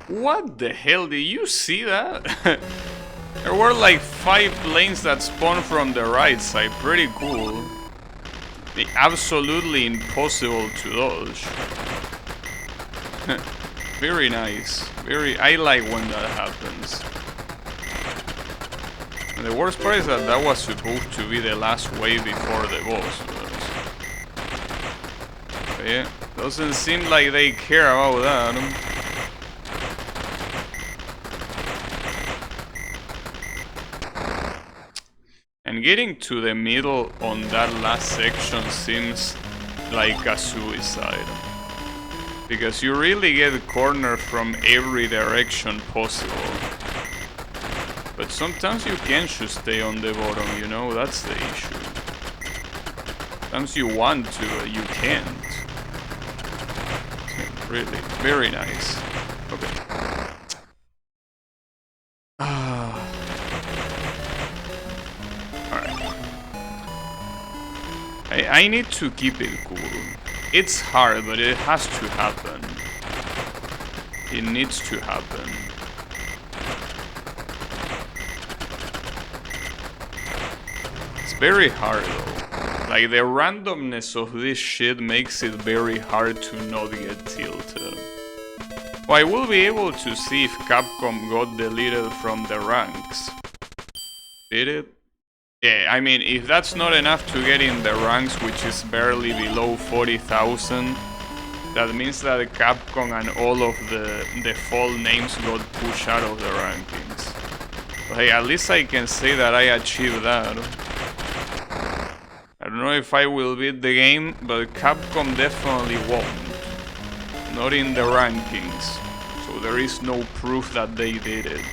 What the hell, did you see that? There were like 5 planes that spawned from the right side, pretty cool. Absolutely impossible to dodge. Very nice. I like when that happens. And the worst part is that that was supposed to be the last wave before the boss. But yeah, doesn't seem like they care about that. And getting to the middle on that last section seems like a suicide. Because you really get cornered from every direction possible. But sometimes you can't just stay on the bottom, you know, that's the issue. Sometimes you want to, but you can't. Really, very nice. Okay. Alright. I need to keep it cool. It's hard, but it has to happen. It needs to happen. It's very hard though. Like the randomness of this shit makes it very hard to not get tilted. Well, I will be able to see if Capcom got deleted from the ranks. Did it? Yeah, I mean, if that's not enough to get in the ranks, which is barely below 40,000, that means that Capcom and all of the fall names got pushed out of the rankings. But hey, at least I can say that I achieved that. I don't know if I will beat the game, but Capcom definitely won't. Not in the rankings. So there is no proof that they did it.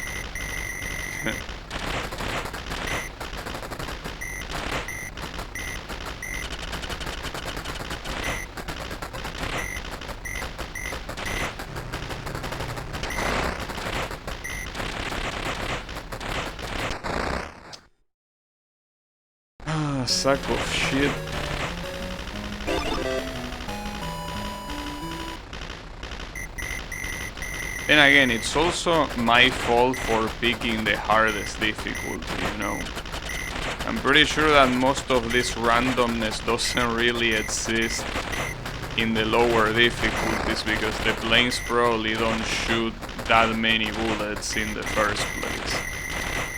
Sack of shit. And again, it's also my fault for picking the hardest difficulty, you know. I'm pretty sure that most of this randomness doesn't really exist in the lower difficulties because the planes probably don't shoot that many bullets in the first place.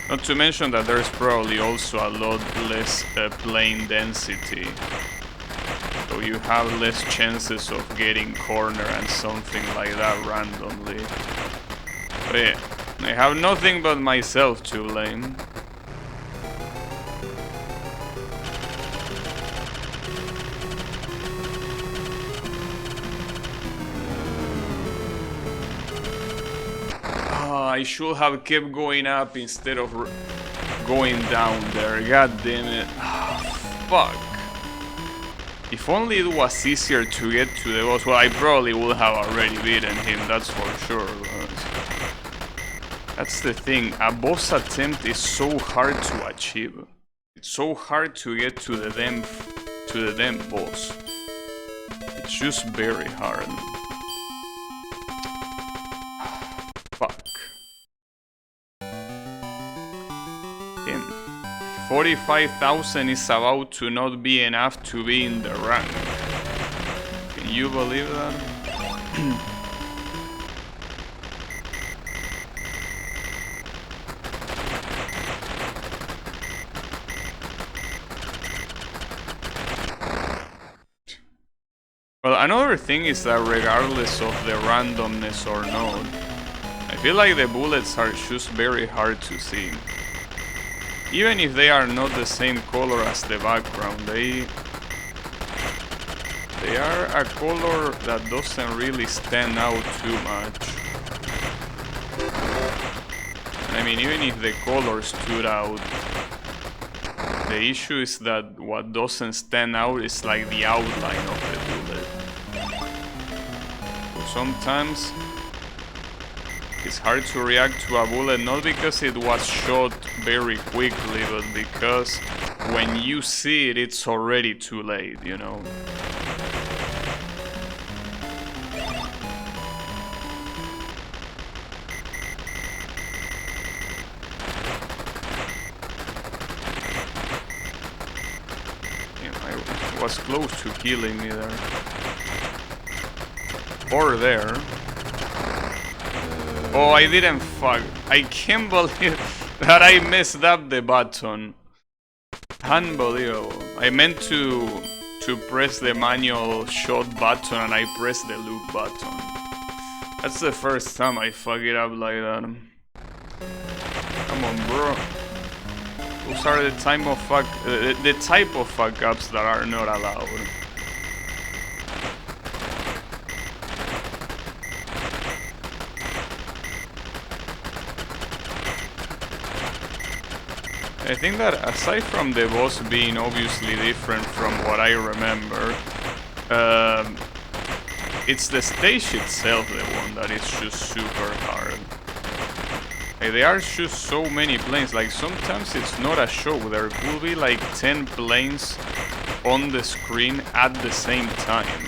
Not to mention that there's probably also a lot less plane density. So you have less chances of getting corner and something like that randomly. But yeah, I have nothing but myself to blame. I should have kept going up instead of going down there. God damn it. Fuck. If only it was easier to get to the boss. Well, I probably would have already beaten him, that's for sure. That's the thing. A boss attempt is so hard to achieve. It's so hard to get to the damn boss. It's just very hard. Fuck. 45,000 is about to not be enough to be in the rank. Can you believe that? Well, another thing is that regardless of the randomness or not, I feel like the bullets are just very hard to see. Even if they are not the same color as the background, they are a color that doesn't really stand out too much. I mean, even if the color stood out, the issue is that what doesn't stand out is like the outline of the bullet. So sometimes it's hard to react to a bullet, not because it was shot very quickly, but because when you see it, it's already too late, you know? I was close to killing me there. Or there. Oh, I didn't fuck. I can't believe That I messed up the button. Unbelievable. I meant to press the manual shot button and I pressed the loop button. That's the first time I fuck it up like that. Come on, bro. Those are the type of fuck ups that are not allowed. I think that aside from the boss being obviously different from what I remember, it's the stage itself, the one that is just super hard. Like, there are just so many planes, like sometimes it's not a show, there could be like 10 planes on the screen at the same time.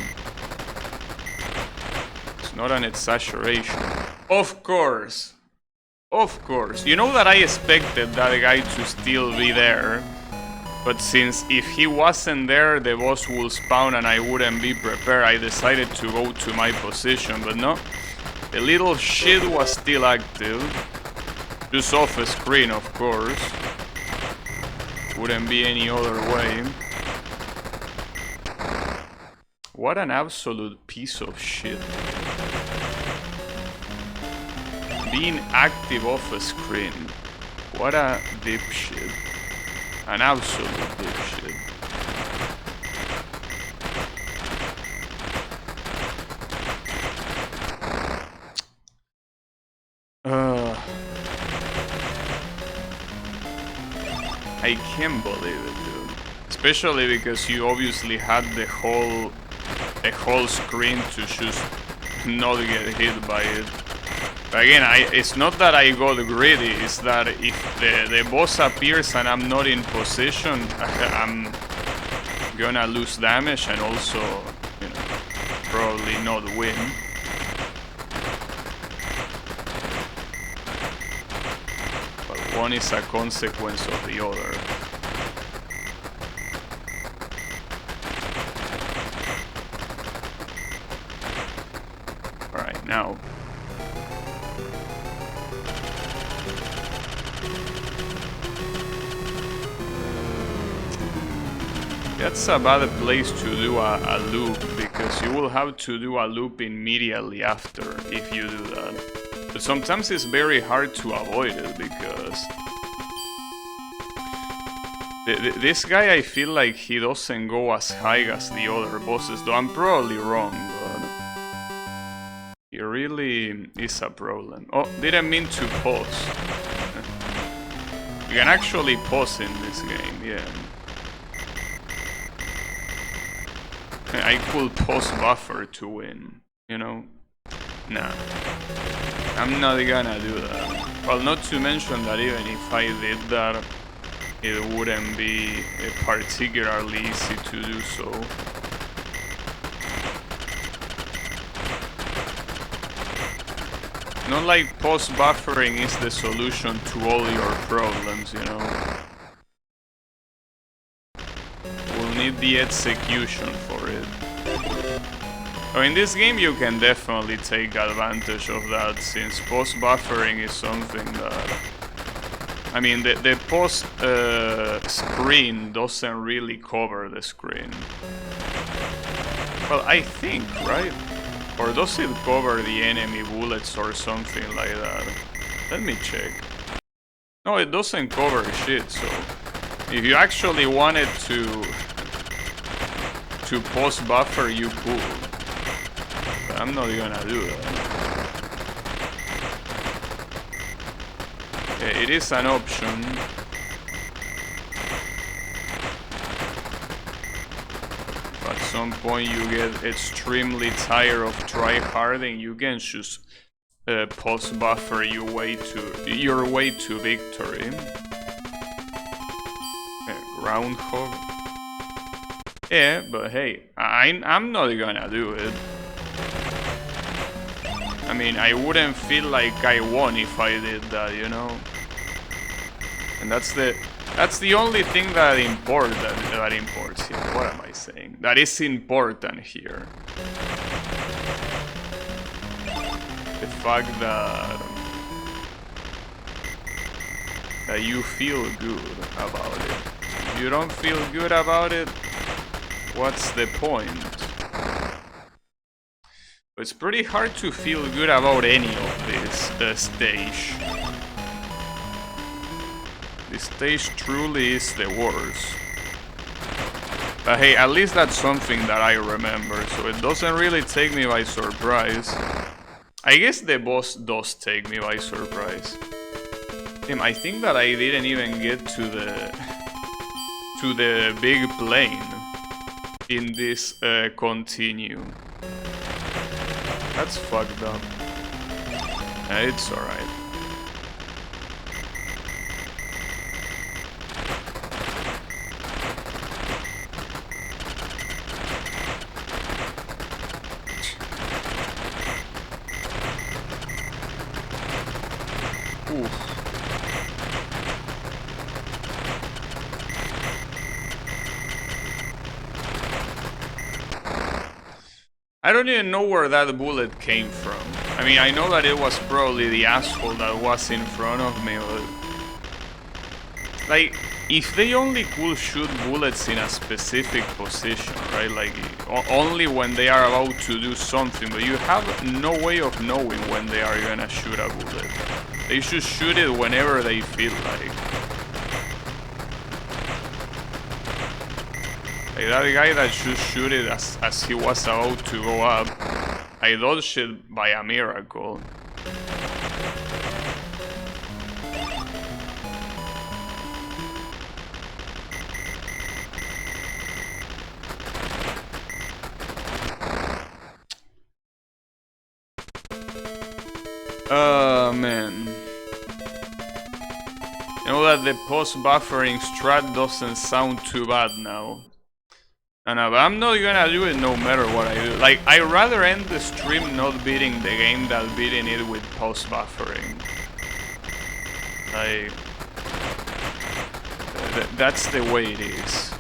It's not an exaggeration. Of course. Of course, you know that I expected that guy to still be there, but since if he wasn't there, the boss would spawn and I wouldn't be prepared, I decided to go to my position, but no, the little shit was still active, just off the screen, of course, wouldn't be any other way. What an absolute piece of shit. Being active off a screen. What a dipshit. An absolute dipshit. I can't believe it, dude. Especially because you obviously had the whole screen to just not get hit by it. Again, it's not that I got greedy, it's that if the boss appears and I'm not in position, I'm gonna lose damage and also, you know, probably not win. But one is a consequence of the other. Alright, now. That's a bad place to do a loop, because you will have to do a loop immediately after if you do that. But sometimes it's very hard to avoid it, because this guy, I feel like he doesn't go as high as the other bosses, though I'm probably wrong, but he really is a problem. Oh, didn't mean to pause. You can actually pause in this game, yeah. I could pause buffer to win, you know? Nah. I'm not gonna do that. Well, not to mention that even if I did that, it wouldn't be particularly easy to do so. Not like pause buffering is the solution to all your problems, you know? We'll need the execution for it. So in this game you can definitely take advantage of that, since pause buffering is something that... I mean, the pause screen doesn't really cover the screen. Well, I think, right? Or does it cover the enemy bullets or something like that? Let me check. No, it doesn't cover shit, so... If you actually wanted to pause buffer, you could. But I'm not gonna do that. Yeah, it is an option. At some point you get extremely tired of tryharding, you can just pause buffer your way to victory. Groundhog. Yeah, but hey, I'm not gonna do it. I mean, I wouldn't feel like I won if I did that, you know? And that's the only thing that imports here. What am I saying? That is important here. The fact that that you feel good about it. If you don't feel good about it, what's the point? It's pretty hard to feel good about any of this stage. This stage truly is the worst. But hey, at least that's something that I remember, so it doesn't really take me by surprise. I guess the boss does take me by surprise. Damn, I think that I didn't even get to the big plane in this continue. That's fucked up. It's alright. Oof. I don't even know where that bullet came from. I mean, I know that it was probably the asshole that was in front of me, but... like, if they only could shoot bullets in a specific position, right? Like, only when they are about to do something, but you have no way of knowing when they are gonna shoot a bullet. They should shoot it whenever they feel like. Like that guy that should shoot it as he was about to go up, I dodged it by a miracle. Man. You know that the post-buffering strat doesn't sound too bad now. And I'm not gonna do it no matter what I do. Like, I'd rather end the stream not beating the game than beating it with post-buffering. Like... that's the way it is.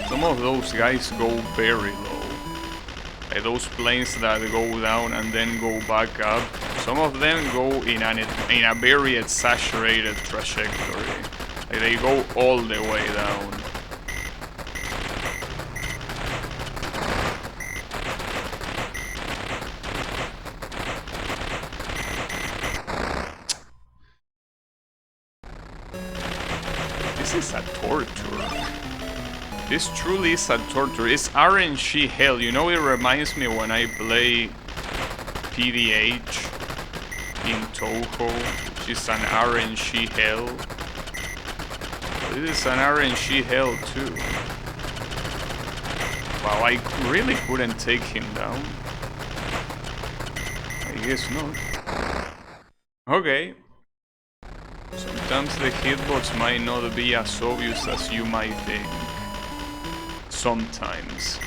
Some of those guys go very low. Like those planes that go down and then go back up. Some of them go in a very exaggerated trajectory. Like they go all the way down. This is a torture. This truly is a torture. It's RNG hell. You know, it reminds me when I play PDH in Toho, which is an RNG hell. This is an RNG hell too. Wow, I really couldn't take him down. I guess not. Okay. Sometimes the hitbox might not be as obvious as you might think. Sometimes.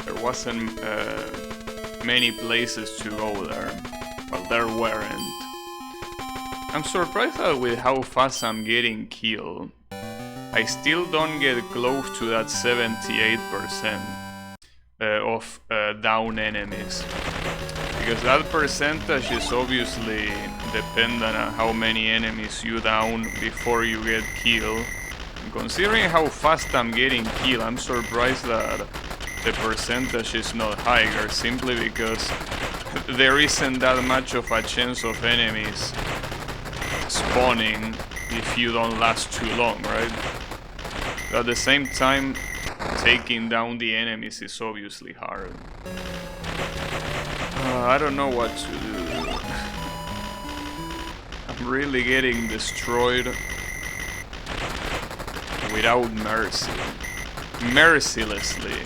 There wasn't many places to go there. Well, there weren't. I'm surprised that with how fast I'm getting killed, I still don't get close to that 78% of down enemies. Because that percentage is obviously dependent on how many enemies you down before you get killed. And considering how fast I'm getting killed, I'm surprised that the percentage is not higher, simply because there isn't that much of a chance of enemies spawning if you don't last too long, right? But at the same time, taking down the enemies is obviously hard. I don't know what to do. I'm really getting destroyed without mercy. Mercilessly.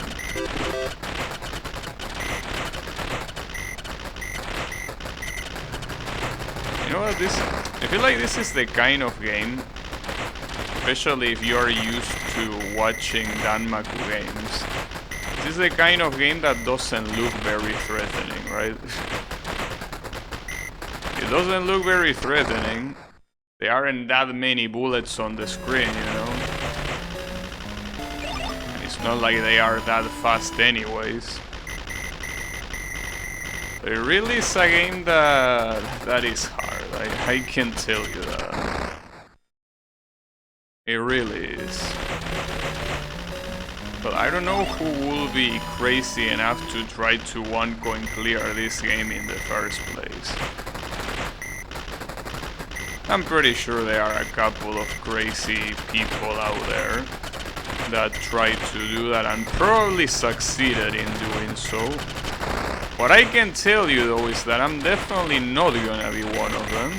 You know what, I feel like this is the kind of game, especially if you're used to watching Danmaku games, this is the kind of game that doesn't look very threatening, right? It doesn't look very threatening. There aren't that many bullets on the screen, you know? And it's not like they are that fast anyways. It really is a game that is hard, I can tell you that. It really is. But I don't know who will be crazy enough to try to one-coin clear this game in the first place. I'm pretty sure there are a couple of crazy people out there that tried to do that and probably succeeded in doing so. What I can tell you though is that I'm definitely not gonna be one of them.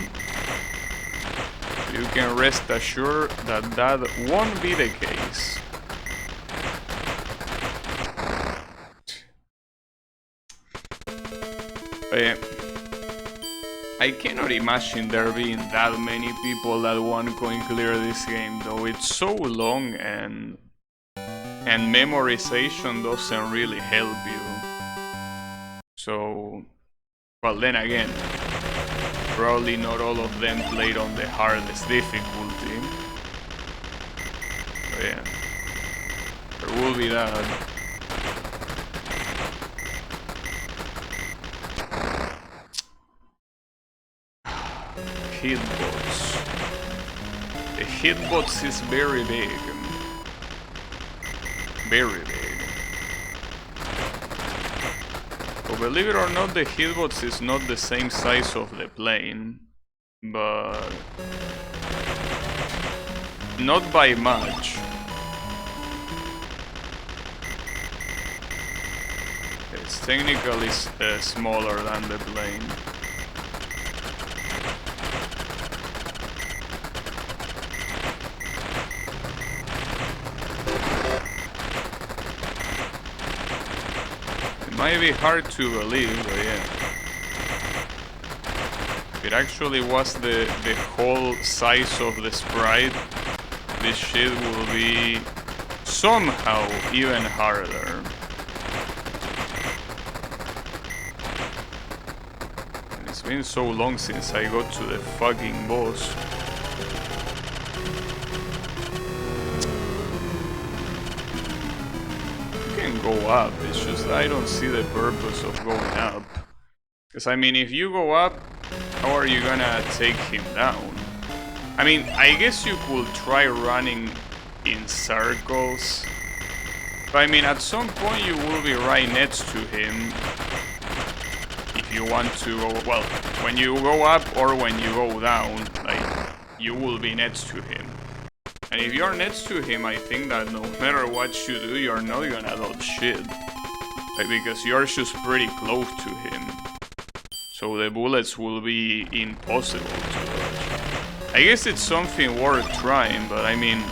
You can rest assured that that won't be the case. I cannot imagine there being that many people that one-coin clear this game though. It's so long and memorization doesn't really help you. So, well then again, probably not all of them played on the hardest difficulty. But yeah, there will be that. Hitbox. The hitbox is very big. Very big. So believe it or not, the hitbox is not the same size of the plane, but not by much. It's technically smaller than the plane. Might be hard to believe, but yeah. If it actually was the whole size of the sprite, this shit will be somehow even harder. And it's been so long since I got to the fucking boss. Go up, it's just I don't see the purpose of going up. Because I mean, if you go up, how are you gonna take him down? I mean, I guess you could try running in circles. But I mean, at some point you will be right next to him. If you want to go, well, when you go up or when you go down, like, you will be next to him. And if you're next to him, I think that no matter what you do, you're not gonna dodge shit. Like, because you're just pretty close to him. So the bullets will be impossible to dodge. I guess it's something worth trying, but I mean,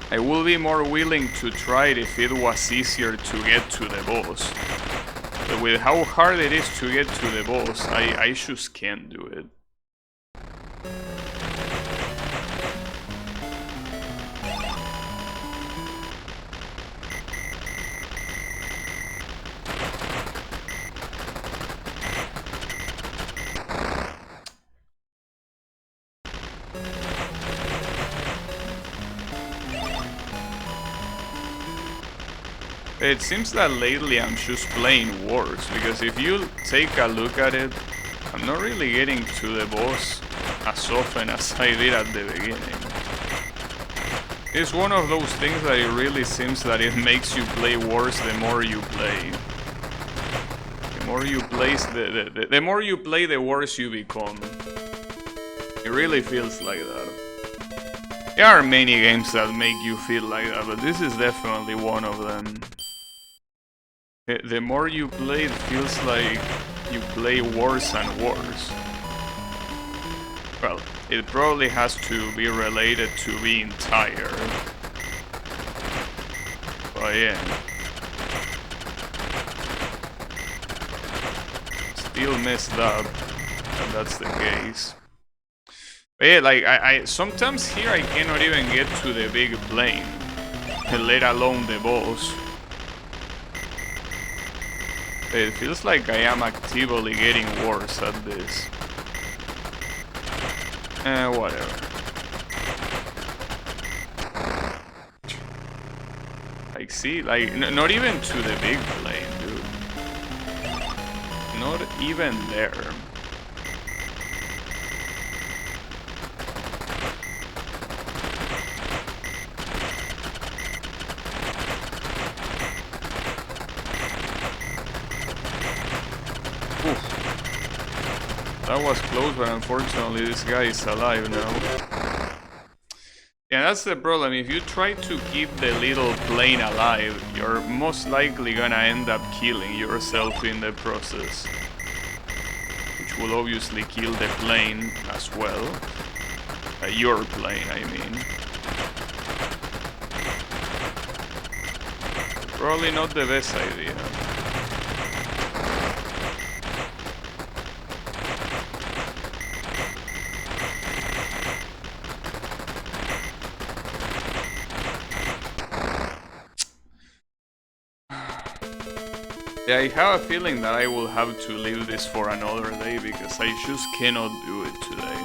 I will be more willing to try it if it was easier to get to the boss. But with how hard it is to get to the boss, I just can't do it. It seems that lately I'm just playing worse, because if you take a look at it, I'm not really getting to the boss as often as I did at the beginning. It's one of those things that it really seems that it makes you play worse the more you play. The more you play, the more you play, the worse you become. It really feels like that. There are many games that make you feel like that, but this is definitely one of them. The more you play, it feels like you play worse and worse. Well, it probably has to be related to being tired. But yeah. Still messed up, and that's the case. But yeah, like I sometimes here I cannot even get to the big plane, let alone the boss. It feels like I am actively getting worse at this. Whatever. Like, see, like, not even to the big plane, dude. Not even there. Oof. That was close, but unfortunately this guy is alive now. Yeah, that's the problem. If you try to keep the little plane alive, you're most likely gonna end up killing yourself in the process. Which will obviously kill the plane as well. Your plane, I mean. Probably not the best idea. Yeah, I have a feeling that I will have to leave this for another day because I just cannot do it today.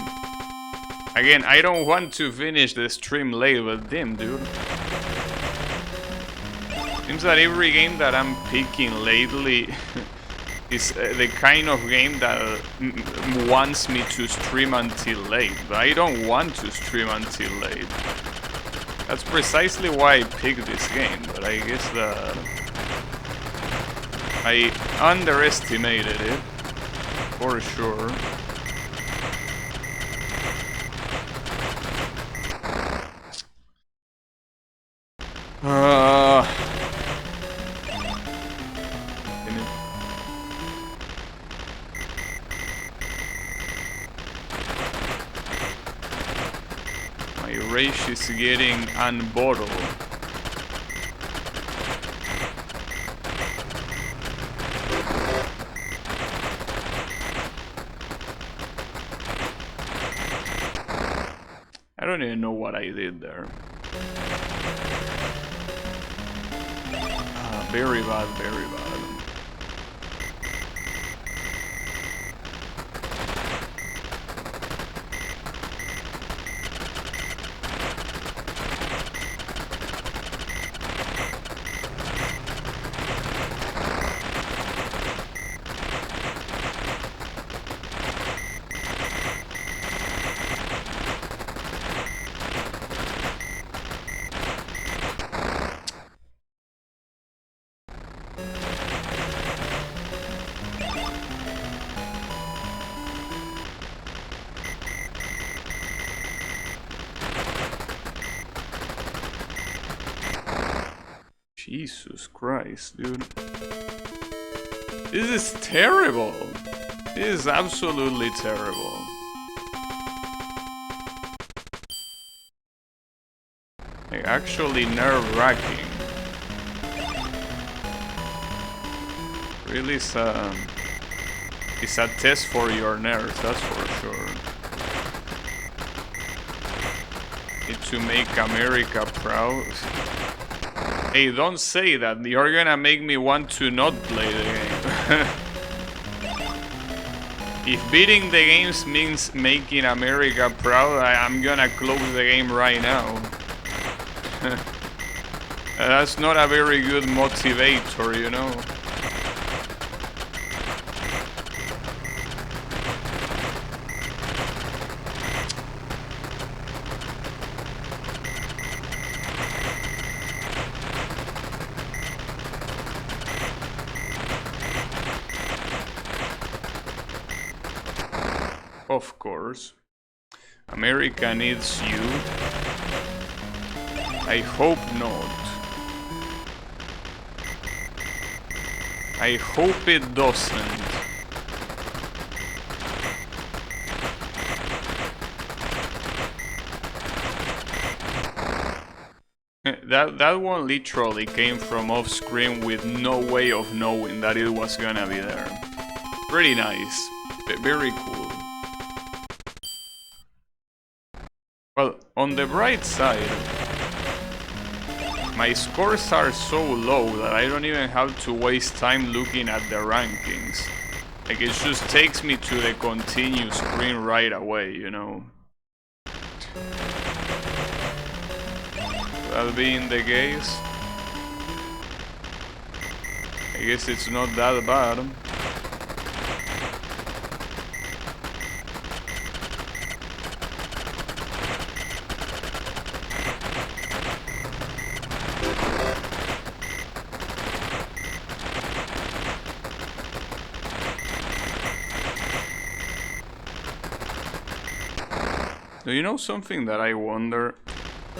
Again, I don't want to finish the stream late, but damn, dude. Seems that every game that I'm picking lately is the kind of game that wants me to stream until late, but I don't want to stream until late. That's precisely why I picked this game, but I guess that I underestimated it, for sure. My rage is getting unbottled. I don't even know what I did there. Very bad, very bad. Jesus Christ, dude. This is terrible. This is absolutely terrible. Like, actually nerve-wracking. Really it's a test for your nerves, that's for sure. Need to make America proud. Hey, don't say that. You're gonna make me want to not play the game. If beating the games means making America proud, I'm gonna close the game right now. That's not a very good motivator, you know. Of course. America needs you. I hope not. I hope it doesn't. That one literally came from off screen with no way of knowing that it was gonna be there. Pretty nice. Very cool. on the bright side, my scores are so low that I don't even have to waste time looking at the rankings. Like, it just takes me to the continue screen right away, you know. That being the case, I guess it's not that bad. Do you know something that I wonder?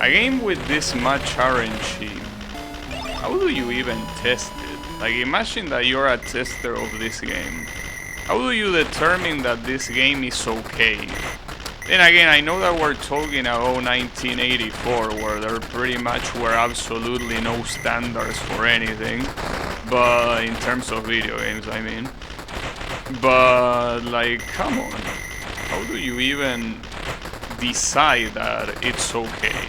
A game with this much RNG, how do you even test it? Like, imagine that you're a tester of this game. How do you determine that this game is okay? Then again, I know that we're talking about 1984, where there pretty much were absolutely no standards for anything, but in terms of video games, I mean. But, like, come on. How do you even decide that it's okay?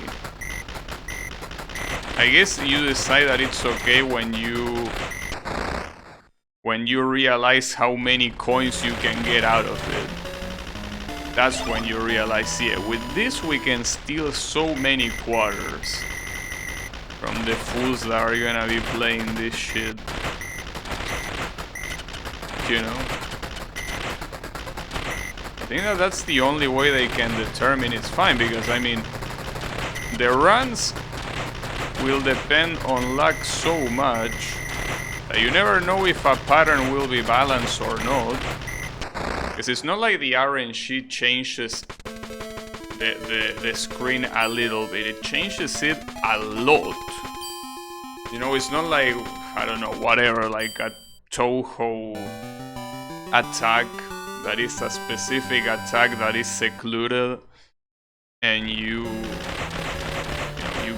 I guess you decide that it's okay when you realize how many coins you can get out of it. That's when you realize, yeah, with this we can steal so many quarters from the fools that are gonna be playing this shit. You know? I think that that's the only way they can determine it's fine, because I mean, the runs will depend on luck so much that you never know if a pattern will be balanced or not. Because it's not like the RNG changes the screen a little bit, it changes it a lot. You know, it's not like, I don't know, whatever, like a Toho attack that is a specific attack that is secluded, and you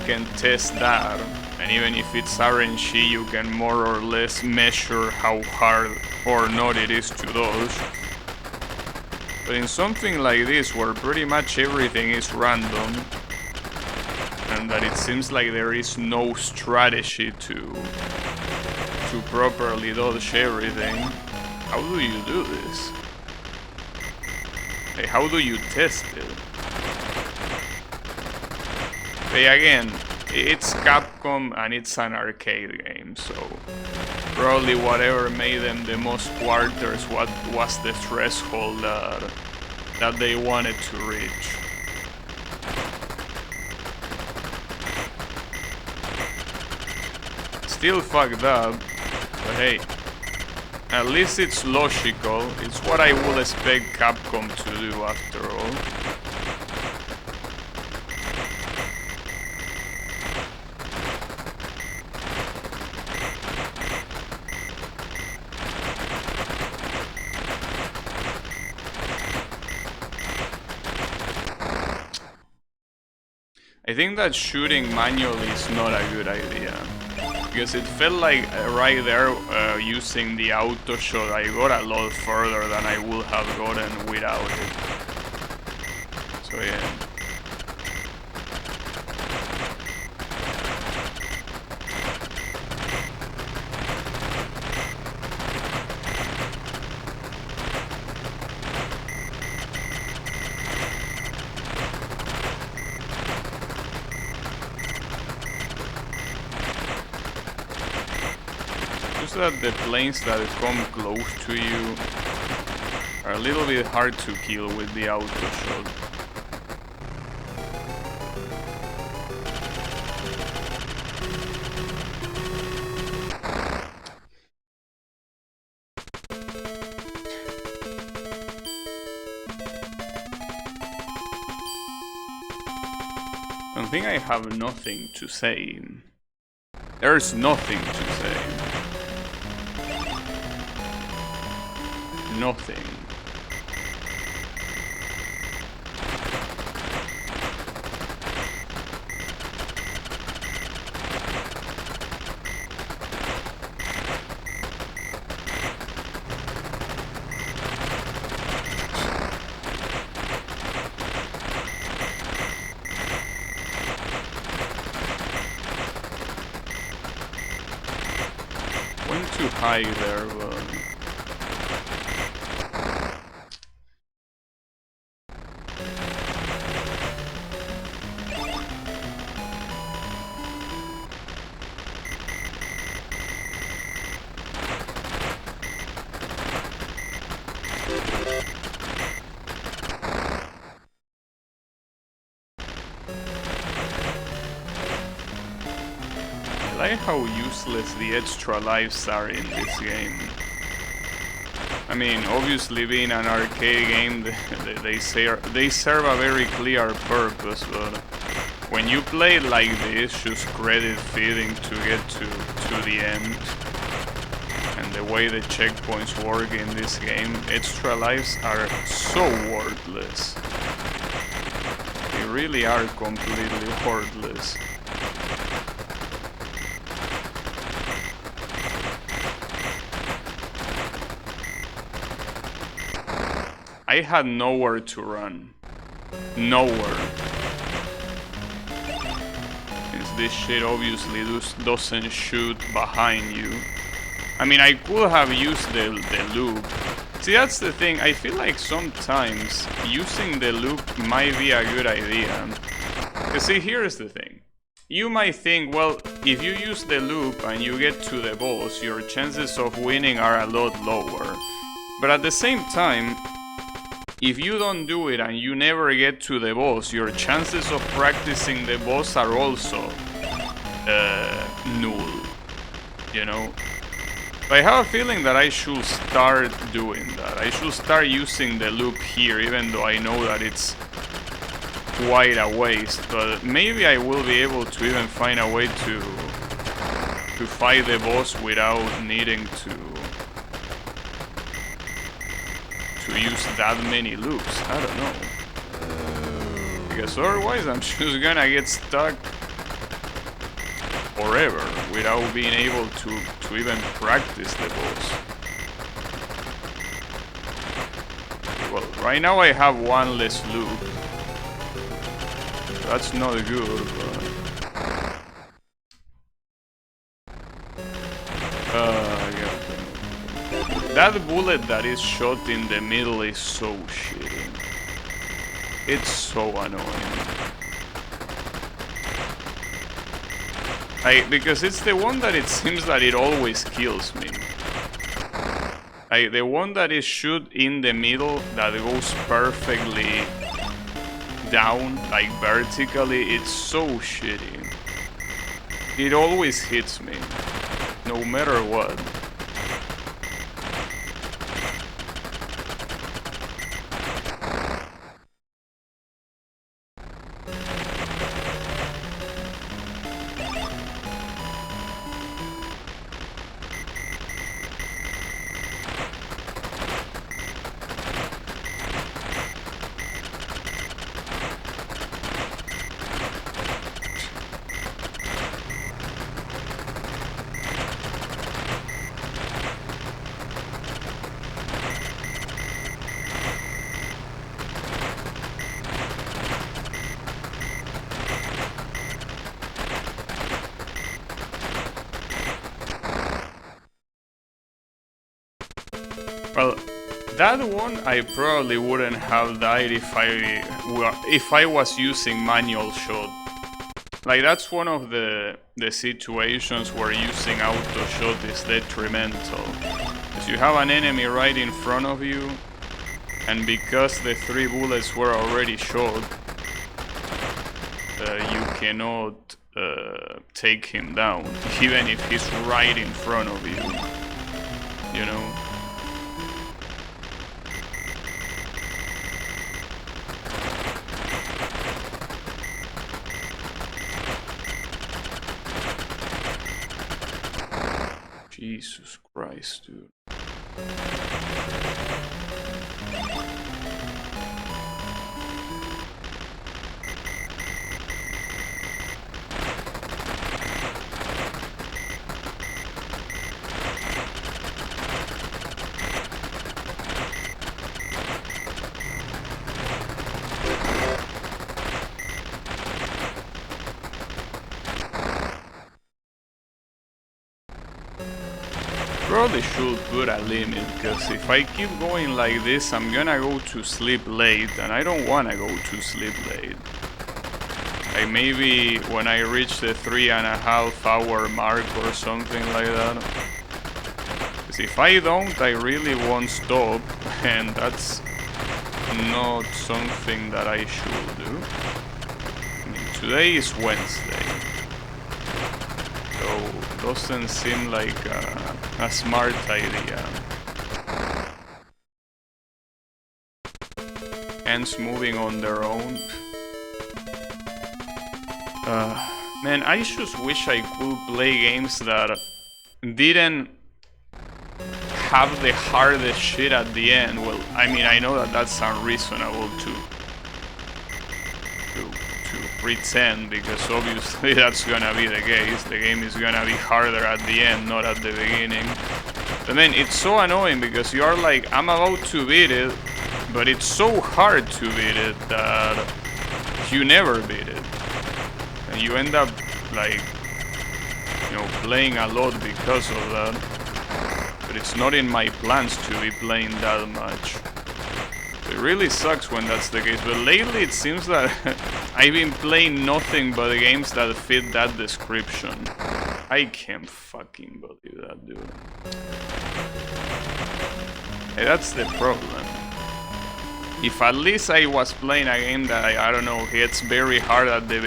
can test that, and even if it's RNG, you can more or less measure how hard or not it is to dodge. But in something like this, where pretty much everything is random, and that it seems like there is no strategy to properly dodge everything, how do you do this? Like, how do you test it? But again, it's Capcom and it's an arcade game, so probably whatever made them the most quarters was the threshold that they wanted to reach. Still fucked up, but hey, at least it's logical. It's what I would expect Capcom to do after all. I think that shooting manually is not a good idea, because it felt like right there using the auto shot I got a lot further than I would have gotten without it. So yeah. That the planes that come close to you are a little bit hard to kill with the auto shot. I think I have nothing to say. There's nothing to say. Nothing. too high there, but... I like how useless the extra lives are in this game. I mean, obviously being an arcade game, they serve a very clear purpose, but when you play it like this, just credit feeding to get to the end, and the way the checkpoints work in this game, extra lives are so worthless. They really are completely worthless. I had nowhere to run. Nowhere. Since this shit obviously doesn't shoot behind you. I mean, I could have used the loop. See, that's the thing. I feel like sometimes using the loop might be a good idea. Because see, here's the thing. You might think, well, if you use the loop and you get to the boss, your chances of winning are a lot lower. But at the same time, if you don't do it and you never get to the boss, your chances of practicing the boss are also null, you know? But I have a feeling that I should start doing that. I should start using the loop here, even though I know that it's quite a waste. But maybe I will be able to even find a way to fight the boss without needing to use that many loops. I don't know. Because otherwise I'm just gonna get stuck forever without being able to even practice the boss. Well, right now I have one less loop. That's not good, but... That bullet that is shot in the middle is so shitty. It's so annoying. Because it's the one that it seems that it always kills me. The one that is shoot in the middle that goes perfectly down, like vertically, it's so shitty. It always hits me, no matter what. Well, that one I probably wouldn't have died if I was using manual shot. Like, that's one of the situations where using auto shot is detrimental. Because you have an enemy right in front of you, and because the 3 bullets were already shot, you cannot take him down, even if he's right in front of you, you know? Jesus Christ, dude. Probably should put a limit, because if I keep going like this, I'm gonna go to sleep late, and I don't wanna go to sleep late. Like maybe when I reach the 3.5 hour mark or something like that. Because if I don't, I really won't stop, and that's not something that I should do. I mean, today is Wednesday, so doesn't seem like a smart idea. Ants moving on their own. Man, I just wish I could play games that didn't have the hardest shit at the end. Well, I mean, I know that that's unreasonable to pretend, because obviously that's gonna be the case. The game is gonna be harder at the end, not at the beginning. But then it's so annoying because you are like, I'm about to beat it, but it's so hard to beat it that you never beat it. And you end up like, you know, playing a lot because of that. But it's not in my plans to be playing that much. It really sucks when that's the case, but lately it seems that I've been playing nothing but games that fit that description. I can't fucking believe that, dude. Hey, that's the problem. If at least I was playing a game that I don't know, hits very hard at the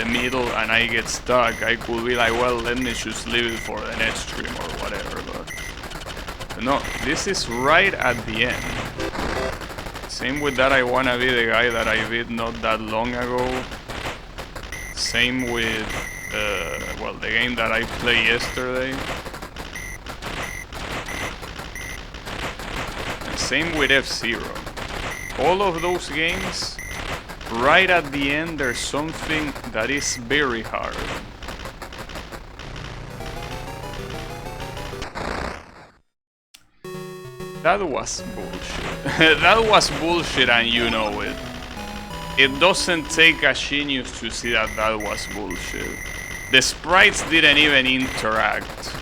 middle and I get stuck, I could be like, well, let me just leave it for the next stream or whatever, but no, this is right at the end. Same with that, I wanna be the guy that I beat not that long ago. Same with, well, the game that I played yesterday. And same with F-Zero. All of those games, right at the end, there's something that is very hard. That was bullshit. That was bullshit, and you know it. It doesn't take a genius to see that that was bullshit. The sprites didn't even interact.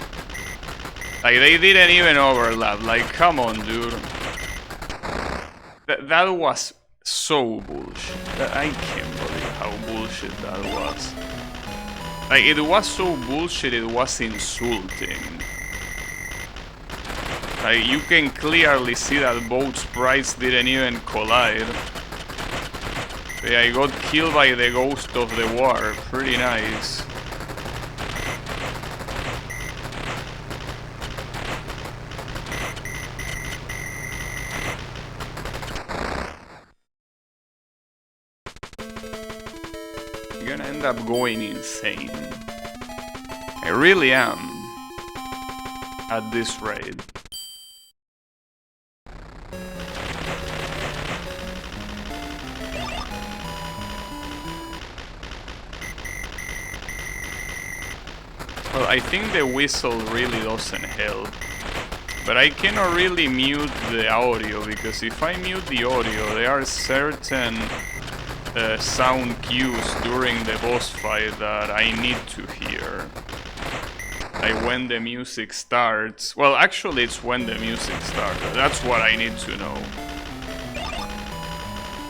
Like, they didn't even overlap. Like, come on, dude. That was so bullshit. I can't believe how bullshit that was. Like, it was so bullshit, it was insulting. Like, you can clearly see that both sprites didn't even collide. Yeah, I got killed by the ghost of the war. Pretty nice. You're gonna end up going insane. I really am. At this rate. Well, I think the whistle really doesn't help. But I cannot really mute the audio, because if I mute the audio, there are certain sound cues during the boss fight that I need to hear. Like when the music starts. Well, actually it's when the music starts. That's what I need to know.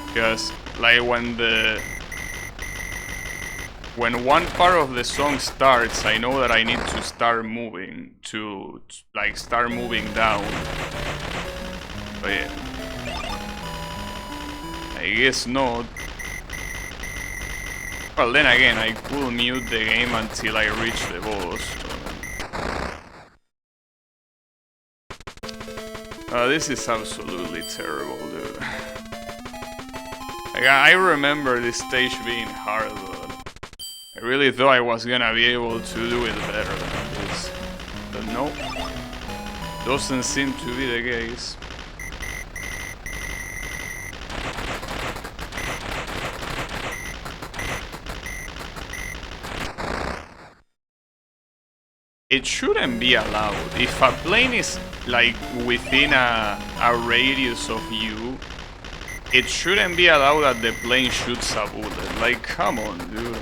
Because like when one part of the song starts, I know that I need to start moving to like start moving down. But yeah, I guess not. Well, then again, I could mute the game until I reach the boss. This is absolutely terrible, dude. Like, I remember this stage being hard, but I really thought I was gonna be able to do it better than this. But no, doesn't seem to be the case. It shouldn't be allowed. If a plane is like within a radius of you, it shouldn't be allowed that the plane shoots a bullet. Like, come on, dude.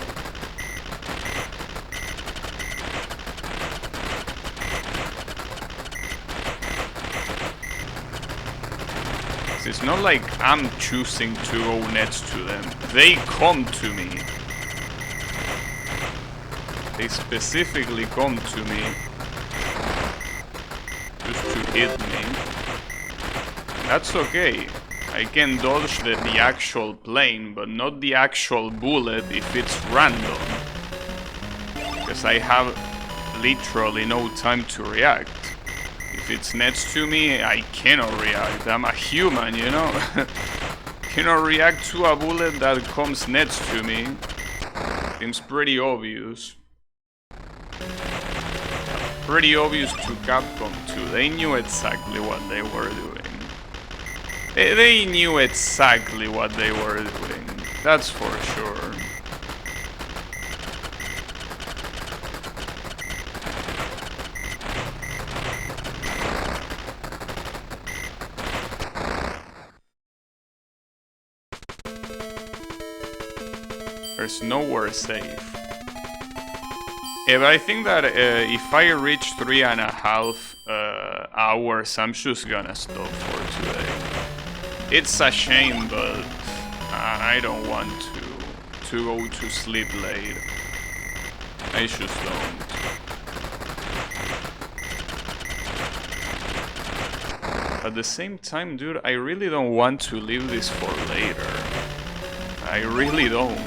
It's not like I'm choosing to go next to them. They come to me. They specifically come to me just to hit me. That's okay. I can dodge the actual plane, but not the actual bullet if it's random. Because I have literally no time to react. If it's next to me, I cannot react. I'm a human, you know? Cannot react to a bullet that comes next to me. Seems pretty obvious. Pretty obvious to Capcom too. They knew exactly what they were doing. They knew exactly what they were doing. That's for sure. There's nowhere safe. Yeah, but I think that if I reach 3.5 hours, I'm just gonna stop for today. It's a shame, but I don't want to go to sleep late. I just don't. At the same time, dude, I really don't want to leave this for later. I really don't.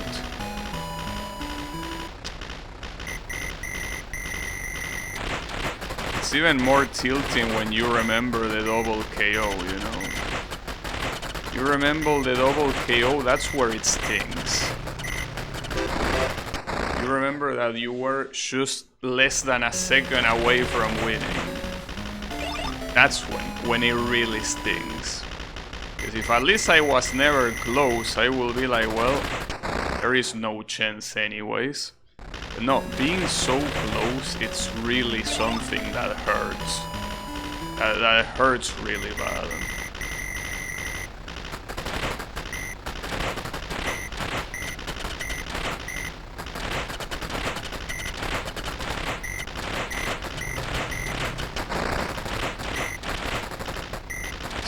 It's even more tilting when you remember the double KO, you know? You remember the double KO, that's where it stings. You remember that you were just less than a second away from winning. That's when it really stings. Because if at least I was never close, I will be like, well, there is no chance anyways. But no, being so close, it's really something that hurts. That hurts really bad.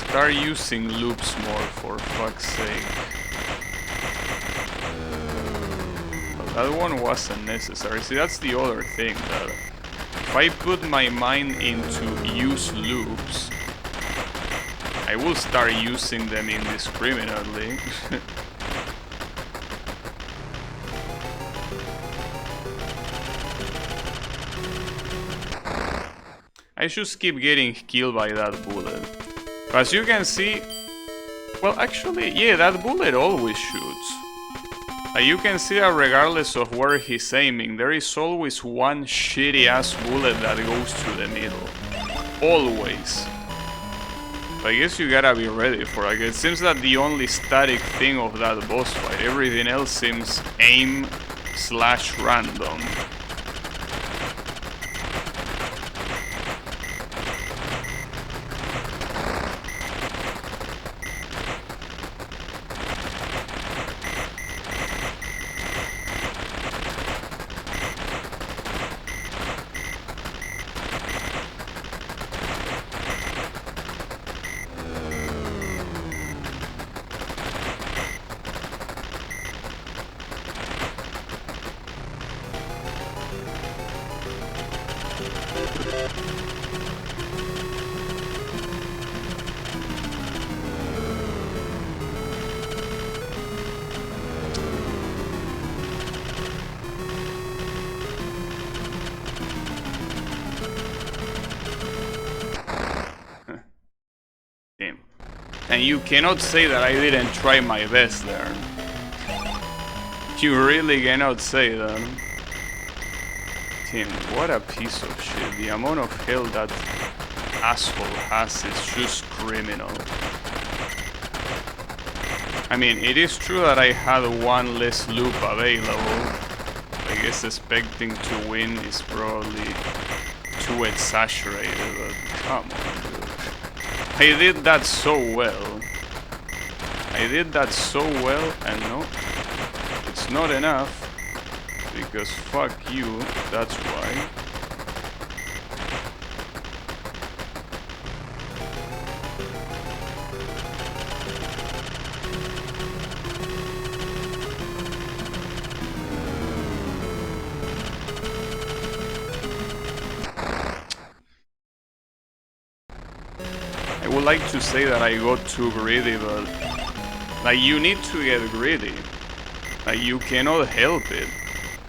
Start using loops more, for fuck's sake. Well, that one wasn't necessary. See, that's the other thing, that if I put my mind into use loops, I will start using them indiscriminately. I just keep getting killed by that bullet. As you can see, well, actually, yeah, that bullet always shoots. You can see that regardless of where he's aiming, there is always one shitty ass bullet that goes to the middle. Always. So I guess you gotta be ready for it. It seems that the only static thing of that boss fight, everything else seems aim/random. And you cannot say that I didn't try my best there. You really cannot say that. Tim, what a piece of shit. The amount of hell that asshole has is just criminal. I mean, it is true that I had one less loop available. I guess expecting to win is probably too exaggerated, but come on, dude. I did that so well. I did that so well, and no, it's not enough, because fuck you, that's why. I would like to say that I got too greedy, but like you need to get greedy. Like you cannot help it.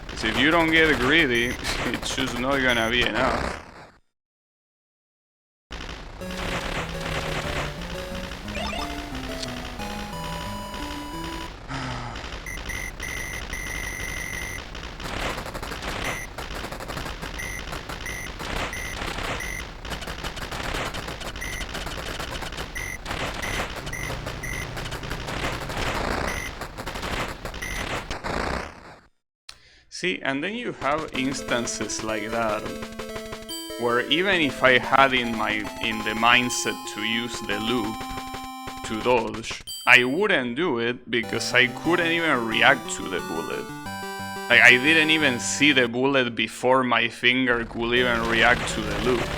Because if you don't get greedy, it's just not gonna be enough. See, and then you have instances like that, where even if I had in the mindset to use the loop to dodge, I wouldn't do it because I couldn't even react to the bullet. Like I didn't even see the bullet before my finger could even react to the loop.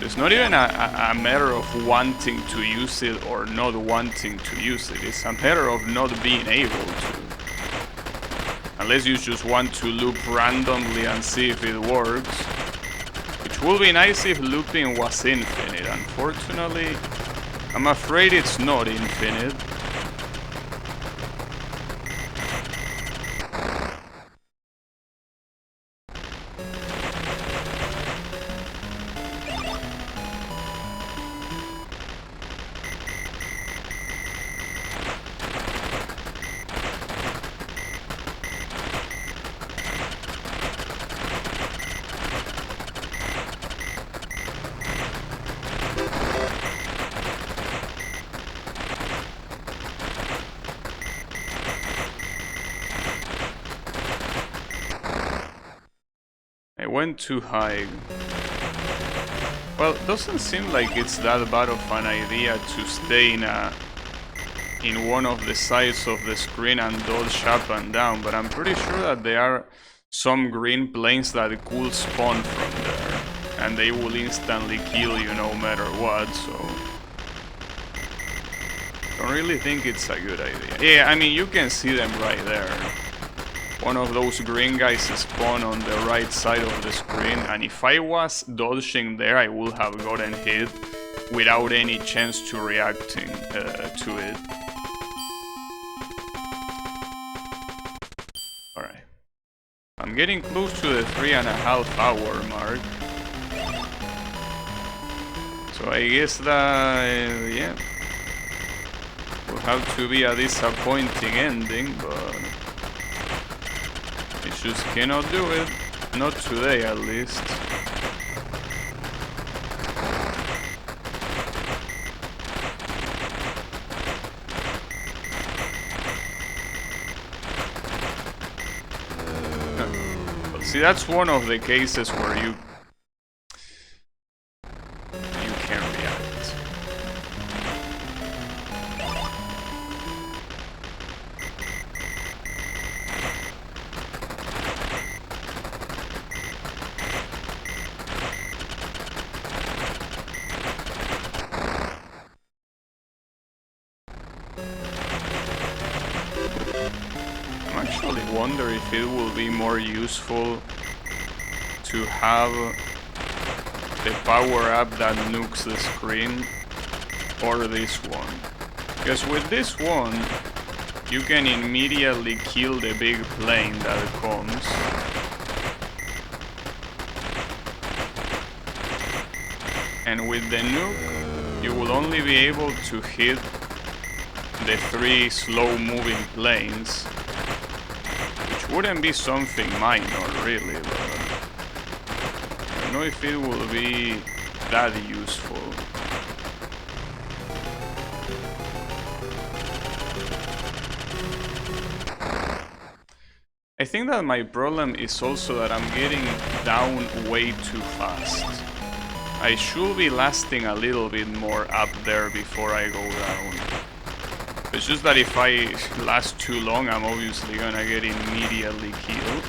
It's not even a matter of wanting to use it or not wanting to use it. It's a matter of not being able to. Unless you just want to loop randomly and see if it works. Which would be nice if looping was infinite. Unfortunately, I'm afraid it's not infinite. I went too high. Well, doesn't seem like it's that bad of an idea to stay in one of the sides of the screen and dodge up and down, but I'm pretty sure that there are some green planes that could spawn from there, and they will instantly kill you no matter what, so... Don't really think it's a good idea. Yeah, I mean, you can see them right there. One of those green guys spawn on the right side of the screen, and if I was dodging there, I would have gotten hit without any chance to reacting to it. Alright. I'm getting close to the 3.5 hour mark. So I guess that, yeah, will have to be a disappointing ending, but... I just cannot do it. Not today, at least. But see, that's one of the cases where you can react. Wonder if it will be more useful to have the power up that nukes the screen or this one. Because with this one you can immediately kill the big plane that comes. And with the nuke you will only be able to hit the 3 slow moving planes. Wouldn't be something minor, really, but I don't know if it will be that useful. I think that my problem is also that I'm getting down way too fast. I should be lasting a little bit more up there before I go down. It's just that if I last too long, I'm obviously gonna get immediately killed.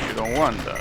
You don't want that.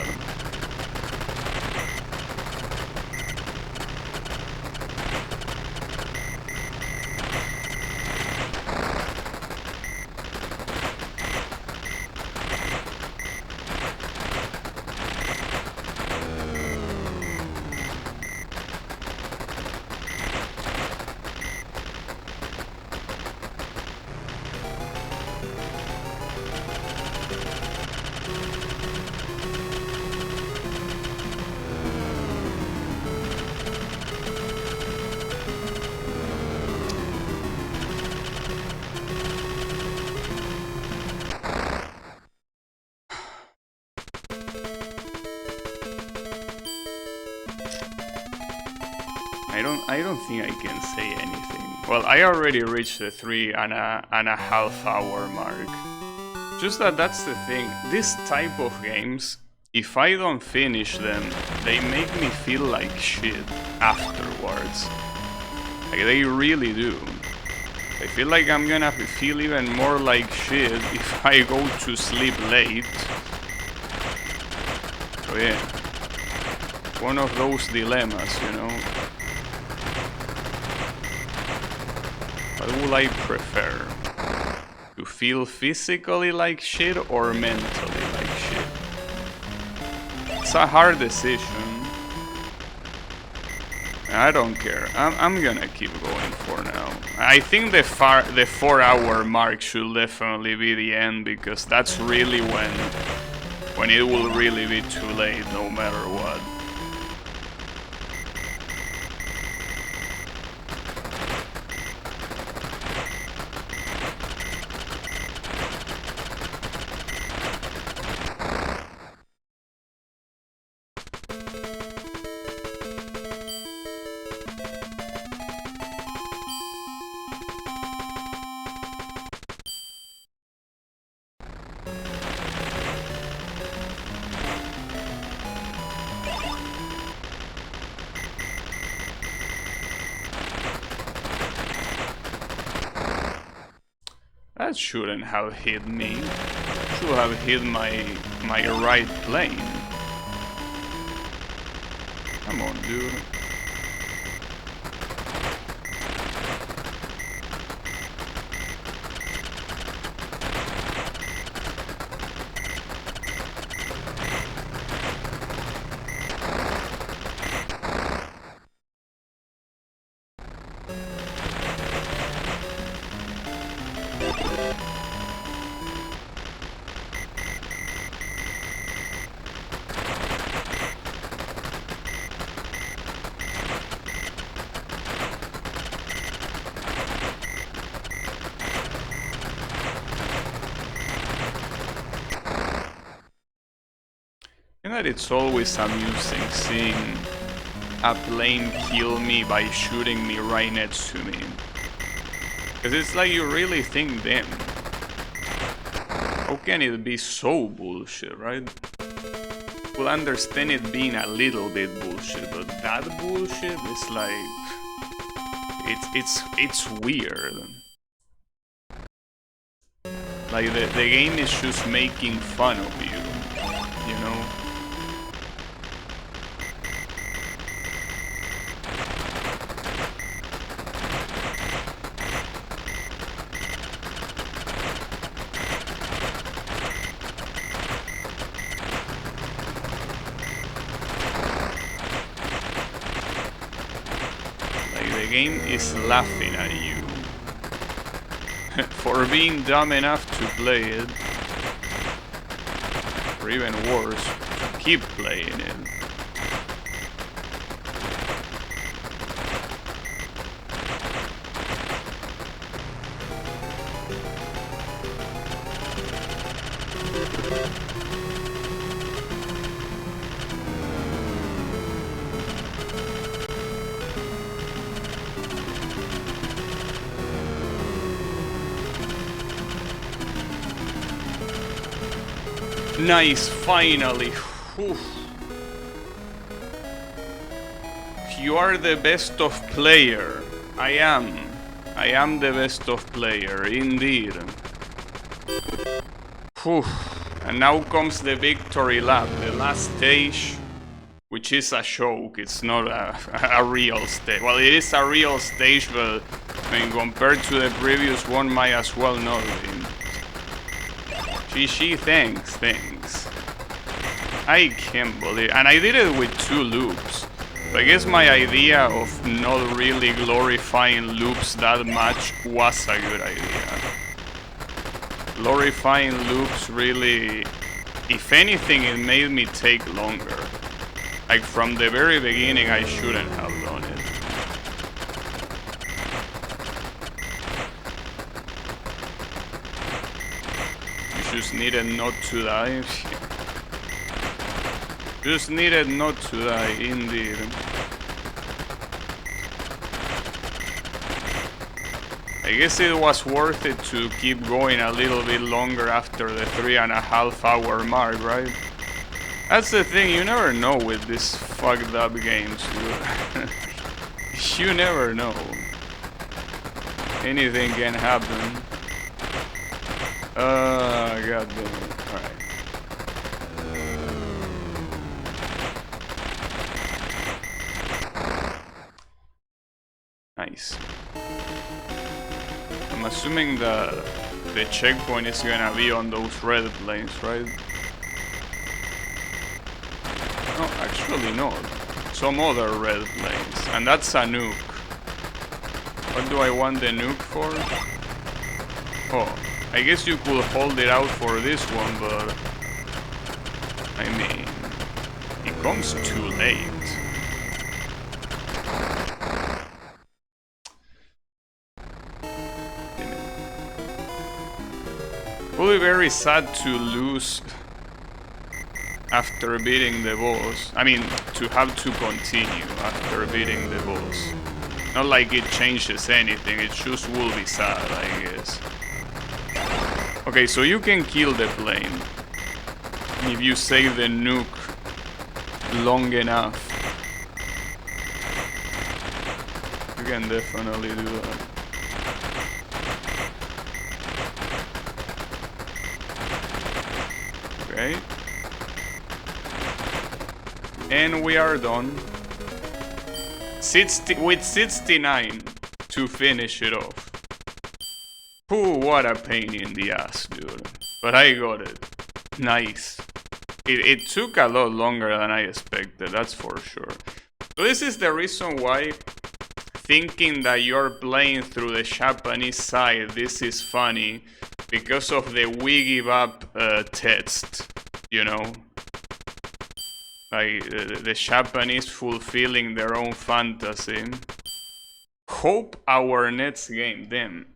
I don't think I can say anything. Well, I already reached the 3.5 hour mark. Just that's the thing. This type of games, if I don't finish them, they make me feel like shit afterwards. Like, they really do. I feel like I'm gonna feel even more like shit if I go to sleep late. So yeah, one of those dilemmas, you know. What would I prefer? To feel physically like shit or mentally like shit? It's a hard decision. I don't care. I'm gonna keep going for now. I think the 4 hour mark should definitely be the end, because that's really when it will really be too late, no matter what. That shouldn't have hit me. Should have hit my right plane. Come on, dude. That it's always amusing seeing a plane kill me by shooting me right next to me. Because it's like you really think, damn, how can it be so bullshit, right? We'll understand it being a little bit bullshit, but that bullshit is like, it's weird. Like the game is just making fun of you, you know? The game is laughing at you for being dumb enough to play it, or even worse, keep playing it. Nice, finally. Whew. You are the best of player. I am the best of player, indeed. Whew. And now comes the victory lap, the last stage, which is a joke. It's not a real stage. Well, it is a real stage, but I mean, compared to the previous one, might as well not be. GG, thanks. I can't believe, and I did it with 2 loops. So I guess my idea of not really glorifying loops that much was a good idea. Glorifying loops really, if anything, it made me take longer. Like from the very beginning, I shouldn't have done it. Just needed not to die. Just needed not to die, indeed. I guess it was worth it to keep going a little bit longer after the 3.5 hour mark, right? That's the thing, you never know with these fucked up games, dude. You never know. Anything can happen. God damn it. Alright. Nice. I'm assuming the checkpoint is gonna be on those red planes, right? No, actually no. Some other red planes. And that's a nuke. What do I want the nuke for? Oh, I guess you could hold it out for this one, but... I mean... It comes too late. It will be very sad to lose after beating the boss. I mean, to have to continue after beating the boss. Not like it changes anything, it just will be sad, I guess. Okay, so you can kill the plane if you save the nuke long enough. You can definitely do that. Okay. And we are done. With 69 to finish it off. Ooh, what a pain in the ass, dude. But I got it. Nice. It took a lot longer than I expected, that's for sure. So this is the reason why thinking that you're playing through the Japanese side, this is funny. Because of the we give up test, you know? Like, the Japanese fulfilling their own fantasy. Hope our next game, damn.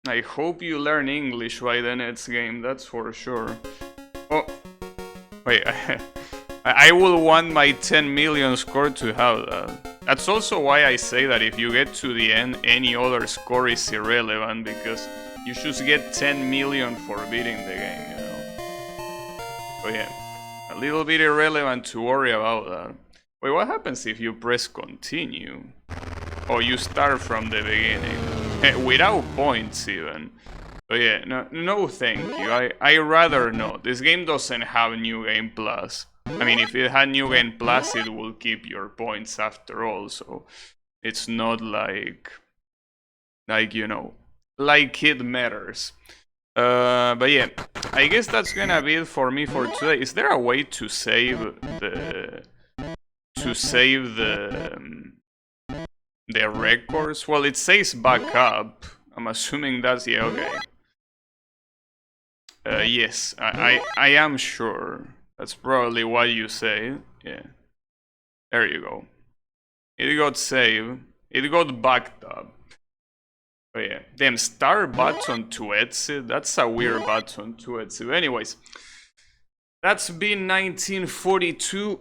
I hope you learn English by the next game, that's for sure. Oh, wait, I will want my 10 million score to have that. That's also why I say that if you get to the end, any other score is irrelevant, because you should get 10 million for beating the game, you know? But yeah. A little bit irrelevant to worry about that. Wait, what happens if you press continue? Or you start from the beginning? Without points even. But yeah, no thank you. I rather not. This game doesn't have New Game Plus. I mean, if it had New Game Plus, it will keep your points after all, so... It's not like, you know, like it matters. But yeah, I guess that's gonna be it for me for today. Is there a way to save the records? Well, it says backup. I'm assuming that's, yeah, okay. Yes, I am sure. That's probably what you say. Yeah. There you go. It got saved. It got backed up. Oh yeah, damn, star button to exit, that's a weird button to exit. Anyways, that's been 1942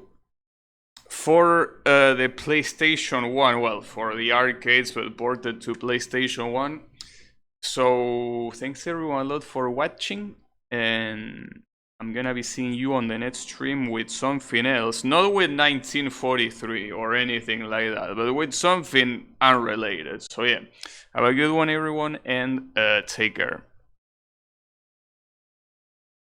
for the PlayStation 1, well, for the arcades, but ported to PlayStation 1. So, thanks everyone a lot for watching, and I'm gonna be seeing you on the next stream with something else, not with 1943 or anything like that, but with something unrelated. So yeah, have a good one everyone, and take care.